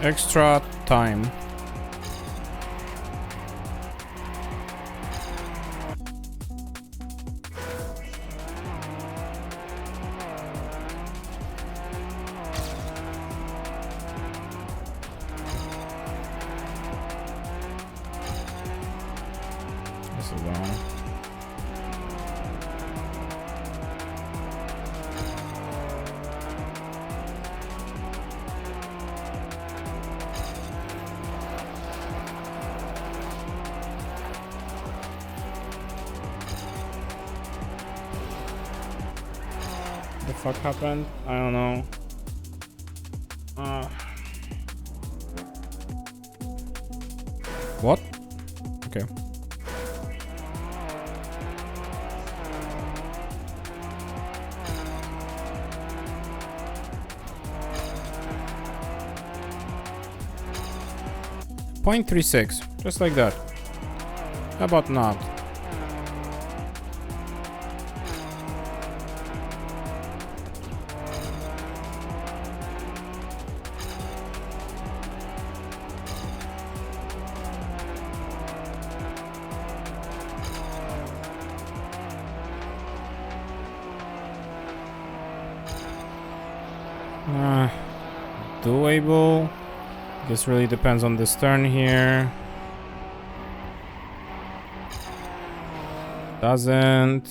Extra time. This is wrong. The fuck happened? I don't know. What? Okay. .36, just like that. How about not? Doable. This really depends on this turn here. Doesn't,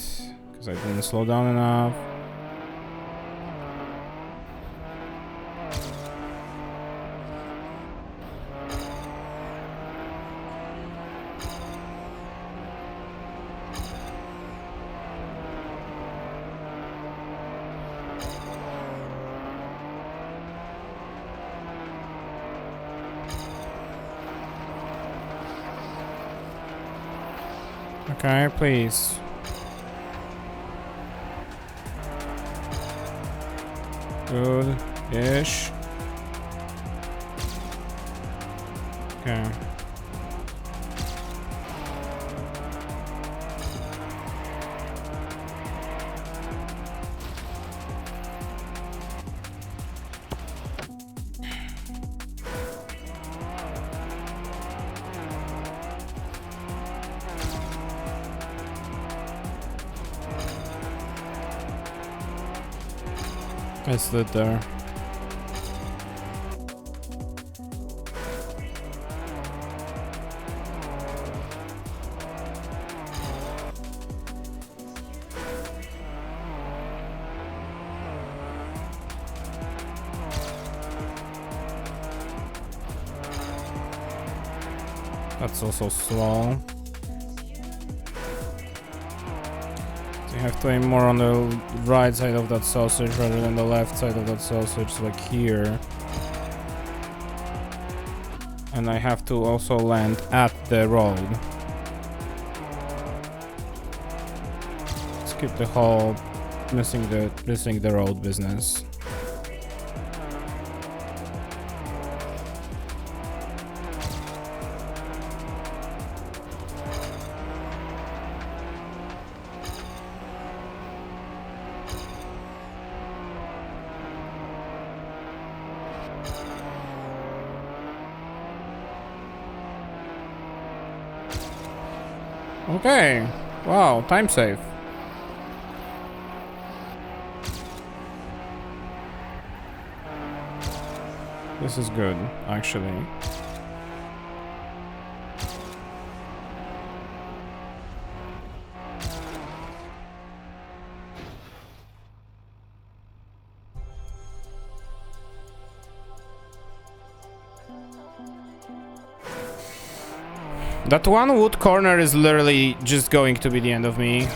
because I didn't slow down enough. Okay, please. Good-ish. Okay. I slid there. That's also slow. So you have to aim more on the right side of that sausage rather than the left side of that sausage, like here. And I have to also land at the road. Skip the whole missing the road business. Okay, wow, time save. This is good, actually. That one wood corner is literally just going to be the end of me.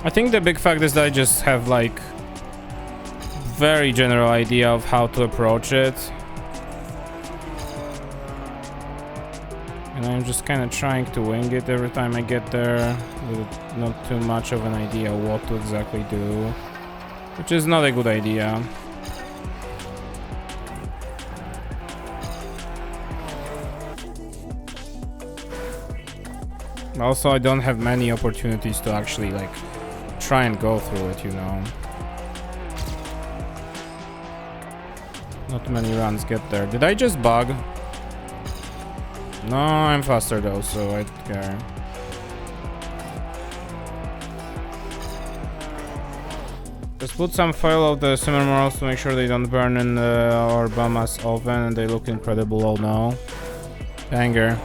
I think the big fact is that I just have like very general idea of how to approach it. And I'm just kind of trying to wing it every time I get there, with not too much of an idea what to exactly do, which is not a good idea. Also, I don't have many opportunities to actually, like, try and go through it, you know. Not many runs get there. Did I just bug? No, I'm faster though, so I don't care. Just put some foil of the simmer morals to make sure they don't burn in our Bama's oven and they look incredible. Oh no. Banger.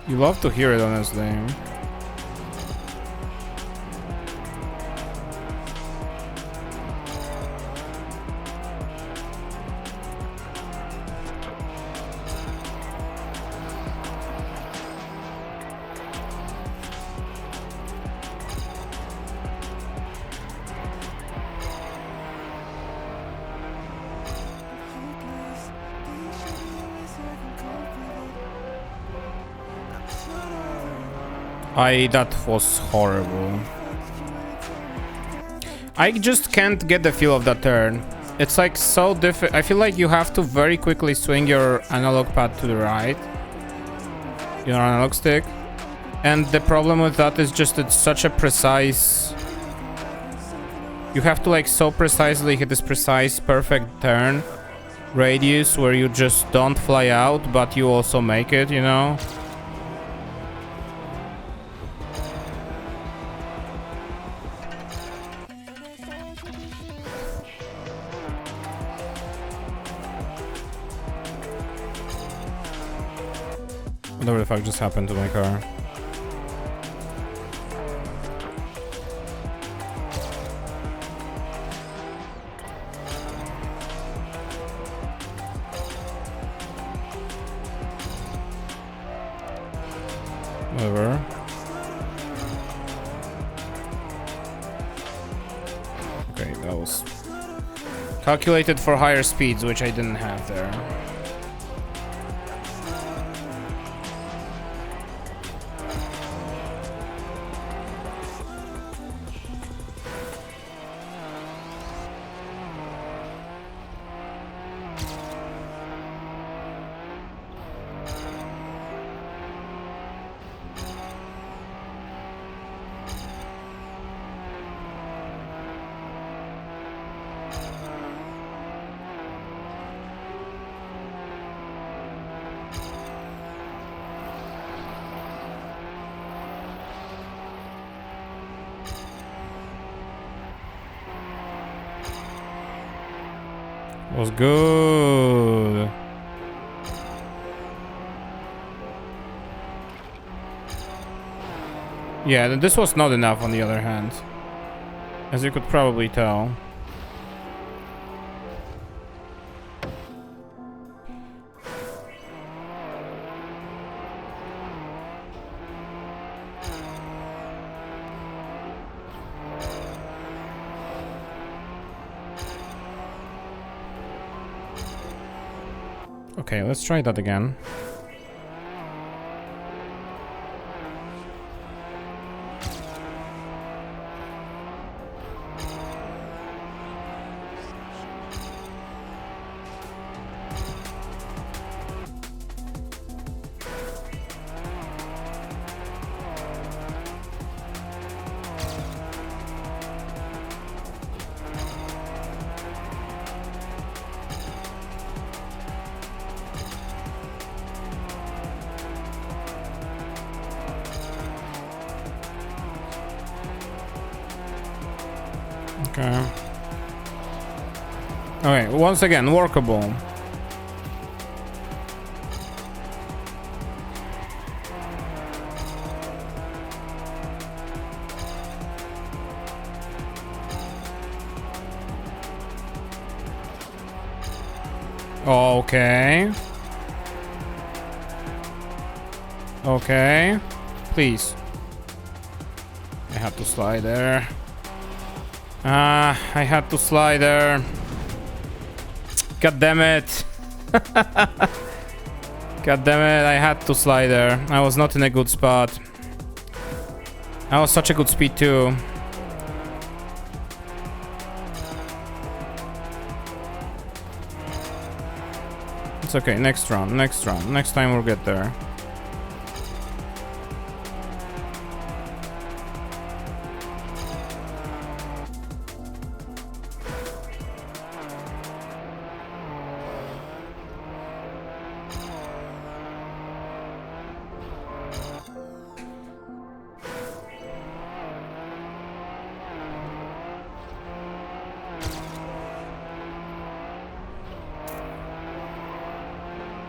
You love to hear it, honestly. That was horrible. I just can't get the feel of that turn. It's like so difficult. I feel like you have to very quickly swing your analog pad to the right. Your analog stick. And the problem with that is just it's such a precise... You have to like so precisely hit this precise perfect turn radius where you just don't fly out, but you also make it, you know? Whatever the fuck just happened to my car. Whatever. Okay, that was calculated for higher speeds, which I didn't have there. Was good. Yeah, this was not enough on the other hand, as you could probably tell. Okay, let's try that again. Okay. Okay, once again, workable. Okay. Okay. Please. I have to slide there. I had to slide there. God damn it. God damn it, I had to slide there. I was not in a good spot. I was such a good speed too. It's okay, next round. Next time we'll get there.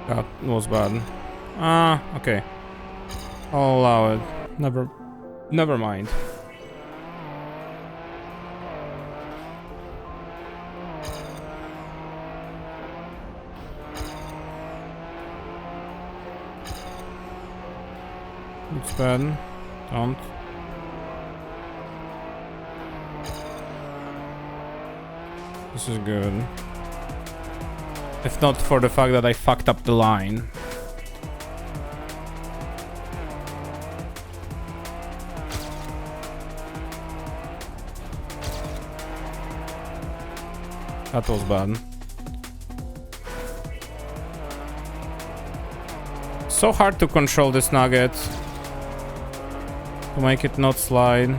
That was bad. Okay. I'll allow it. Never mind. It's bad. Don't. This is good. If not for the fact that I fucked up the line. That was bad. So hard to control this nugget. To make it not slide.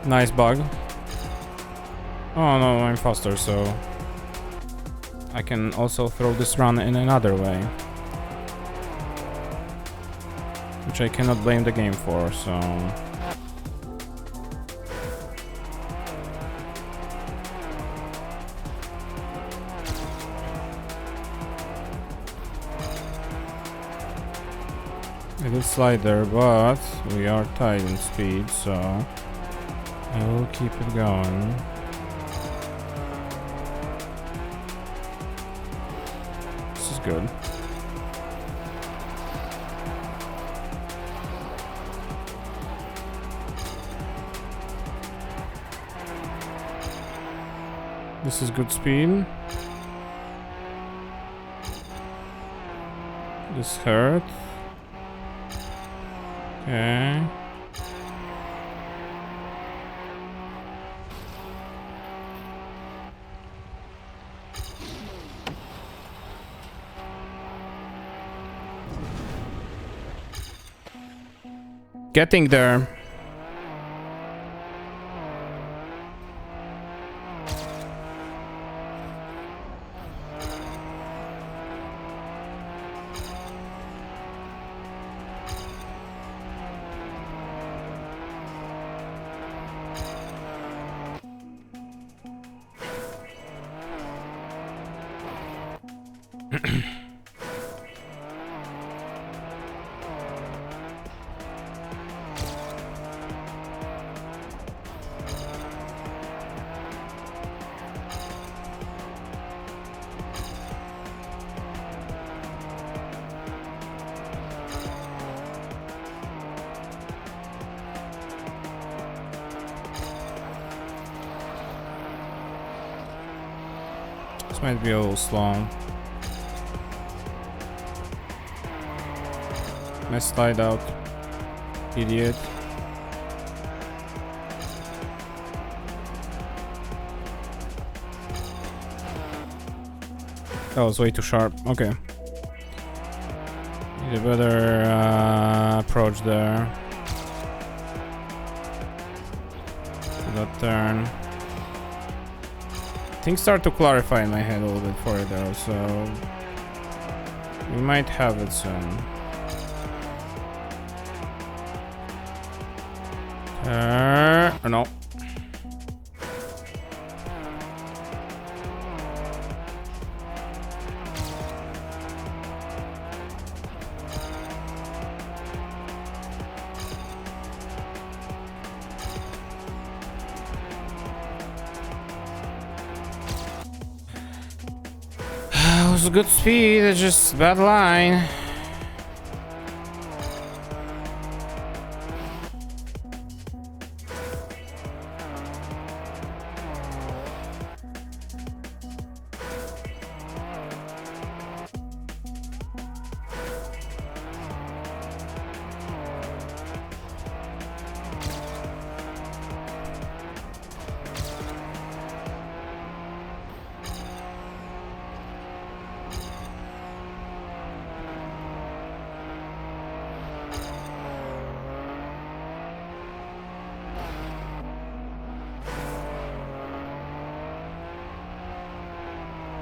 Nice bug. Oh no, I'm faster, so I can also throw this run in another way. Which I cannot blame the game for, so... It will slide there, but we are tight in speed, so I will keep it going. This is good. This is good speed. This hurt. Okay. Getting there. This might be a little slow. Nice slide out, idiot. That was way too sharp. Okay. Need a better approach there. To that turn. Things start to clarify in my head a little bit for it though, so we might have it soon. Or no. It was a good speed, it's just bad line.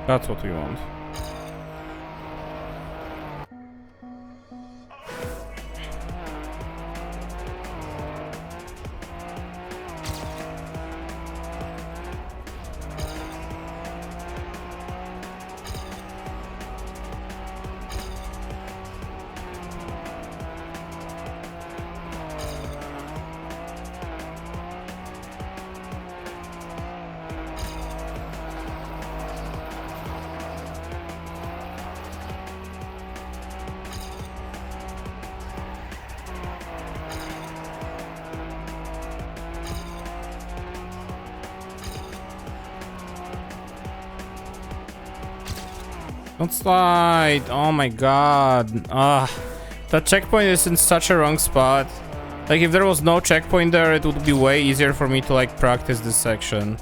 That's what we want. Don't slide. Oh my god. That checkpoint is in such a wrong spot. Like, if there was no checkpoint there, it would be way easier for me to, like, practice this section.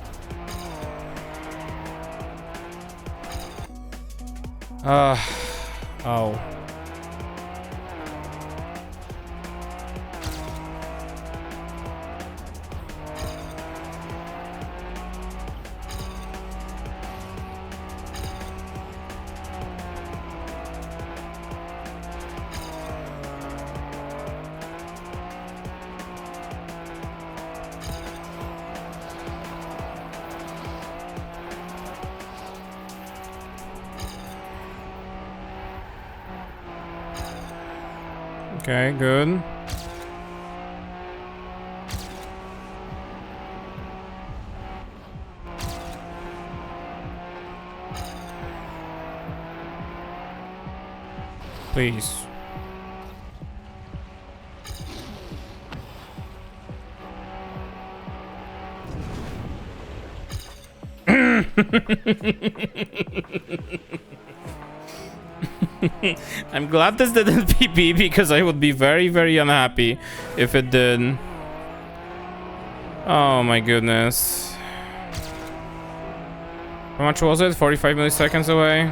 Oh. Okay, good. Please. I'm glad this didn't PB because I would be very, very unhappy if it did. Oh my goodness. How much was it? 45 milliseconds away?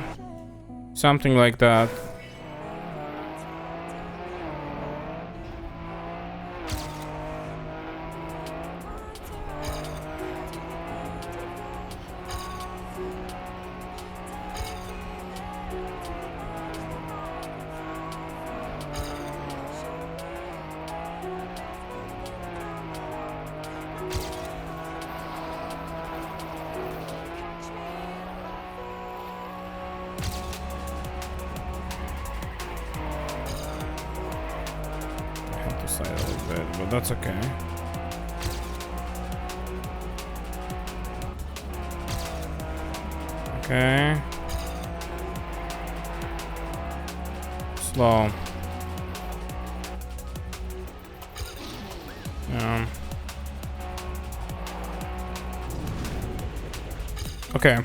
Something like that. Side a little bit, but that's okay. Okay. Slow. Yeah. Okay.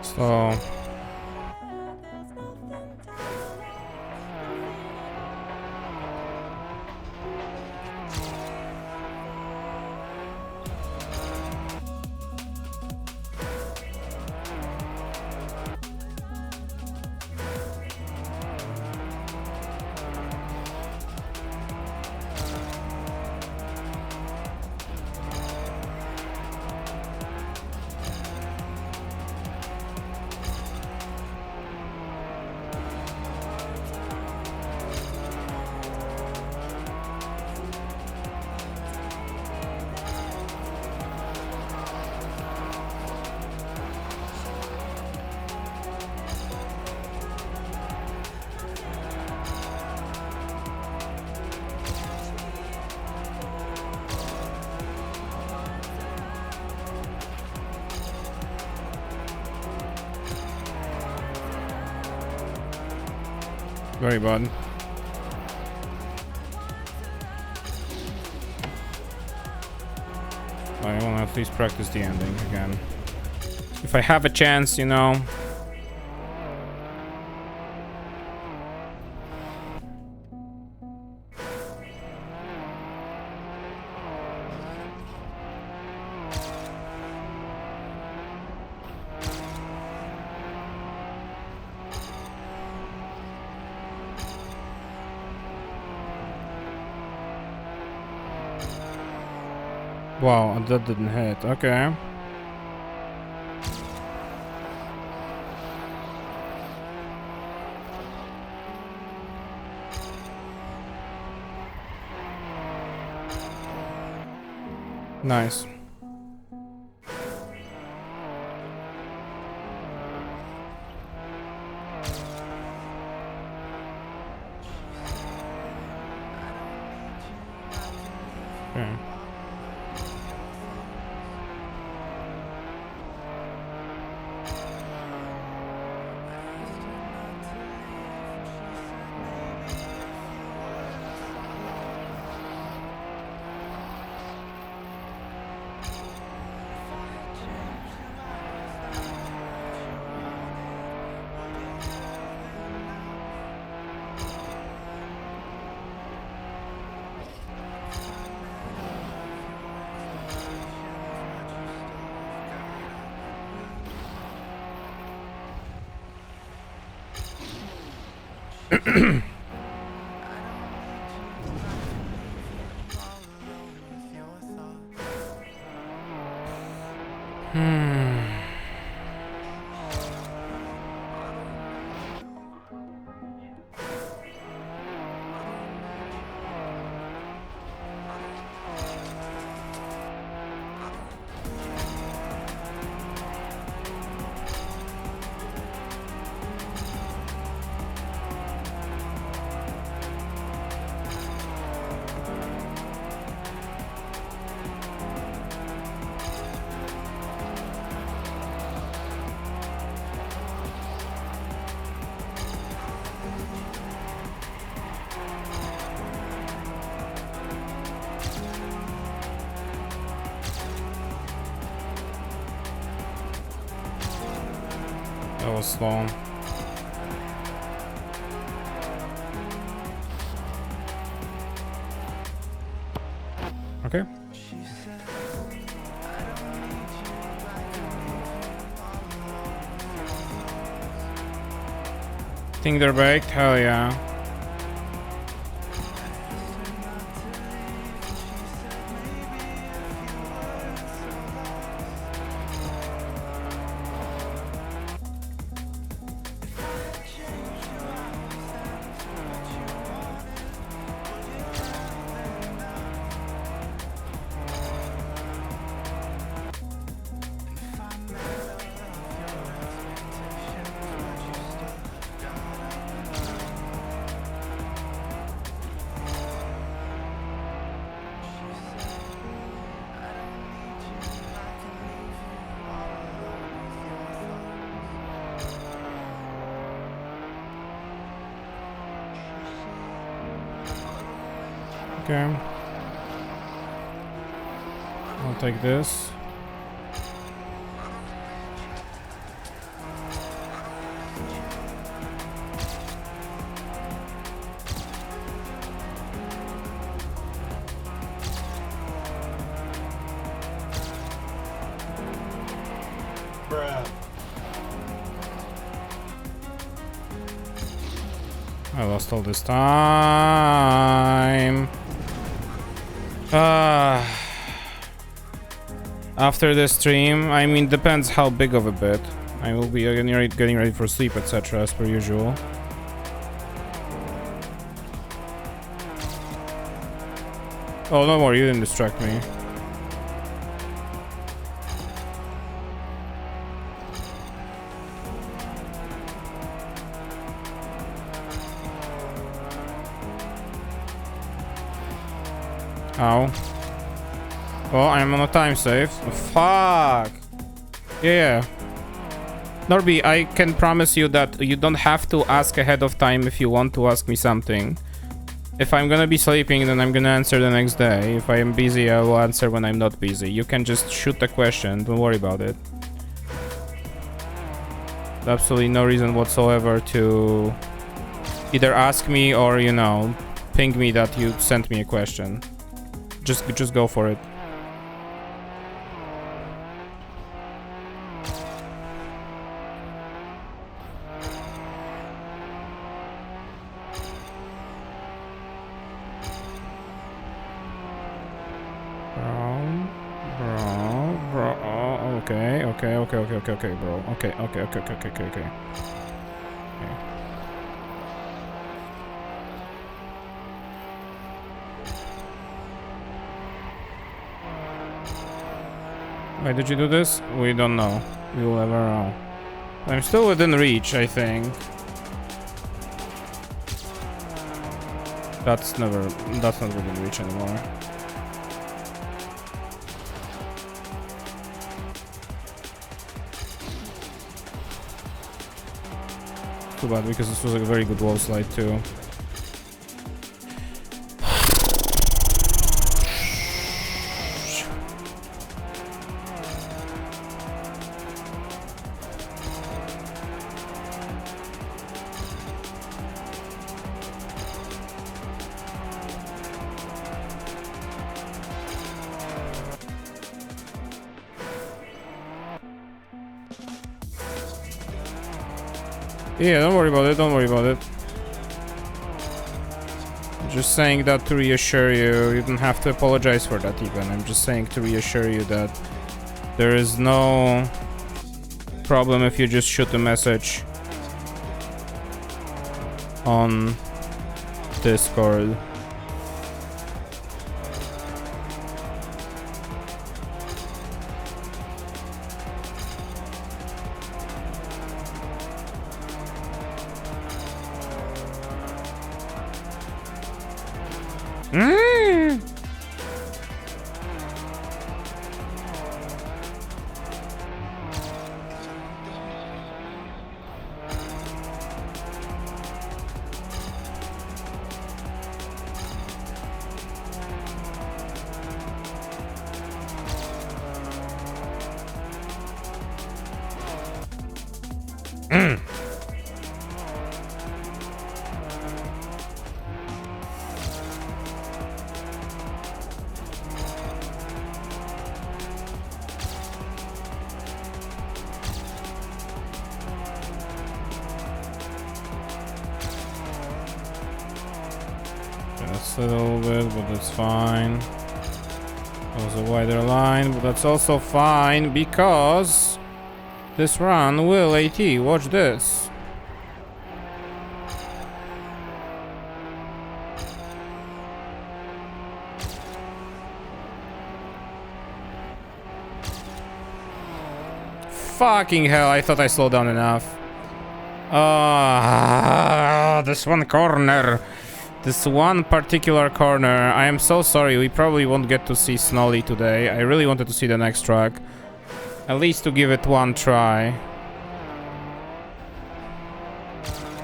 So Very bad. I want to at least practice the ending again. If I have a chance, you know. Wow, that didn't hit. Okay. Nice. Okay. That was slow. Okay. Think they're baked? Hell yeah. Okay. I'll take this. I lost all this time. After the stream, I mean, depends how big of a bit. I will be getting ready for sleep, etc. as per usual. Oh, no more, you didn't distract me. Ow. Oh, I'm on a time save. Oh, fuck. Yeah. Norby, I can promise you that you don't have to ask ahead of time if you want to ask me something. If I'm gonna be sleeping, then I'm gonna answer the next day. If I am busy, I will answer when I'm not busy. You can just shoot a question, don't worry about it. Absolutely no reason whatsoever to either ask me or, you know, ping me that you sent me a question. Just go for it. Okay, bro. Okay. Why did you do this? We don't know. We will never know. I'm still within reach, I think. That's not within reach anymore. Too bad, because this was a very good wall slide too. Yeah, don't worry about it. I'm just saying that to reassure you. You don't have to apologize for that even. I'm just saying to reassure you that there is no problem if you just shoot a message on Discord. Just a little bit, but that's fine. That was a wider line, but that's also fine because this run will AT. Watch this. Fucking hell, I thought I slowed down enough. This one corner. This one particular corner. I am so sorry, we probably won't get to see Snolly today. I really wanted to see the next track. At least to give it one try.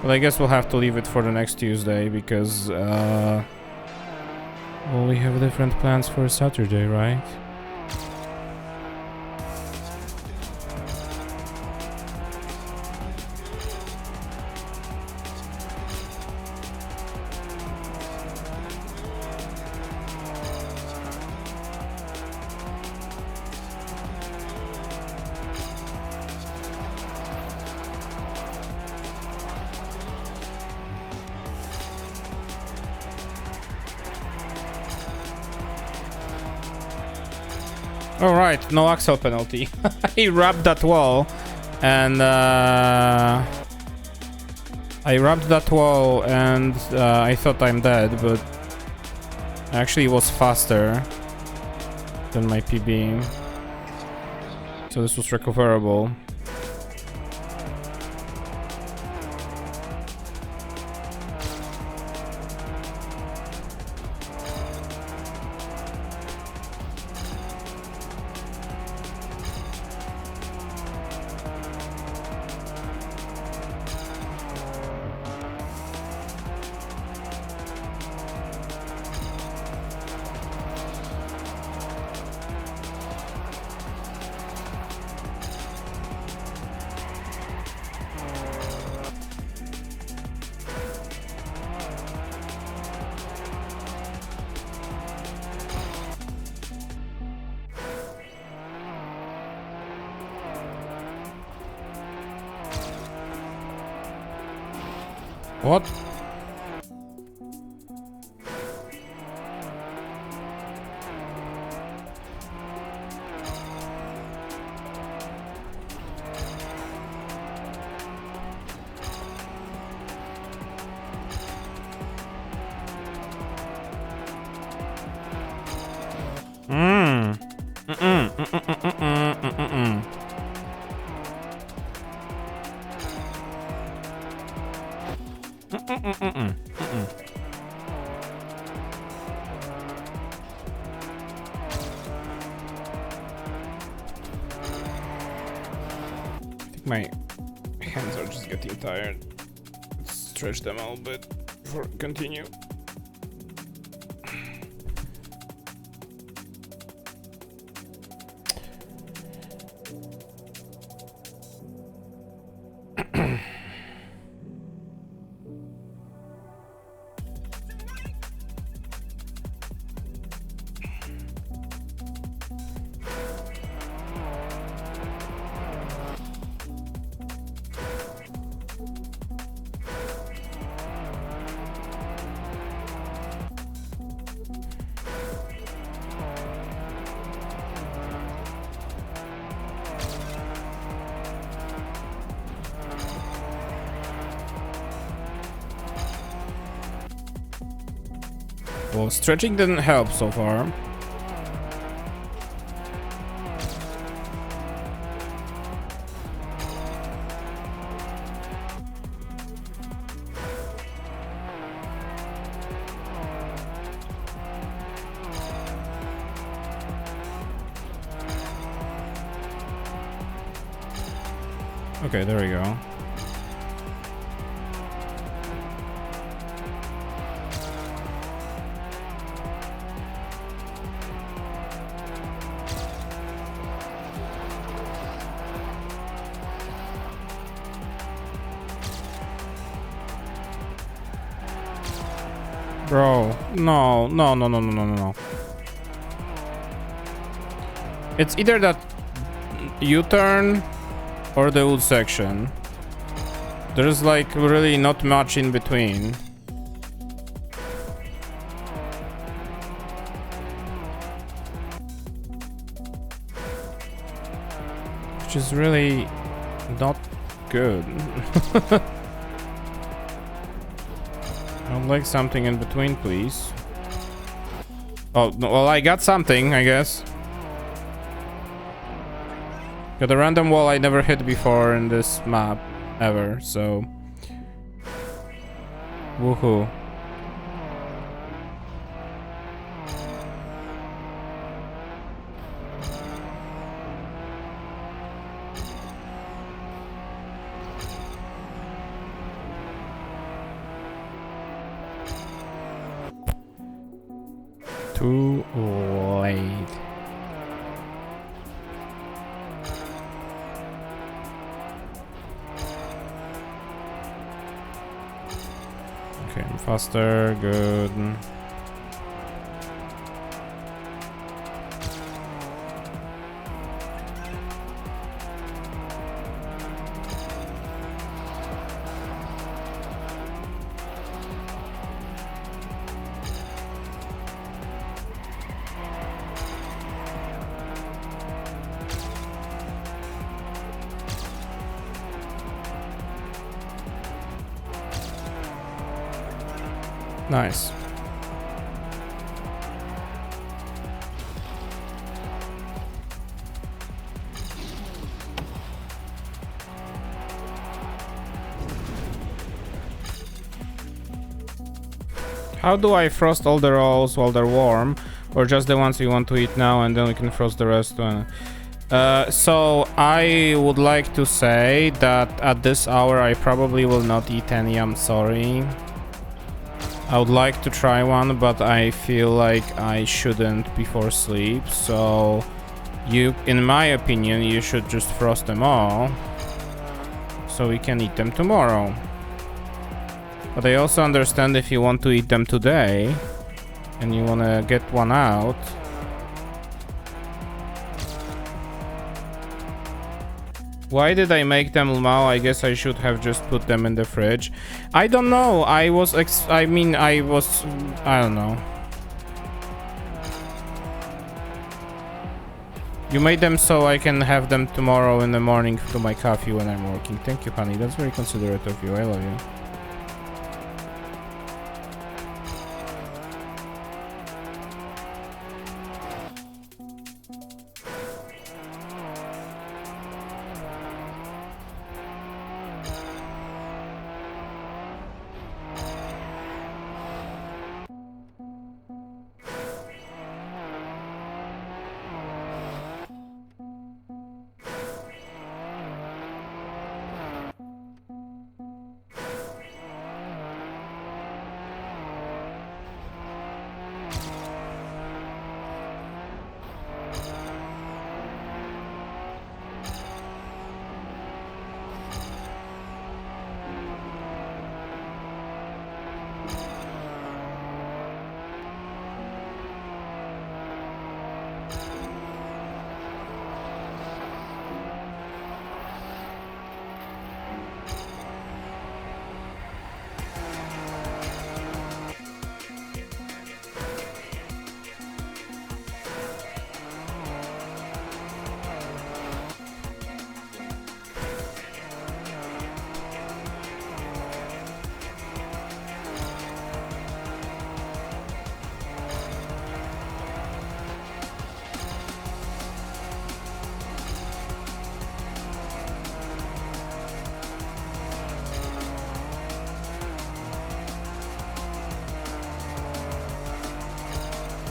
But I guess we'll have to leave it for the next Tuesday because, well, we have different plans for Saturday, right? Alright, no axle penalty. I wrapped that wall and I thought I'm dead, but actually it was faster than my PB. So this was recoverable. What? My hands are just getting tired. Let's stretch them a little bit before we continue. Well, stretching didn't help so far. Okay, there we go. Bro, no. It's either that U-turn or the wood section. There's like really not much in between. Which is really not good. I'd like something in between, please. Oh, no, well, I got something, I guess. Got a random wall I never hit before in this map, ever, so... Woohoo. Too late. Okay, I'm faster, good. Nice. How do I frost all the rolls while they're warm? Or just the ones you want to eat now and then we can frost the rest when... so I would like to say that at this hour I probably will not eat any, I'm sorry. I would like to try one, but I feel like I shouldn't before sleep, so you, in my opinion, you should just frost them all so we can eat them tomorrow. But I also understand if you want to eat them today and you want to get one out. Why did I make them now? I guess I should have just put them in the fridge. I don't know. I don't know. You made them so I can have them tomorrow in the morning to my coffee when I'm working. Thank you, honey. That's very considerate of you. I love you.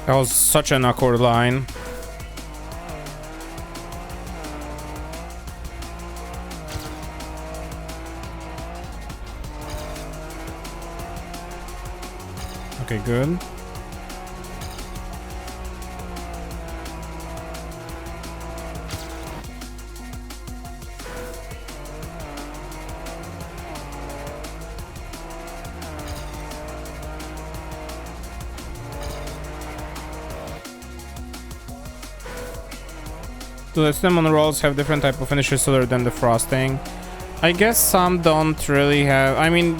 That was such an awkward line. Okay, good. Do the cinnamon rolls have different type of finishes other than the frosting? I guess some don't really have. I mean,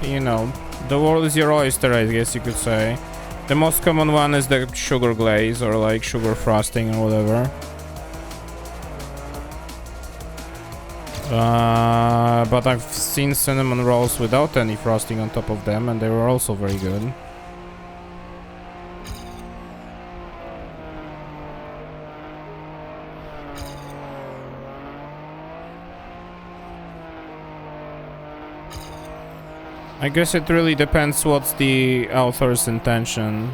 you know, the world is your oyster, I guess you could say. The most common one is the sugar glaze or like sugar frosting or whatever. But I've seen cinnamon rolls without any frosting on top of them, and they were also very good. I guess it really depends what's the author's intention.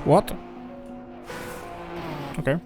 What? Okay.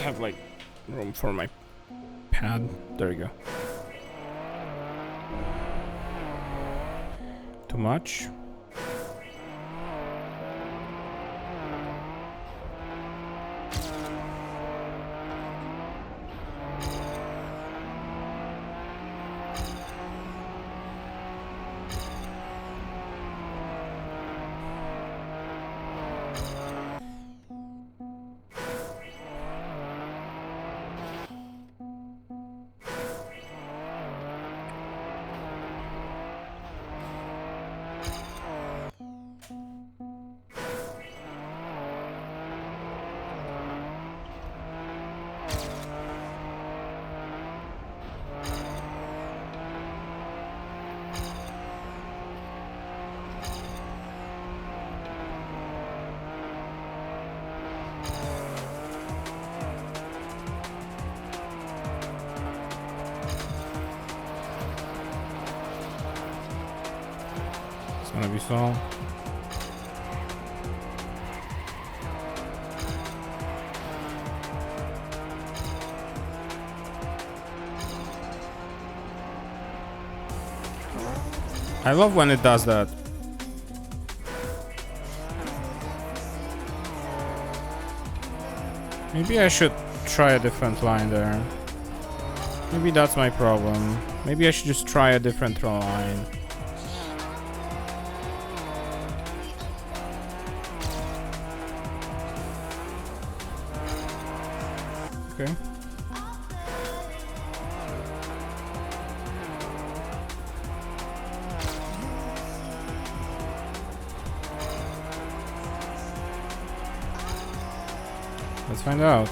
have like room for my pad. There you go. Too much. Gonna be so. I love when it does that. Maybe I should try a different line there. Maybe that's my problem. Maybe I should just try a different line. Okay. Let's find out.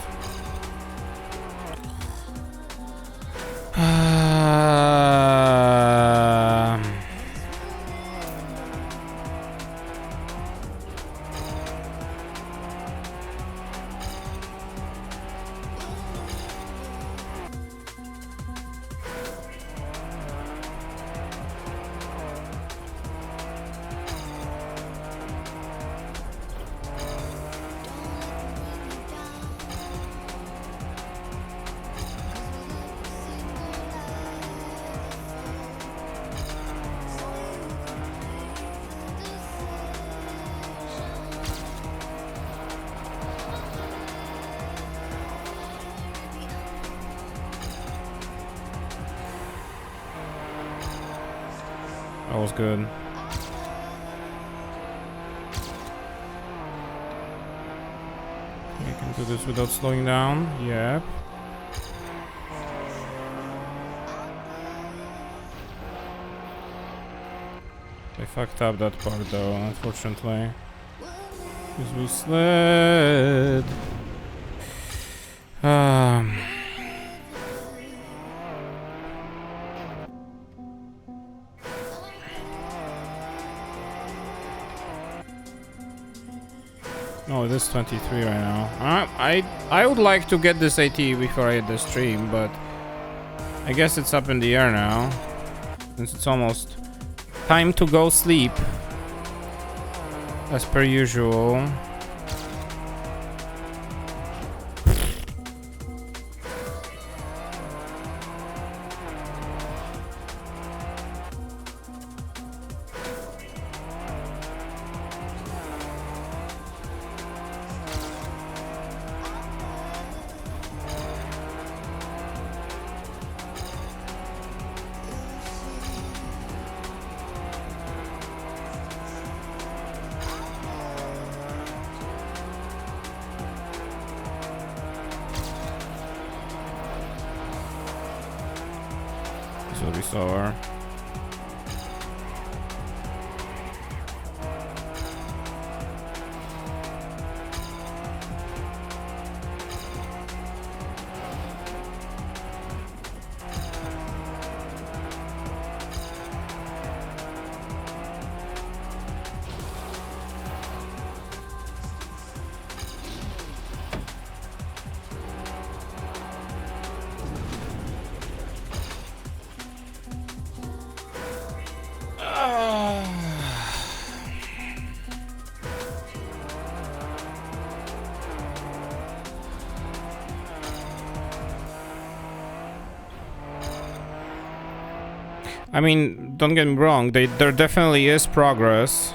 That was good. We can do this without slowing down. Yep. I fucked up that part though, unfortunately. Because we slid. Oh, it is 23 right now. I would like to get this AT before I hit the stream, but I guess it's up in the air now. Since it's almost time to go sleep. As per usual. This will be slower. I mean, don't get me wrong, there definitely is progress.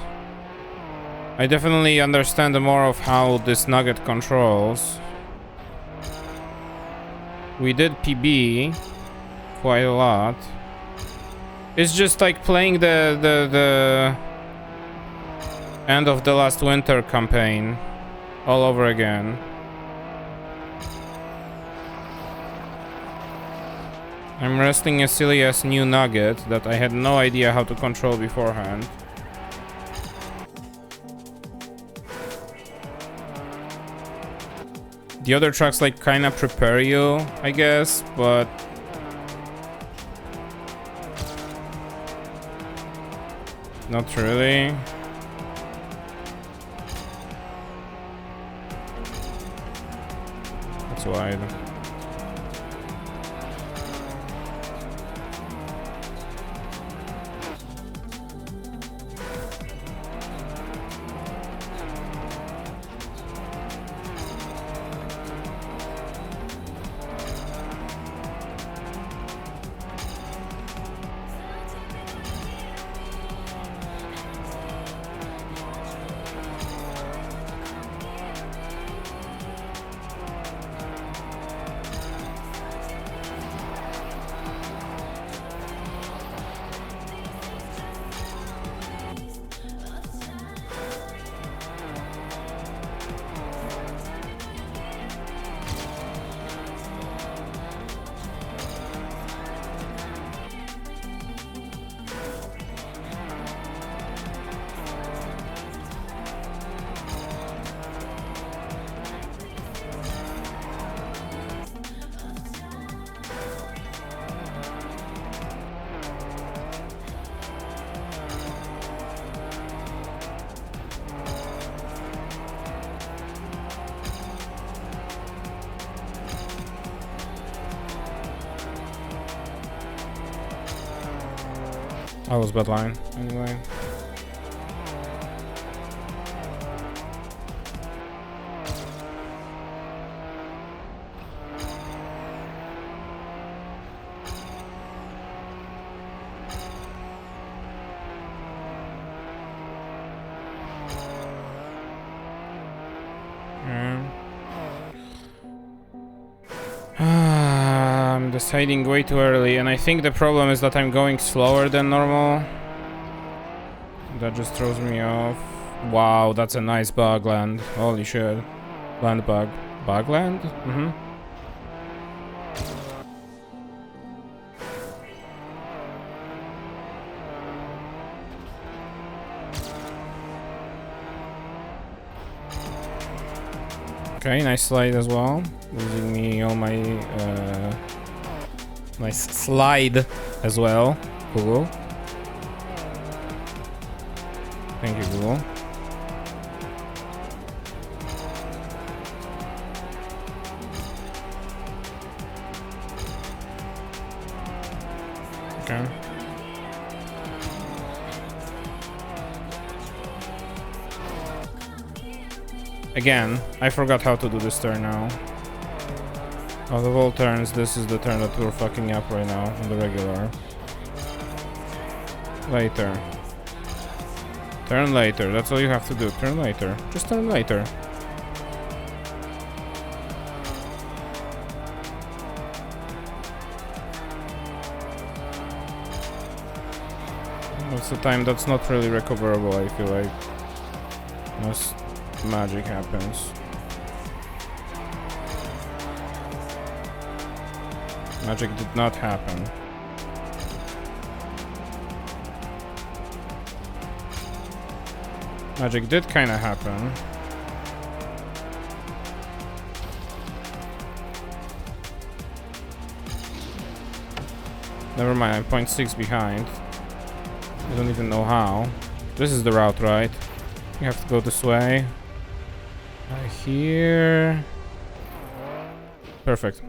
I definitely understand more of how this nugget controls. We did PB quite a lot. It's just like playing the end of the last winter campaign all over again. I'm wrestling a silly ass new nugget that I had no idea how to control beforehand. The other tracks like kinda prepare you, I guess, but not really. That's wide. That was bad line, anyway. I'm deciding way too early, and I think the problem is that I'm going slower than normal. That just throws me off. Wow, that's a nice bug land. Holy shit. Land bug. Bug land? Mm-hmm. Okay, nice slide as well. Losing me all my nice slide as well. Cool. Thank you, Google. Okay. Again, I forgot how to do this turn now. Out of all turns, this is the turn that we're fucking up right now on the regular. Later. Turn later, that's all you have to do. Turn later. Just turn later. Most of the time that's not really recoverable, I feel like. Unless magic happens. Magic did not happen. Magic did kinda happen. Never mind, I'm 0.6 behind. I don't even know how. This is the route, right? You have to go this way. Here. Perfect.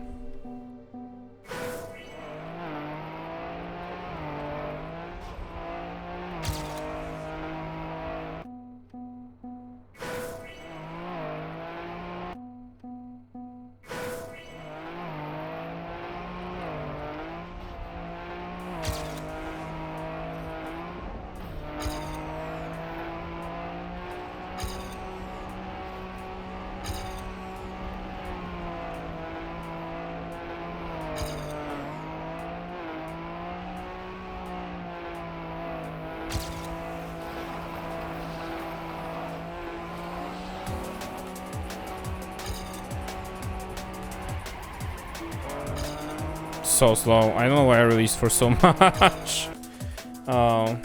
so slow. I don't know why I released for so much. Oh.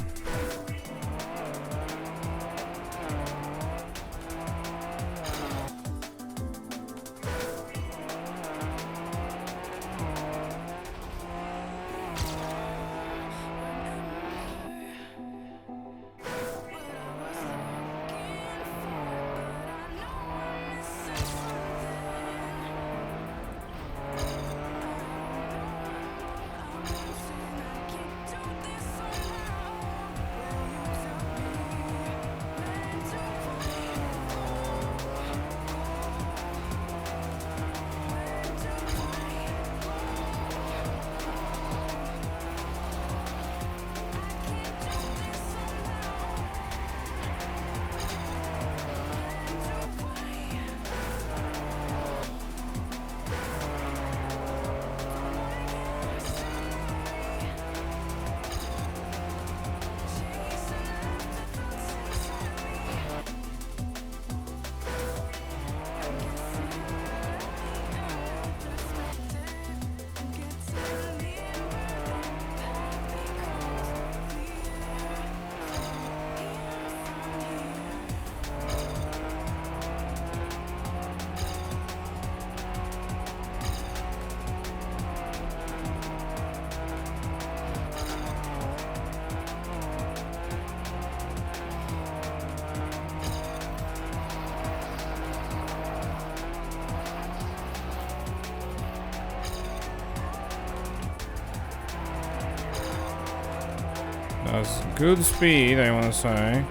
That's good speed, I want to say.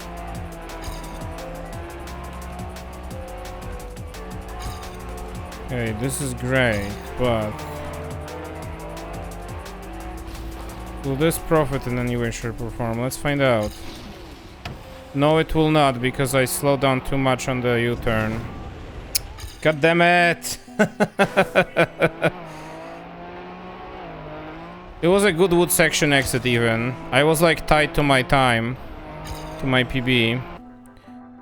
Okay, this is great, but will this profit in any way, shape, or form? Let's find out. No, it will not, because I slowed down too much on the U-turn. God damn it! It was a good wood section exit even. I was like tied to my time, to my PB.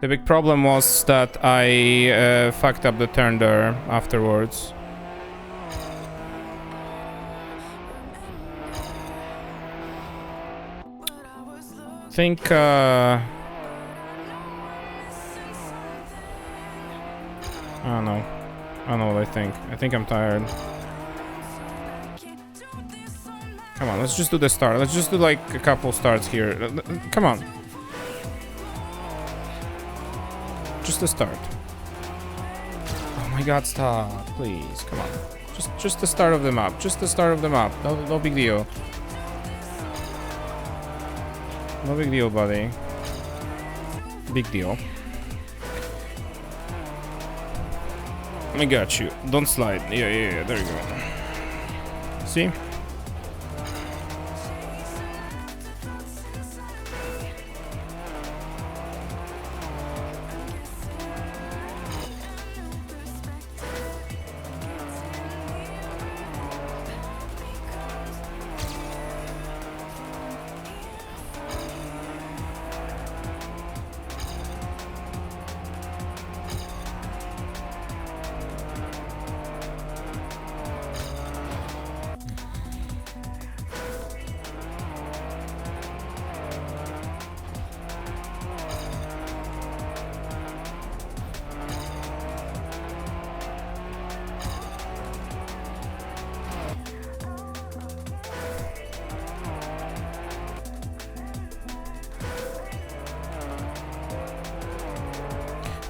The big problem was that I fucked up the turn there afterwards. I think I don't know. I don't know what I think. I think I'm tired. Come on, let's just do the start. Let's just do like a couple starts here. Come on. Just the start. Oh my god, stop. Please, come on. Just the start of the map. Just the start of the map. No big deal. No big deal, buddy. Big deal. I got you. Don't slide. Yeah. There you go. See?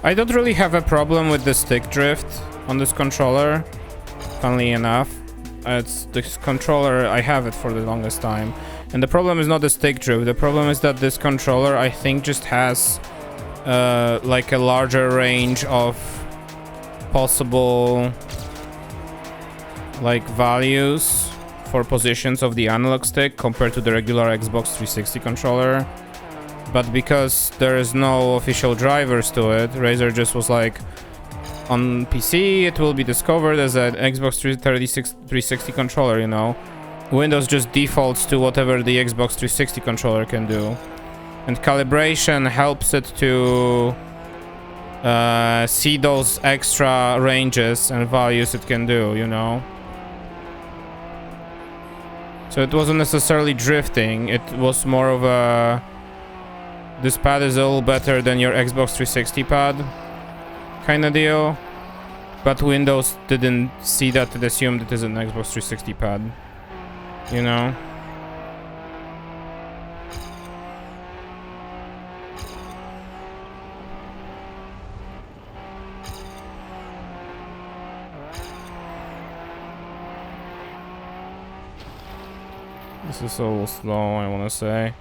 I don't really have a problem with the stick drift on this controller, funnily enough. It's this controller, I have it for the longest time. And the problem is not the stick drift, the problem is that this controller, I think, just has like a larger range of possible like values for positions of the analog stick compared to the regular Xbox 360 controller. But because there is no official drivers to it, Razer just was like, on PC it will be discovered as an Xbox 360 controller, you know. Windows just defaults to whatever the Xbox 360 controller can do. And calibration helps it to see those extra ranges and values it can do, you know. So it wasn't necessarily drifting, it was more of a... This pad is a little better than your Xbox 360 pad kind of deal. But Windows didn't see that, it assumed it is an Xbox 360 pad. You know? This is a little slow, I want to say.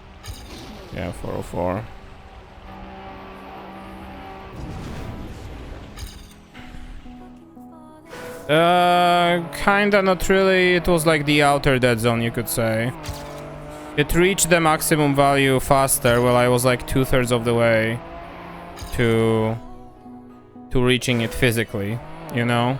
Yeah, 404. Kinda, not really. It was like the outer dead zone, you could say. It reached the maximum value faster while I was like 2/3 of the way to reaching it physically, you know?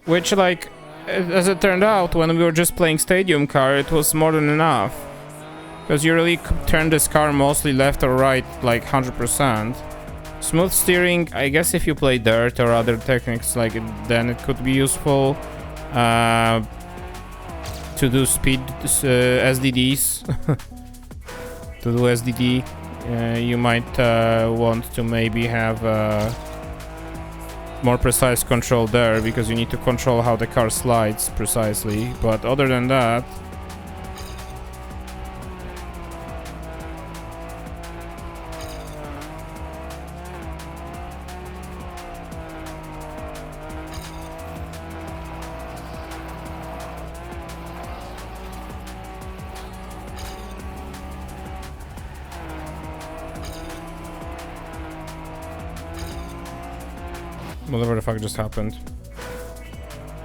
Which, like, as it turned out, when we were just playing Stadium Car, it was more than enough. Because you really could turn this car mostly left or right, like 100%. Smooth steering, I guess if you play dirt or other techniques, like then it could be useful. To do speed SDDs. To do SDD, you might want to maybe have... more precise control there, because you need to control how the car slides precisely, but other than that, whatever the fuck just happened.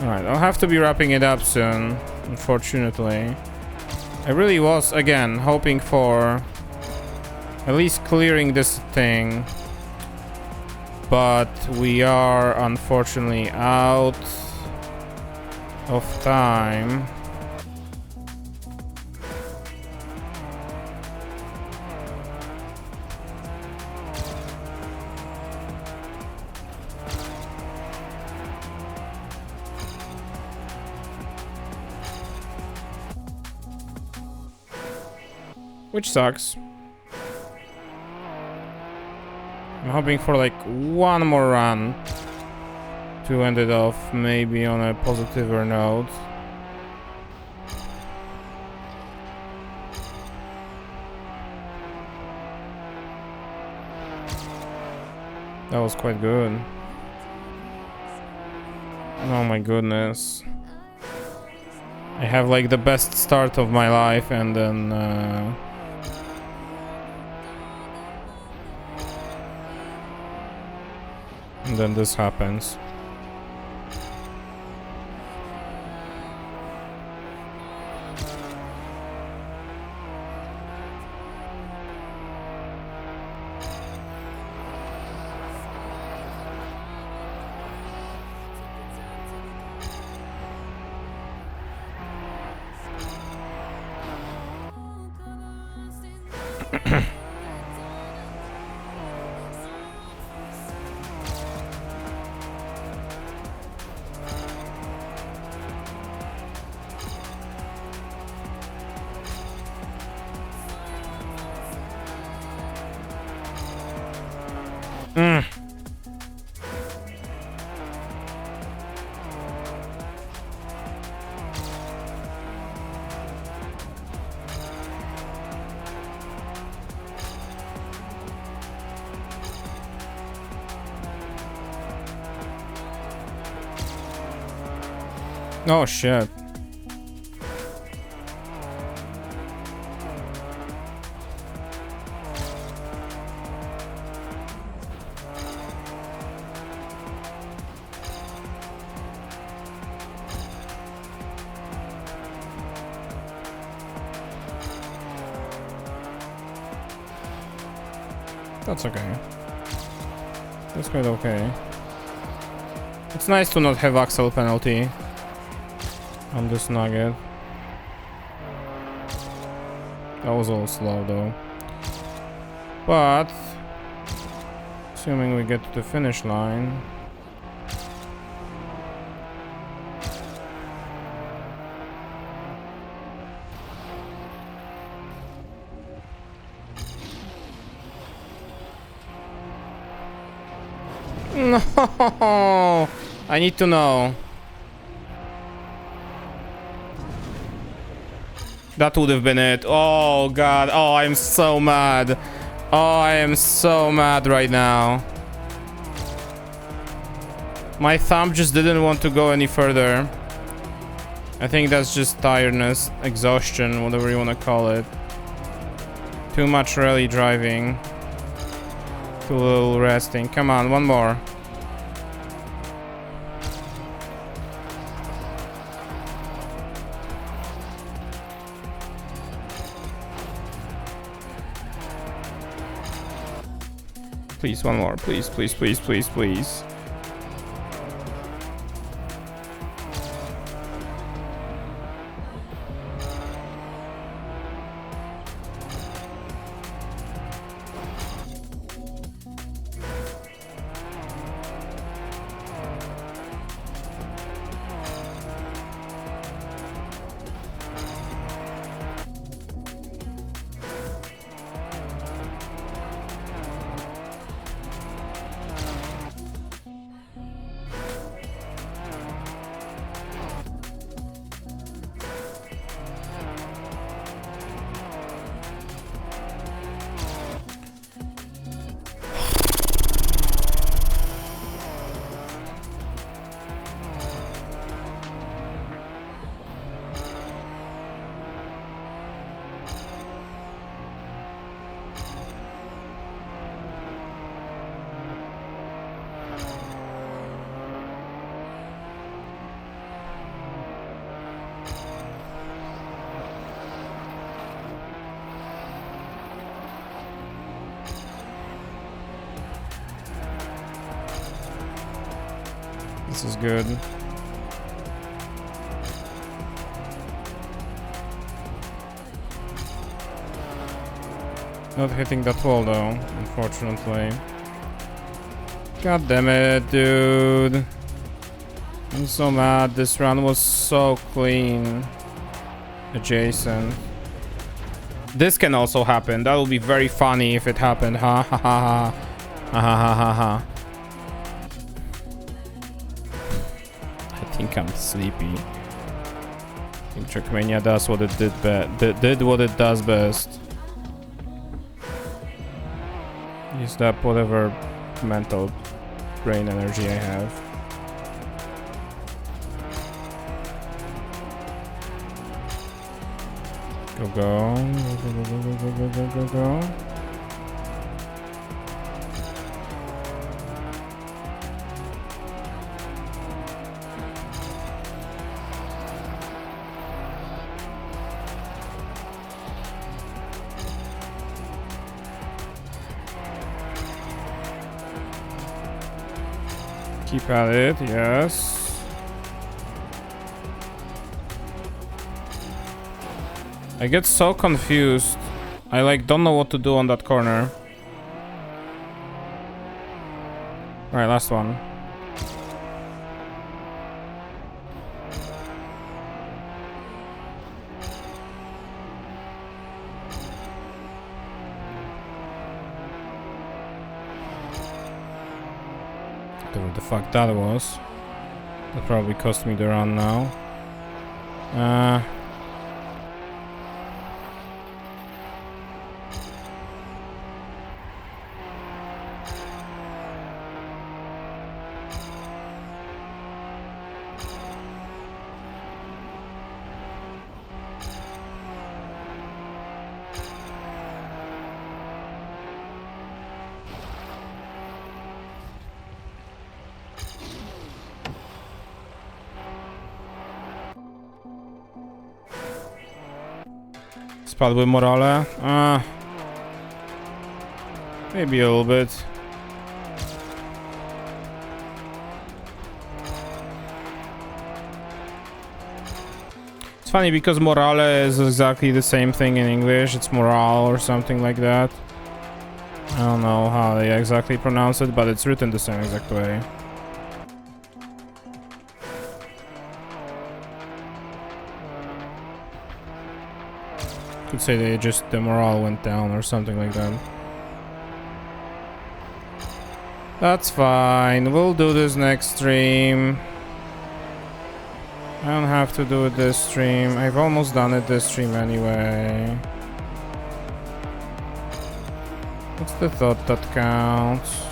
Alright, I'll have to be wrapping it up soon, unfortunately. I really was, again, hoping for at least clearing this thing. But we are, unfortunately, out of time. Which sucks. I'm hoping for like one more run to end it off, maybe on a positiver note. That was quite good. Oh my goodness. I have like the best start of my life, and then this happens. Oh shit. That's okay. That's quite okay. It's nice to not have axle penalty. on this nugget. That was all slow though. But assuming we get to the finish line. No, I need to know. That would have been it. Oh god. Oh, I'm so mad. Oh, I am so mad right now. My thumb just didn't want to go any further. I think that's just tiredness, exhaustion, whatever you want to call it. Too much rally driving. Too little resting. Come on, one more. Please, one more. Please, please, please, please, please. This is good. Not hitting that wall though, unfortunately. God damn it, dude. I'm so mad. This run was so clean. Adjacent. This can also happen. That would be very funny if it happened. Ha ha ha ha. Ha ha ha ha ha. I think I'm sleepy. I think Trackmania does what it did what it does best. Used up whatever mental brain energy I have. Go go go go go go go go go. Keep at it, yes. I get so confused. I like don't know what to do on that corner. Alright, last one. Whatever the fuck that was. That probably cost me the run now. Spadły morale? Maybe a little bit. funny because morale is exactly the same thing in English. It's morale or something like that. I don't know how they exactly pronounce it, but it's written the same exact way. Could say the morale went down or something like that. That's fine. We'll do this next stream. I don't have to do it this stream. I've almost done it this stream anyway. What's the thought that counts?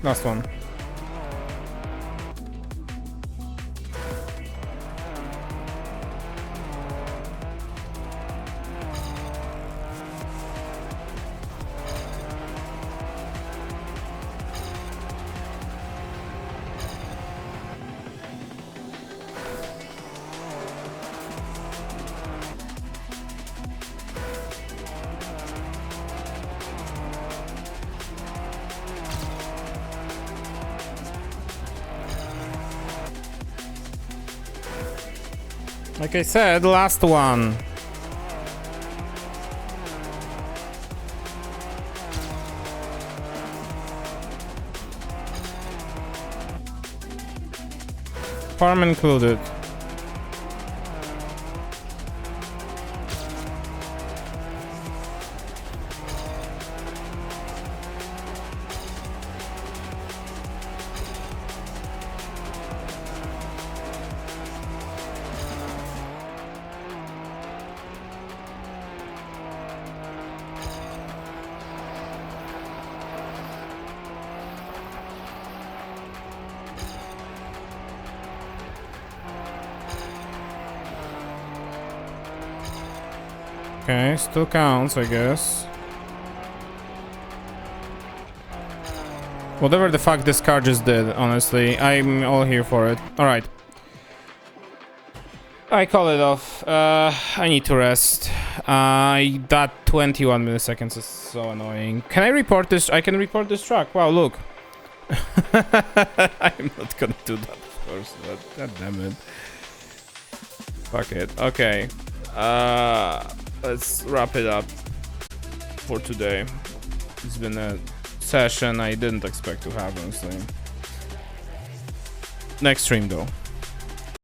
Last one. Like I said, last one. Farm included. Okay, still counts, I guess. Whatever the fuck this car just did, honestly, I'm all here for it. Alright. I call it off. I need to rest. That 21 milliseconds is so annoying. Can I report this? I can report this truck. Wow, look. I'm not gonna do that, of course. God damn it. Fuck it. Okay. Let's wrap it up for today. It's been a session I didn't expect to have, honestly. Next stream, though.